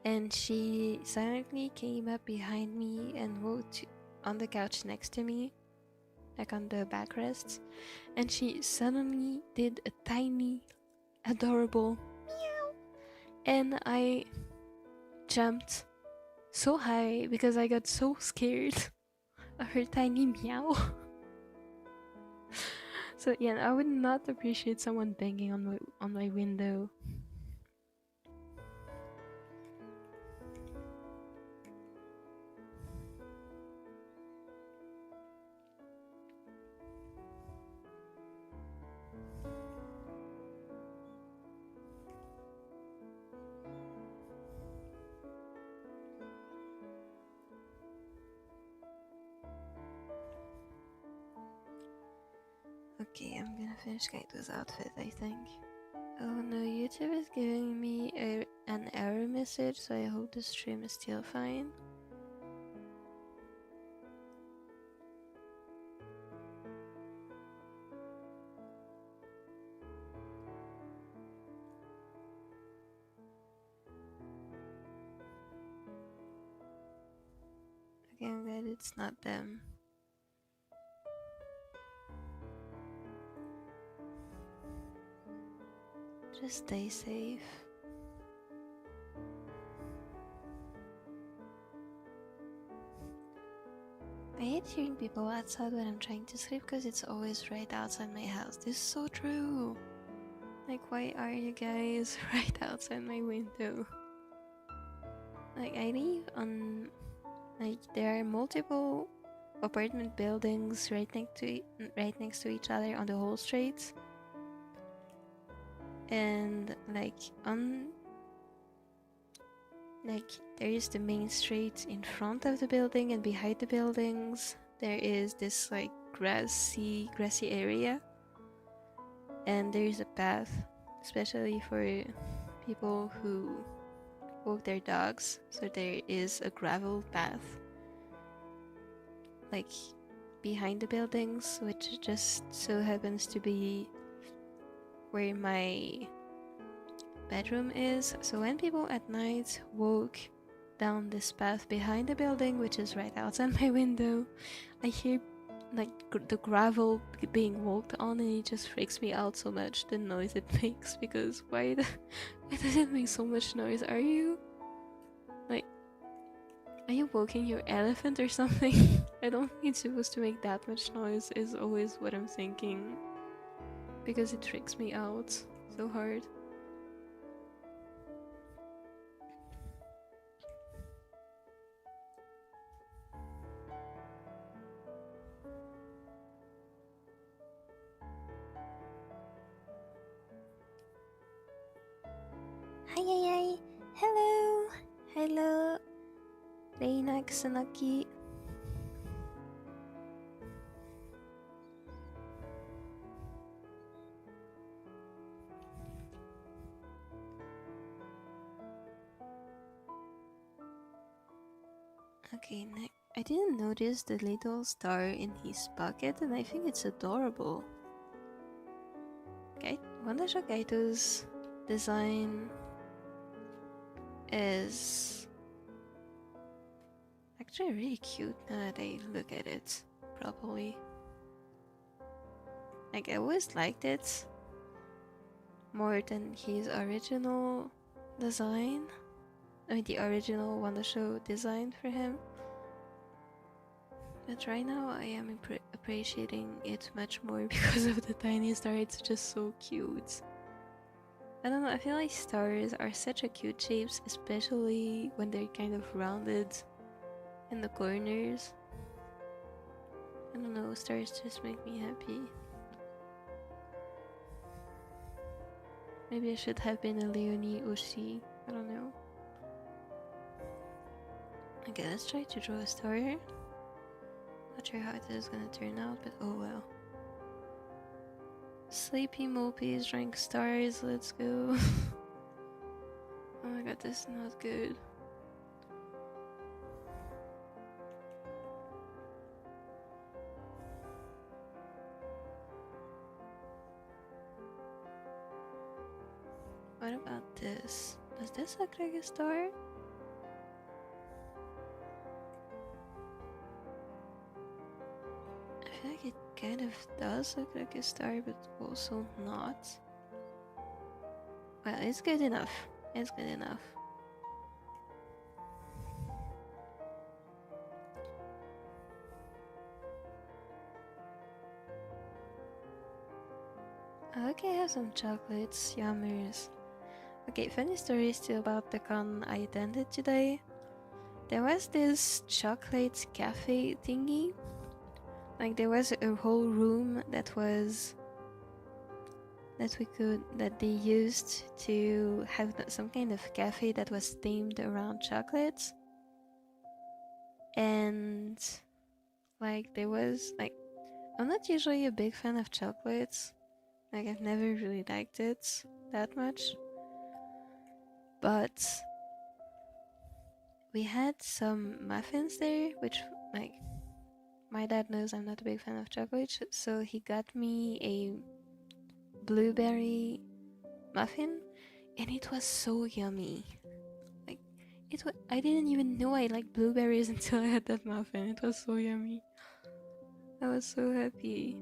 And she silently came up behind me and walked on the couch next to me, like on the backrest. And she suddenly did a tiny, adorable meow. And I jumped so high because I got so scared of her tiny meow. So yeah, I would not appreciate someone banging on my window. Okay, I'm gonna finish Kaito's outfit, I think. Oh no, YouTube is giving me an error message, so I hope the stream is still fine. Okay, I'm glad it's not them. Just stay safe. I hate hearing people outside when I'm trying to sleep because it's always right outside my house. This is so true. Like, why are you guys right outside my window? Like, I live on, like, there are multiple apartment buildings right next to each other on the whole street. And like there is the main street in front of the building, and behind the buildings there is this like grassy area, and there is a path especially for people who walk their dogs, so there is a gravel path like behind the buildings, which just so happens to be where my bedroom is. So when people at night walk down this path behind the building, which is right outside my window, I hear like the gravel being walked on, and it just freaks me out so much, the noise it makes. Because why does it make so much noise? Are you walking your elephant or something? I don't think it's supposed to make that much noise, is always what I'm thinking, because it freaks me out so hard. Hi, hello, Reina Kusanaki. Okay, next. I didn't notice the little star in his pocket, and I think it's adorable. Okay, Wondershow Kaito's design is actually really cute now that I look at it properly. Like, I always liked it more than his original design. I mean, the original Wondershow design for him. But right now I am appreciating it much more because of the tiny star. It's just so cute. I don't know, I feel like stars are such a cute shapes, especially when they're kind of rounded in the corners. I don't know, stars just make me happy. Maybe I should have been a Leonie Oshi, I don't know. Okay, let's try to draw a star. Not sure how this is gonna turn out, but oh well. Sleepy Mopi is drawing stars, let's go. Oh my god, this is not good. What about this? Does this look like a star? I feel like it kind of does look like a star, but also not. Well, it's good enough. It's good enough. Okay, I have some chocolates, yummers. Okay, funny story still about the con I attended today. There was this chocolate cafe thingy. Like there was a whole room that they used to have some kind of cafe that was themed around chocolates. And like there was like, I'm not usually a big fan of chocolates. Like I've never really liked it that much. But we had some muffins there, which like my dad knows I'm not a big fan of chocolate, so he got me a blueberry muffin, and it was so yummy. Like I didn't even know I liked blueberries until I had that muffin. It was so yummy. I was so happy.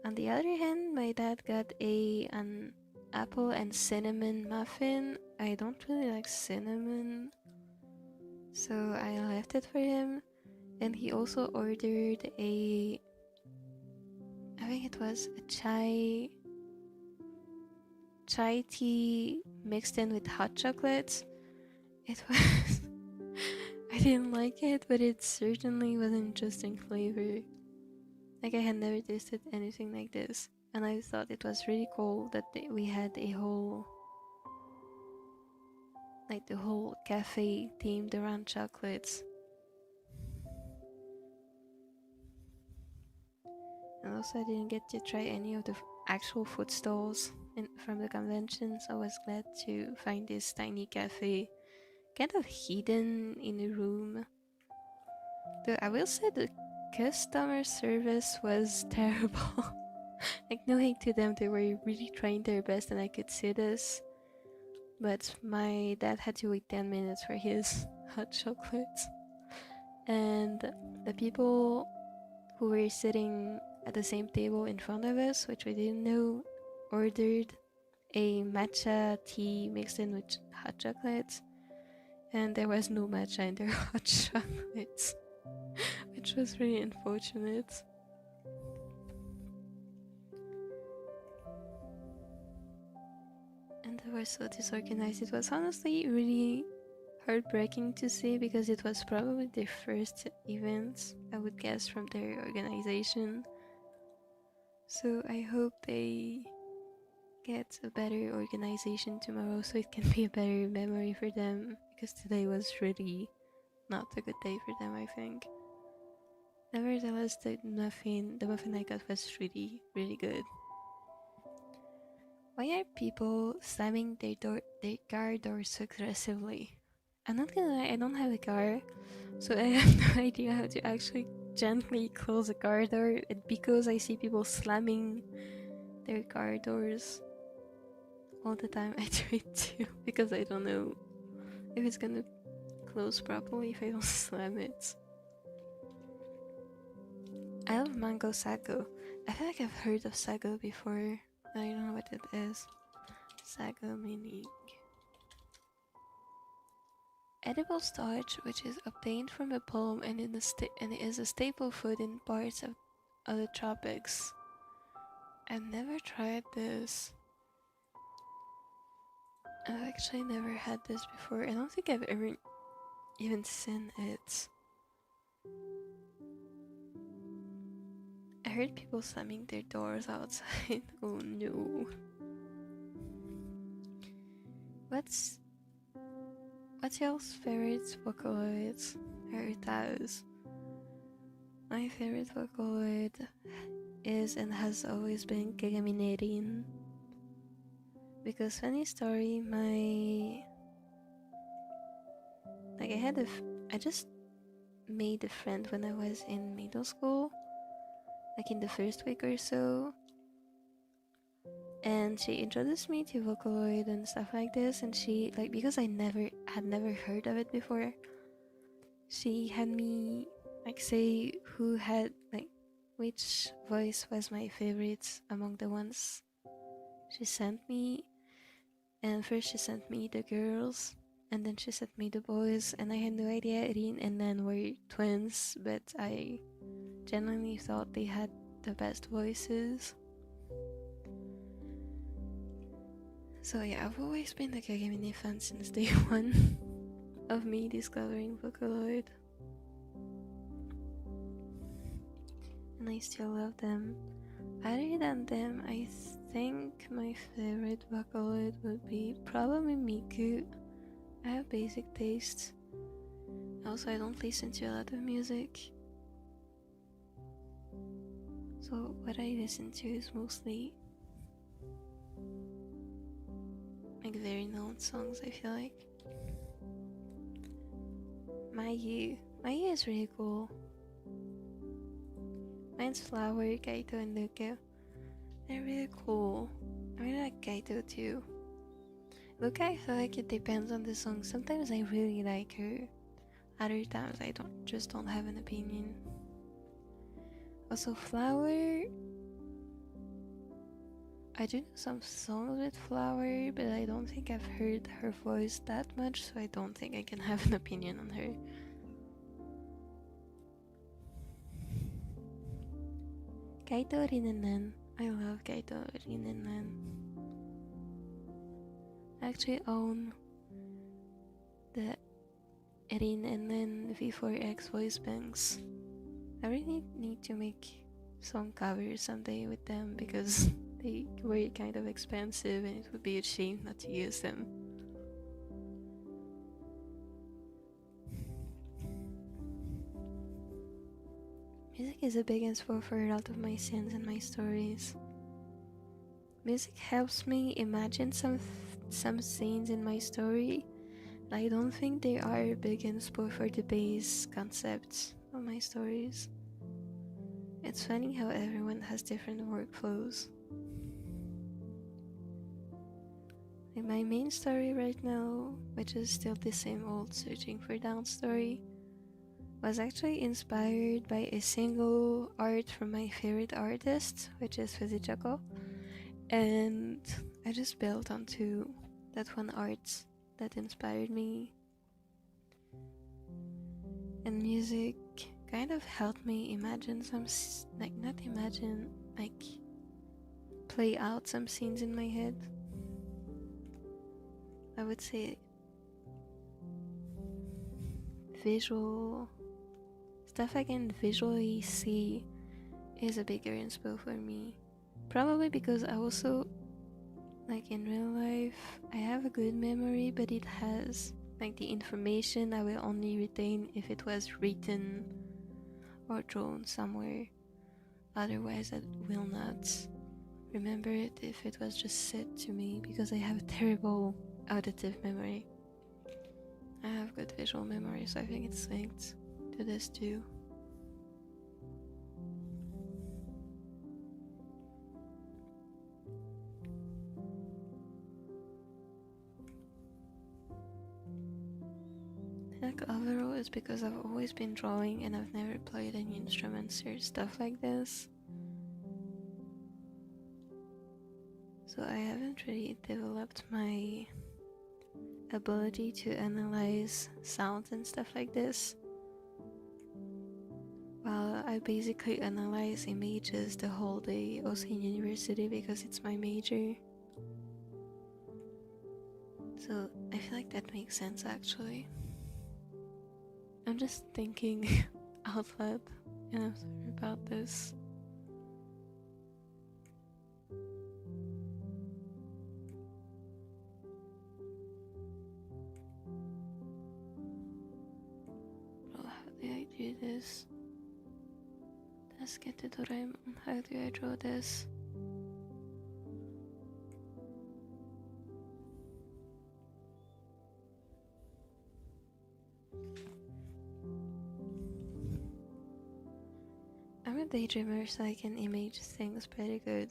On the other hand, my dad got an apple and cinnamon muffin. I don't really like cinnamon, so I left it for him. And he also ordered I think it was a chai tea mixed in with hot chocolate. It was I didn't like it, but it certainly was an interesting flavor. Like I had never tasted anything like this, and I thought it was really cool that we had a whole, like the whole cafe themed around chocolates. And also I didn't get to try any of the actual food stalls from the convention, so I was glad to find this tiny cafe, kind of hidden in a room. Though I will say the customer service was terrible. Like no hate to them, they were really trying their best and I could see this. But my dad had to wait 10 minutes for his hot chocolate. And the people who were sitting at the same table in front of us, which we didn't know, ordered a matcha tea mixed in with hot chocolate. And there was no matcha in their hot chocolates, which was really unfortunate. And they were so disorganized. It was honestly really heartbreaking to see because it was probably their first event, I would guess, from their organization. So I hope they get a better organization tomorrow so it can be a better memory for them, because today was really not a good day for them, I think. Nevertheless, the muffin I got was really, really good. Why are people slamming their car doors so aggressively? I'm not gonna lie, I don't have a car, so I have no idea how to actually gently close a car door, because I see people slamming their car doors all the time. I do it too, because I don't know if it's gonna close properly if I don't slam it. I love mango sago. I feel like I've heard of sago before, but I don't know what it is. Sago meaning edible starch, which is obtained from a palm and is a staple food in parts of the tropics. I've never tried this. I've actually never had this before. I don't think I've ever even seen it. I heard people slamming their doors outside. Oh What's y'all's favorite Vocaloids or Taos? My favorite Vocaloid is and has always been Kagami. Because funny story, I just made a friend when I was in middle school, like in the first week or so, and she introduced me to Vocaloid and stuff like this, and she, like, because I had never heard of it before, she had me like say who had, like, which voice was my favorite among the ones she sent me. And first she sent me the girls, and then she sent me the boys, and I had no idea Rin and Nan were twins, but I genuinely thought they had the best voices. So yeah, I've always been a Kagami fan since day one of me discovering Vocaloid. And I still love them. Other than them, I think my favorite Vocaloid would be probably Miku. I have basic tastes. Also, I don't listen to a lot of music. So what I listen to is mostly like very known songs, I feel like. Mayu is really cool. Mine's Flower, Kaito, and Luca. They're really cool. I really like Kaito too. Luca, I feel like it depends on the song. Sometimes I really like her. Other times I don't have an opinion. Also, Flower, I do know some songs with Flower, but I don't think I've heard her voice that much, so I don't think I can have an opinion on her. Kaito, Rin, and Nan. I love Kaito, Rin, and Nan. I actually own the Rin and Nan V4X voice banks. I really need to make song covers someday with them because they were kind of expensive and it would be a shame not to use them. Music is a big inspo for a lot of my scenes and my stories. Music helps me imagine some scenes in my story. I don't think they are a big inspo for the base concepts of my stories. It's funny how everyone has different workflows. Like my main story right now, which is still the same old searching for down story, was actually inspired by a single art from my favorite artist, which is Fujichako, and I just built onto that one art that inspired me. And music kind of helped me imagine play out some scenes in my head. I would say visual stuff I can visually see is a bigger inspo for me. Probably because I also, like in real life, I have a good memory, but it has like the information I will only retain if it was written or drawn somewhere. Otherwise I will not remember it if it was just said to me, because I have a terrible auditive memory. I have good visual memory, so I think it's linked to this too. I think overall it's because I've always been drawing and I've never played any instruments or stuff like this. So I haven't really developed my ability to analyze sounds and stuff like this. Well, I basically analyze images the whole day, also in university, because it's my major. So I feel like that makes sense actually. I'm just thinking out loud, and I'm sorry about this. this? Tasukete Doraemon. How do I draw this? I'm a daydreamer, so I can image things pretty good.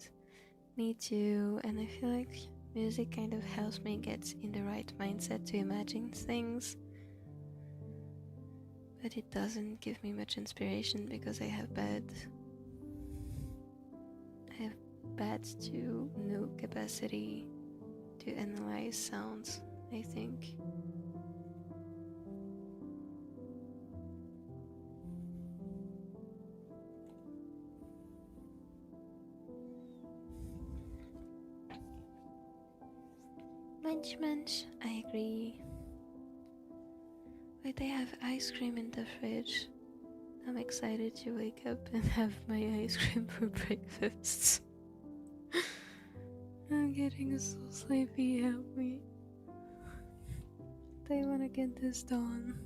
Me too, and I feel like music kind of helps me get in the right mindset to imagine things. But it doesn't give me much inspiration because I have bad to no capacity to analyze sounds, I think. Munch munch, I agree. Wait, I have ice cream in the fridge. I'm excited to wake up and have my ice cream for breakfast. I'm getting so sleepy, help me. I wanna get this done.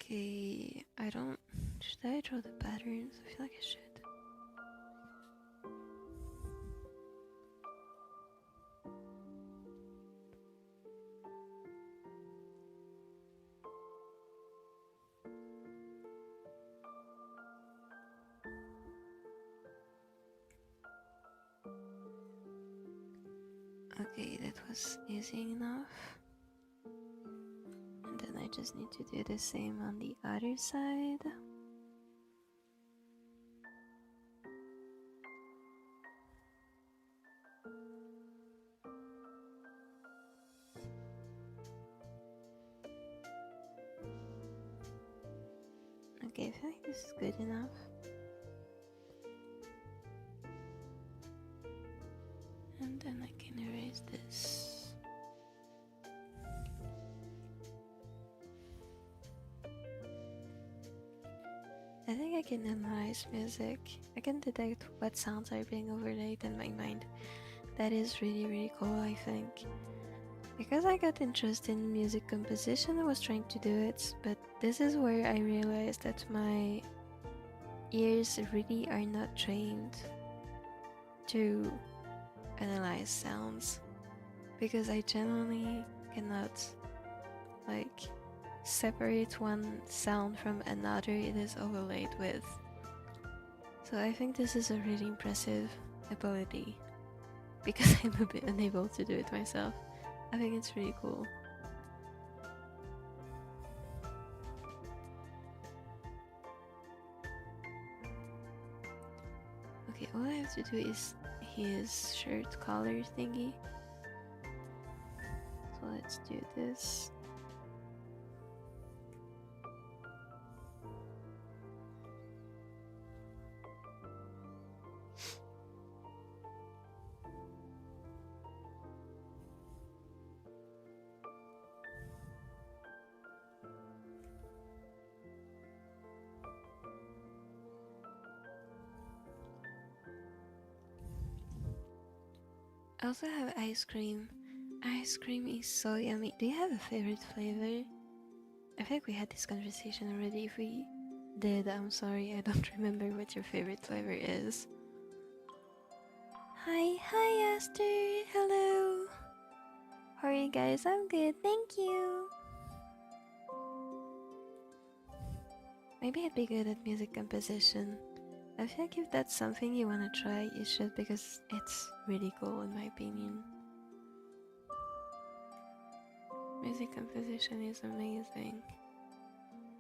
Okay, should I draw the patterns? I feel like I should. Okay, that was easy enough. And then I just need to do the same on the other side. Okay, I feel like this is good enough. And then I can erase this. I think I can analyze music. I can detect what sounds are being overlaid in my mind. That is really cool, I think. Because I got interested in music composition, I was trying to do it, but this is where I realized that my ears really are not trained to analyze sounds, because I genuinely cannot separate one sound from another it is overlaid with. So I think this is a really impressive ability, because I'm a bit unable to do it myself. I think it's really cool. Okay, all I have to do is his shirt collar thingy. So let's do this. I also have ice cream. Ice cream is so yummy. Do you have a favorite flavor? I feel like we had this conversation already. If we did, I'm sorry, I don't remember what your favorite flavor is. Hi Aster, hello. How are you guys? I'm good, thank you. Maybe I'd be good at music composition. I feel like if that's something you want to try, you should, because it's really cool in my opinion. Music composition is amazing.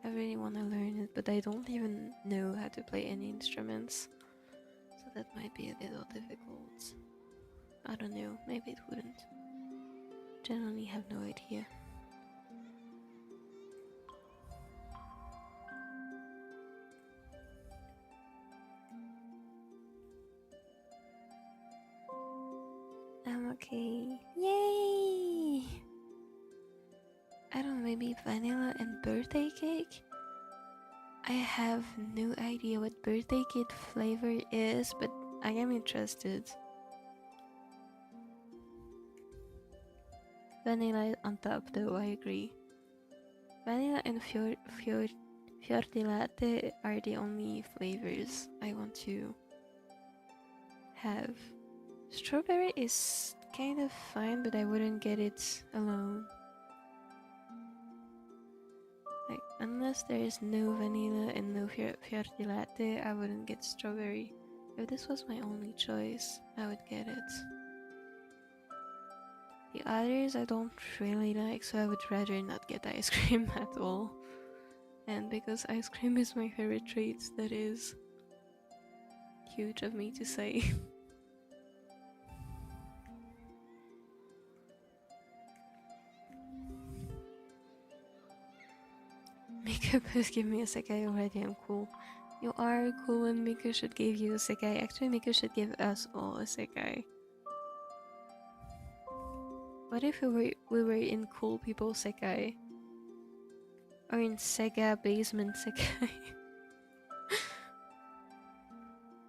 I really want to learn it, but I don't even know how to play any instruments. So that might be a little difficult. I don't know, maybe it wouldn't. Generally have no idea. I'm okay. Yay! I don't know, maybe vanilla and birthday cake? I have no idea what birthday cake flavor is, but I am interested. Vanilla on top though, I agree. Vanilla and Fiordi Latte are the only flavors I want to have. Strawberry is kind of fine, but I wouldn't get it alone. Like, unless there is no vanilla and no Fiordi Latte, I wouldn't get strawberry. If this was my only choice, I would get it. The others I don't really like, so I would rather not get ice cream at all. And because ice cream is my favorite treat, that is huge of me to say. Mika, please give me a sekai already, I'm cool. You are cool and Mika should give you a sekai. Actually, Mika should give us all a sekai. What if we were in Cool People Sekai? Or in Sega Basement Sekai?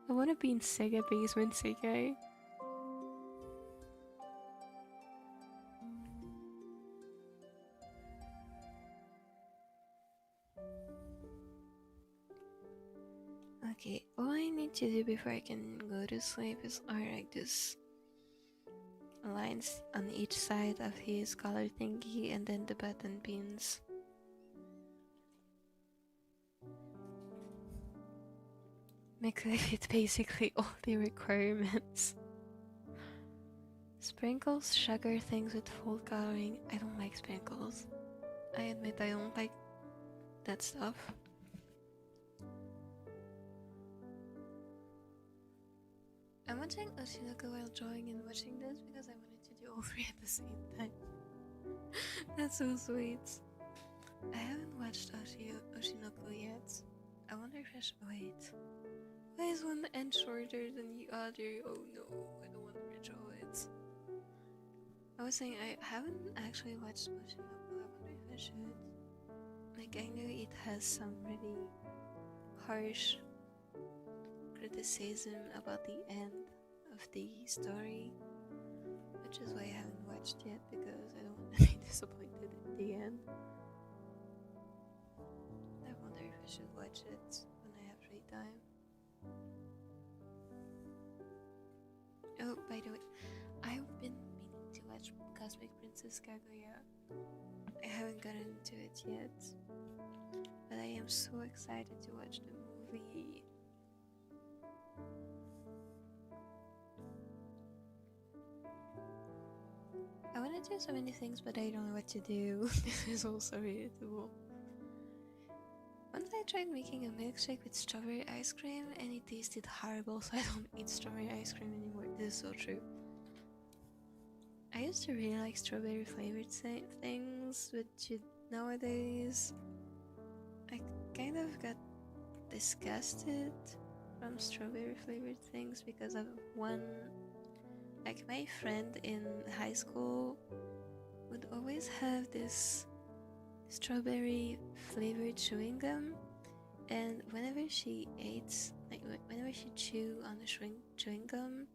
I wanna be in Sega Basement Sekai. Okay, all I need to do before I can go to sleep is like this lines on each side of his collar thingy and then the button pins. Make it basically all the requirements. Sprinkles, sugar things with fold coloring. I don't like sprinkles. I admit I don't like that stuff. I'm watching Oshinoko while drawing and watching this because I wanted to do all three at the same time. That's so sweet. I haven't watched Oshinoko yet. I wonder if I should wait. Why is one end shorter than the other? Oh no, I don't want to redraw it. I was saying I haven't actually watched Oshinoko. I wonder if I should. Like, I know it has some really harsh criticism about the end of the story, which is why I haven't watched yet, because I don't want to be disappointed at the end. I wonder if I should watch it when I have free time. Oh, by the way, I've been meaning to watch Cosmic Princess Kaguya. I haven't gotten into it yet, but I am so excited to watch the movie. I want to do so many things, but I don't know what to do. This is also relatable. Once I tried making a milkshake with strawberry ice cream and it tasted horrible, so I don't eat strawberry ice cream anymore. This is so true. I used to really like strawberry flavored things, but nowadays I kind of got disgusted from strawberry flavored things because of one. Like, my friend in high school would always have this strawberry flavored chewing gum, and whenever she ate, like whenever she chewed on the chewing gum,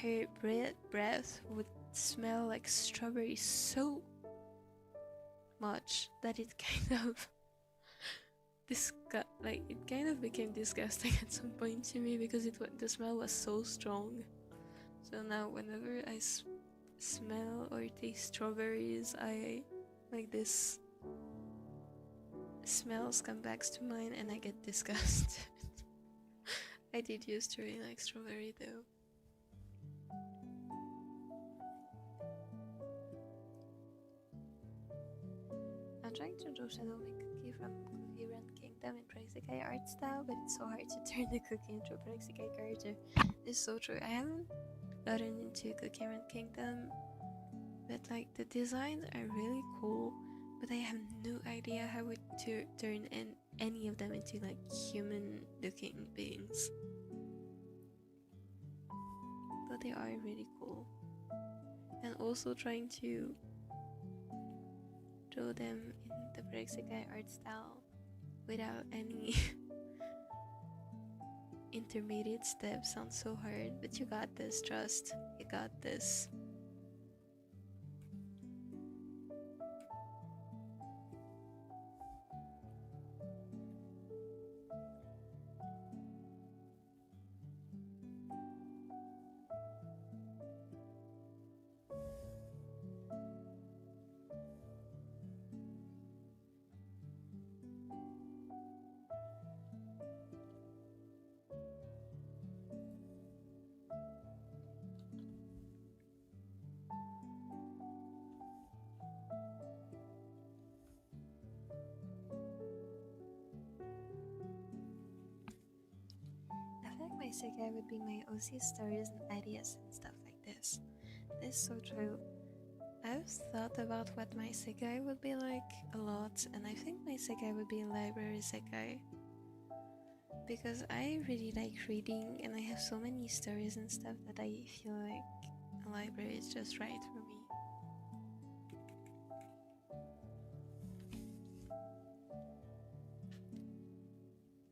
her breath would smell like strawberry so much that it kind of it kind of became disgusting at some point to me, because the smell was so strong. So now whenever I smell or taste strawberries, I like this smells come back to mind and I get disgusted. I did used to really like strawberry though. I'm trying to draw Shadow Cookie from Cookie Run Kingdom in Praxikai art style, but it's so hard to turn the cookie into a Praxikai character. This is so true. I haven't gotten into Cookie Run Kingdom, but like the designs are really cool, but I have no idea how to turn any of them into like human looking beings. But they are really cool. And also trying to draw them in the the Praxikai art style without any intermediate steps sound so hard, but you got this, trust. You got this. My isekai would be my OC stories and ideas and stuff like this. This is so true. I've thought about what my isekai would be like a lot, and I think my isekai would be a library isekai. Because I really like reading, and I have so many stories and stuff that I feel like a library is just right for me.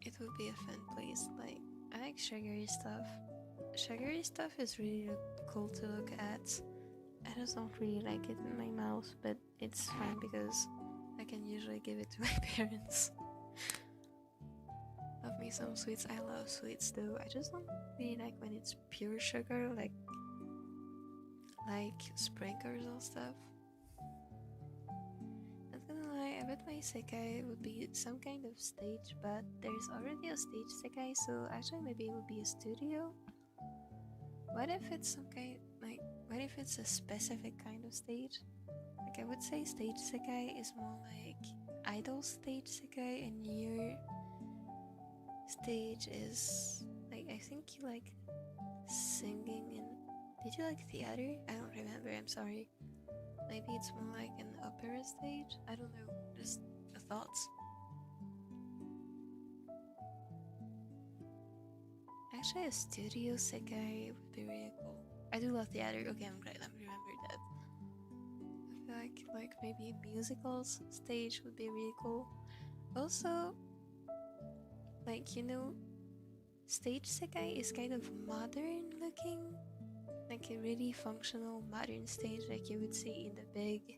It would be a fun place, like, I like sugary stuff. Sugary stuff is really cool to look at. I just don't really like it in my mouth, but it's fine because I can usually give it to my parents. Love me some sweets. I love sweets though. I just don't really like when it's pure sugar, like sprinkles or stuff. Not gonna lie, I bet my isekai would be some kind of stage, but there's already a stage isekai, so actually maybe it would be a studio. What if it's some kind, like, what if it's a specific kind of stage? Like, I would say stage isekai is more like idol stage isekai, and your stage is like, I think you like singing and did you like theater? I don't remember, I'm sorry. Maybe it's more like an opera stage? I don't know, just a thought. Actually, a studio isekai would be really cool. I do love theater. Okay, I'm glad I remembered that. I feel like maybe musicals stage would be really cool. Also, like, you know, stage isekai is kind of modern looking. Like a really functional modern stage, like you would see in the big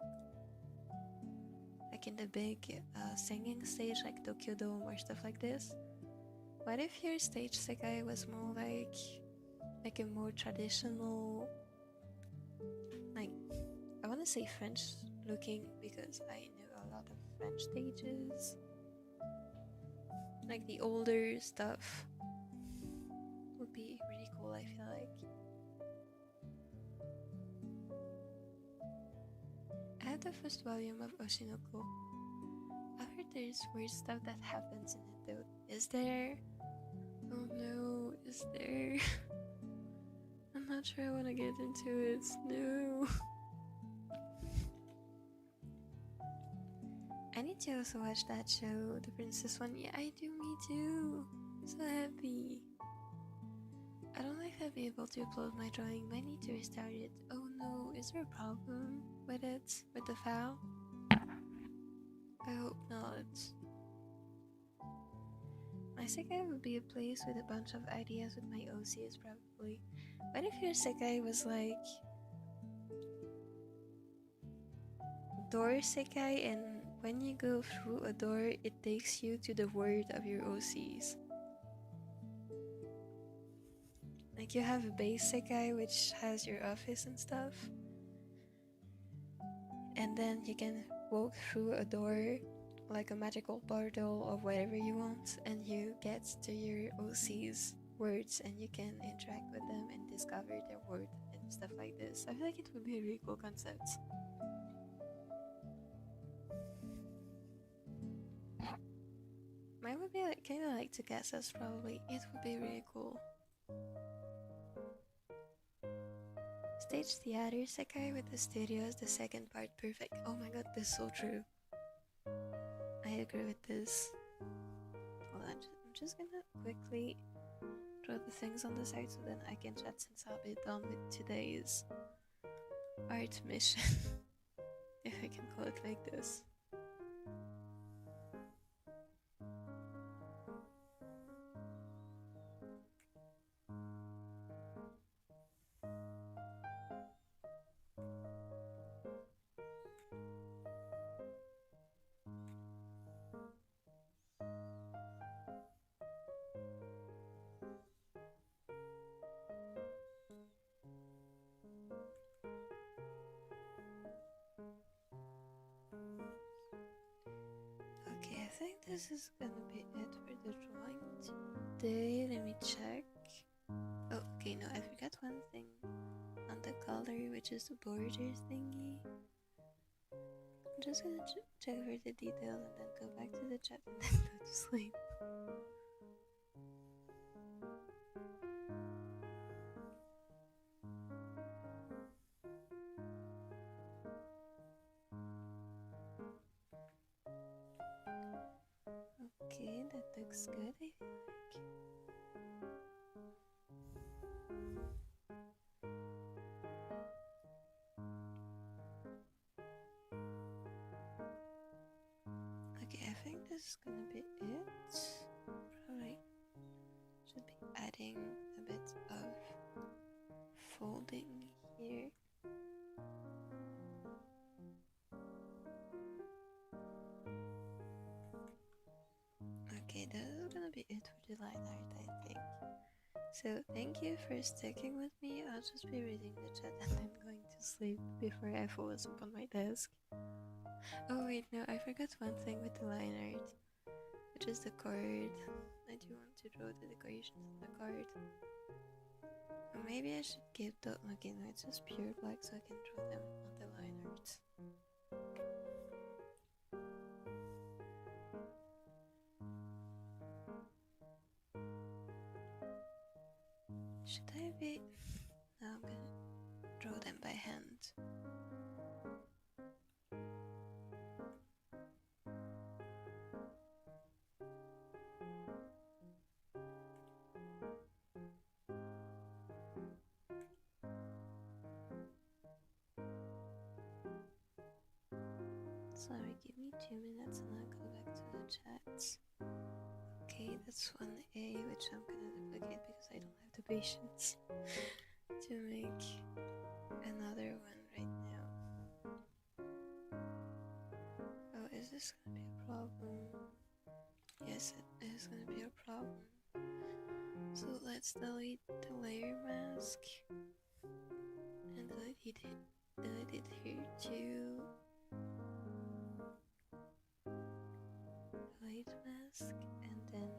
singing stage like Tokyo Dome or stuff like this. What if your stage isekai was more like a more traditional, like, I want to say French looking because I know a lot of French stages, like the older stuff would be really cool, I feel like. I have the first volume of Oshinoko. I've heard there's weird stuff that happens in it though. Is there? Oh no, is there? I'm not sure I want to get into it. No. I need to also watch that show, the princess one. Yeah, I do, me too. So happy. I don't know if I'll be able to upload my drawing, but I need to restart it. Oh no, is there a problem with it? With the file? I hope not. My isekai would be a place with a bunch of ideas with my OCs probably. What if your isekai was like door isekai, and when you go through a door it takes you to the world of your OCs? Like you have a base isekai which has your office and stuff, and then you can walk through a door like a magical portal of whatever you want, and you get to your OC's words and you can interact with them and discover their word and stuff like this. I feel like it would be a really cool concept. Mine would be like, kind of like to guess us probably. It would be really cool. Stage theater isekai with the studio is the second part perfect. Oh my god, this is so true. I agree with this. Hold on, I'm just gonna quickly draw the things on the side so then I can chat since I'll be done with today's art mission. If I can call it like this. think this is gonna be it for the drawing today. Let me check. Oh, okay, no, I forgot one thing on the color, which is the borders thingy. I'm just gonna check for the details and then go back to the chat and then go to sleep. Okay, that looks good, I feel like. Okay, I think this is gonna be it. Probably should be adding a bit of folding here. Okay, this is gonna be it for the line art, I think. So thank you for sticking with me. I'll just be reading the chat and then going to sleep before I fall asleep on my desk. Oh wait, no, I forgot one thing with the line art, which is the card. I do want to draw the decorations on the card. Or maybe I should give the... Okay, no, it's just pure black so I can draw them on the line art. Should I be... No, I'm gonna draw them by hand. Sorry, give me 2 minutes and I'll go back to the chat. Okay, that's 1A, which I'm gonna duplicate because I don't have the patience to make another one right now. Oh, is this gonna be a problem? Yes, it is gonna be a problem. So let's delete the layer mask and delete it here too. Delete mask and then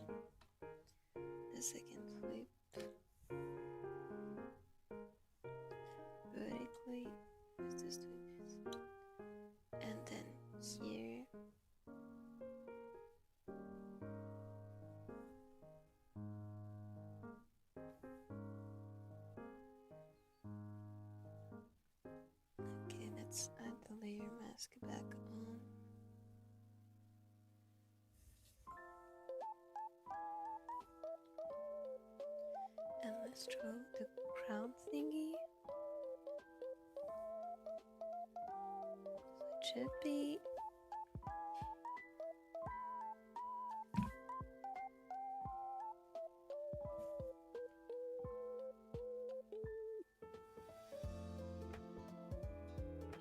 the second flip vertically with this twist, and then here okay, let's add the layer mask back on. And let's draw the crown thingy. So it should be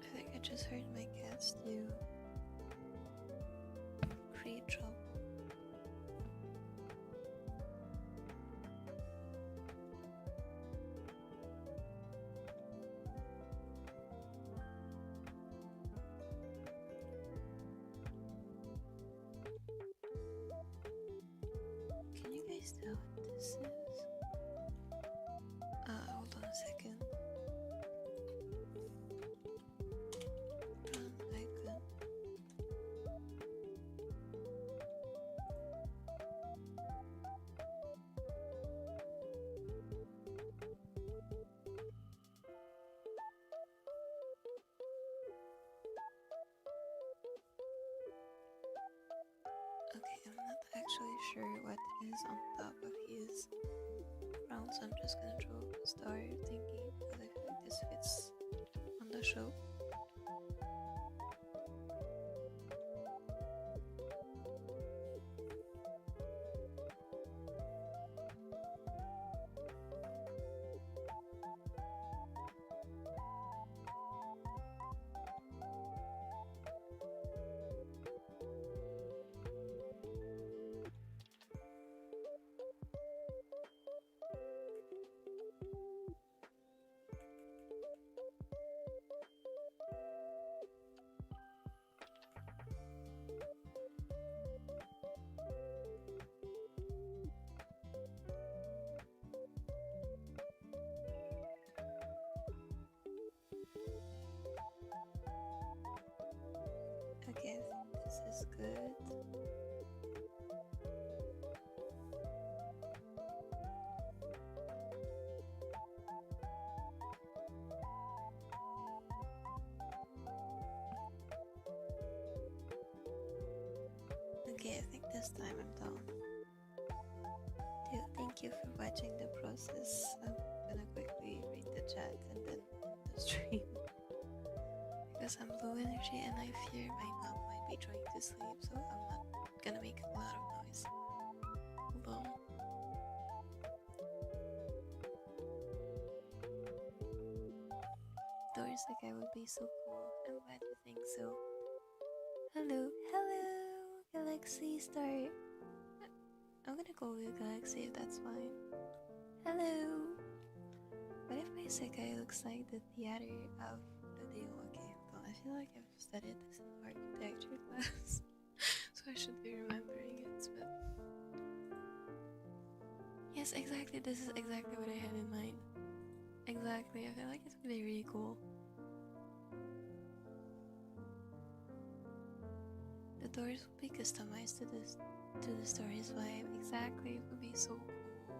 I think I just heard my cats do create trouble. Can you guys tell what this is? Hold on a second. Run icon. Okay, I'm not actually sure what is on top of his crown, so I'm just gonna draw a star thingy because I feel like this fits on the show. good. Okay, I think this time I'm done. Thank you for watching the process. I'm gonna quickly read the chat and then the stream. Because I'm low energy and I fear my mom might be trying to sleep, so I'm not gonna make a lot of noise. Hold on. Dorsaka would be so cool. I'm glad you think so. Hello, Galaxy Star. I'm gonna call you Galaxy if that's fine. Hello. What if my Sekai looks like the theater of the Deo? Okay, hold on. I feel like I've studied this in architecture class, so I should be remembering it. But yes, exactly. This is exactly what I had in mind. Exactly. I feel like it would be really cool. The doors will be customized to the story's vibe. Exactly, it would be so cool.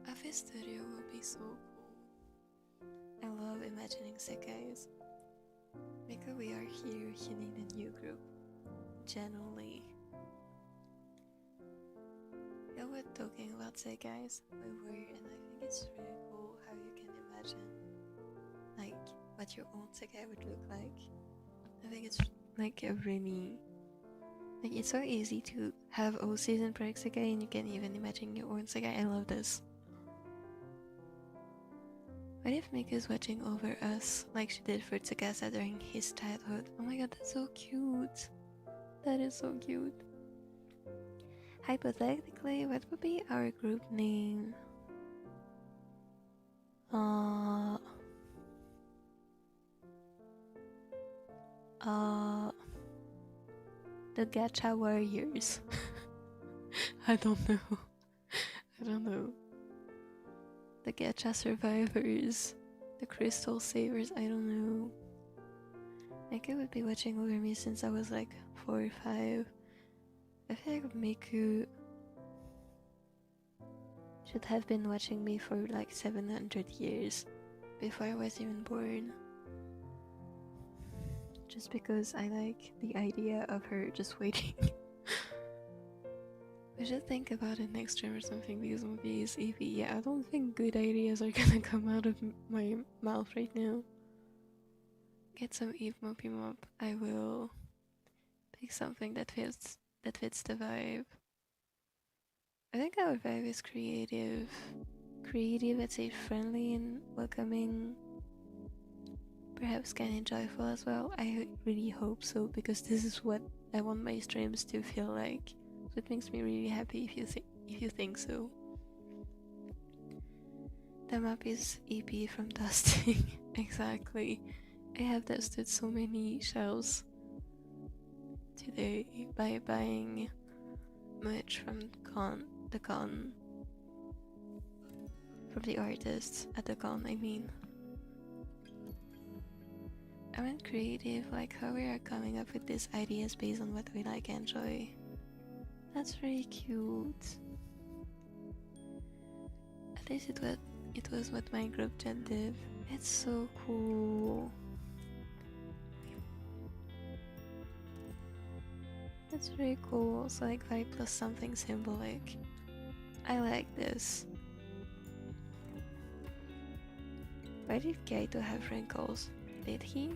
Office studio would be so cool. I love imagining sekais. Because we are here hitting the new group. Genuinely. Yeah, we're talking about sekais. We were, and I think it's really cool how you can imagine like what your own sekai would look like. I think it's like a really it's so easy to have OCs in project sekai and you can even imagine your own sekai. I love this. What if Mika's watching over us like she did for Tsukasa during his childhood? Oh my god, that's so cute. That is so cute. Hypothetically, what would be our group name? The Gacha Warriors. I don't know. The Gacha Survivors. The Crystal Savers. I don't know. Miku would be watching over me since I was like 4 or 5. I feel like Miku should have been watching me for like 700 years before I was even born. Just because I like the idea of her just waiting. We should think about it next time or something because Mopi is EP. Yeah, I don't think good ideas are gonna come out of my mouth right now. Get some Eve Mopi Mop. I will pick something that fits the vibe. I think our vibe is creative. Creative, I'd say friendly and welcoming. Perhaps kind of joyful as well. I really hope so because this is what I want my streams to feel like. So it makes me really happy if you think so. The map is EP from dusting. Exactly. I have dusted so many shelves today by buying merch from the con from the artists at the con, I mean. I went creative, like how we are coming up with these ideas based on what we like and enjoy. That's really cute. At least it was what my group chat did. It's so cool. It's really cool. So like 5 plus something symbolic. I like this. Why did Kaito have wrinkles? Did he?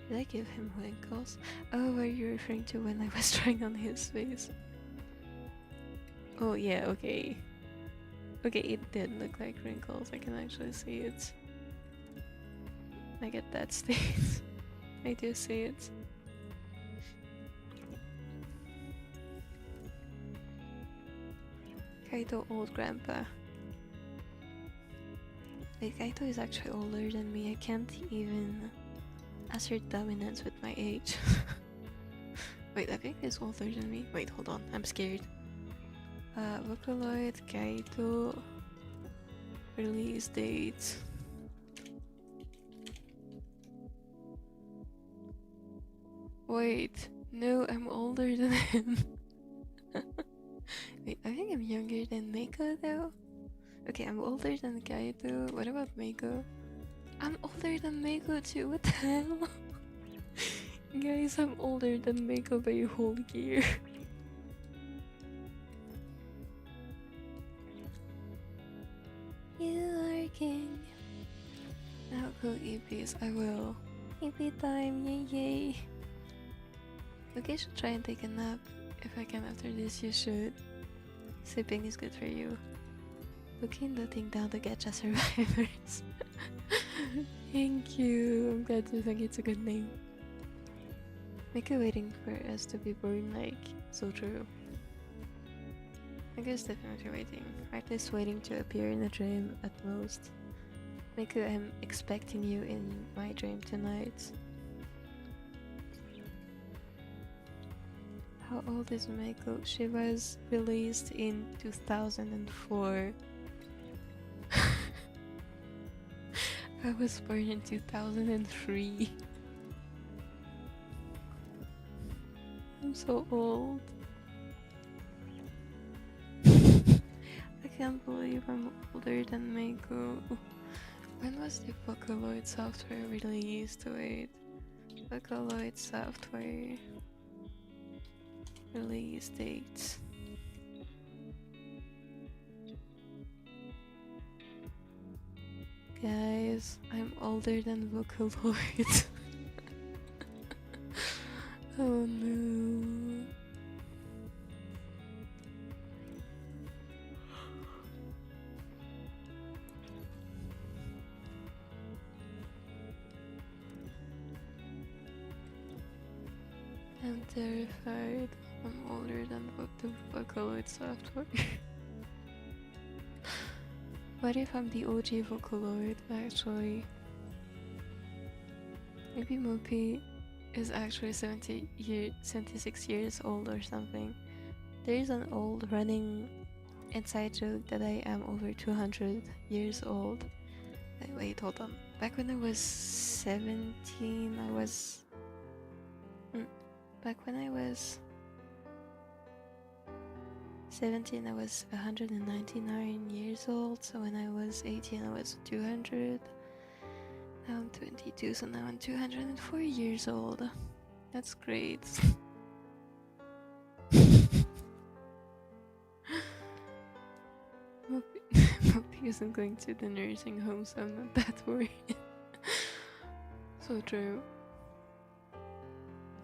Did I give him wrinkles? Oh, are you referring to when I was trying on his face? Oh yeah, okay. Okay, it did look like wrinkles. I can actually see it. I get that state. I do see it. Kaito old grandpa. Wait, Kaito is actually older than me. I can't even assert dominance with my age. Wait, I think he's older than me. Wait, hold on. I'm scared. Vocaloid, Kaito. Release date. Wait, No, I'm older than him. Wait, I think I'm younger than Meiko though. Okay, I'm older than Kaito. What about Meiko? I'm older than Meiko too, what the hell? Guys, I'm older than Meiko by a whole year. You are king. Now go EPs, I will. EP time, yay yay. Okay, I should try and take a nap. If I can after this, you should. Sleeping is good for you. Looking nothing down to Gacha survivors. Thank you. I'm glad you think it's a good name. Mika waiting for us to be born, like, so true. Mika is definitely waiting. At least waiting to appear in a dream at most. Mika, I'm expecting you in my dream tonight. How old is Miko? She was released in 2004. I was born in 2003. I'm so old. I can't believe I'm older than Miko. When was the Vocaloid software released? Wait. Vocaloid software release date. Guys, I'm older than Vocaloid. Oh no. I'm terrified. I'm older than the Vocaloid software. What if I'm the OG Vocaloid, actually? Maybe Mopi is actually 76 years old or something. There is an old running inside joke that I am over 200 years old. Wait, hold on. Back when I was 17, I was... Back when I was 17, I was 199 years old, so when I was 18, I was 200. Now I'm 22, so now I'm 204 years old. That's great. Mopi isn't going to the nursing home, so I'm not that worried. So true.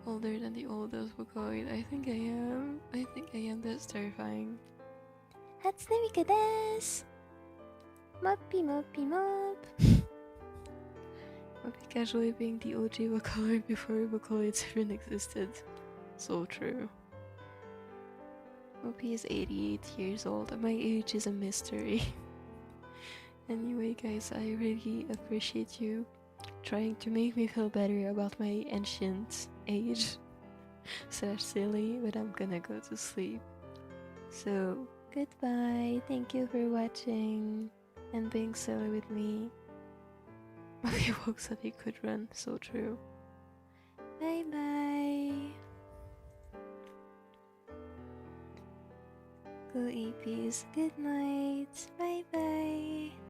Older than the oldest Vocaloid. I think I am. That's terrifying. Hatsunemi desu! Mopi mopi mop! Mopi casually being the OG Vocaloid before Vocaloids even existed. So true. Mopi is 88 years old. My age is a mystery. Anyway guys, I really appreciate you trying to make me feel better about my ancient age. Silly, but I'm gonna go to sleep. So, goodbye. Thank you for watching and being silly with me. Mopi woke so he could run. So true. Bye bye. Go EPs. Good night. Bye bye.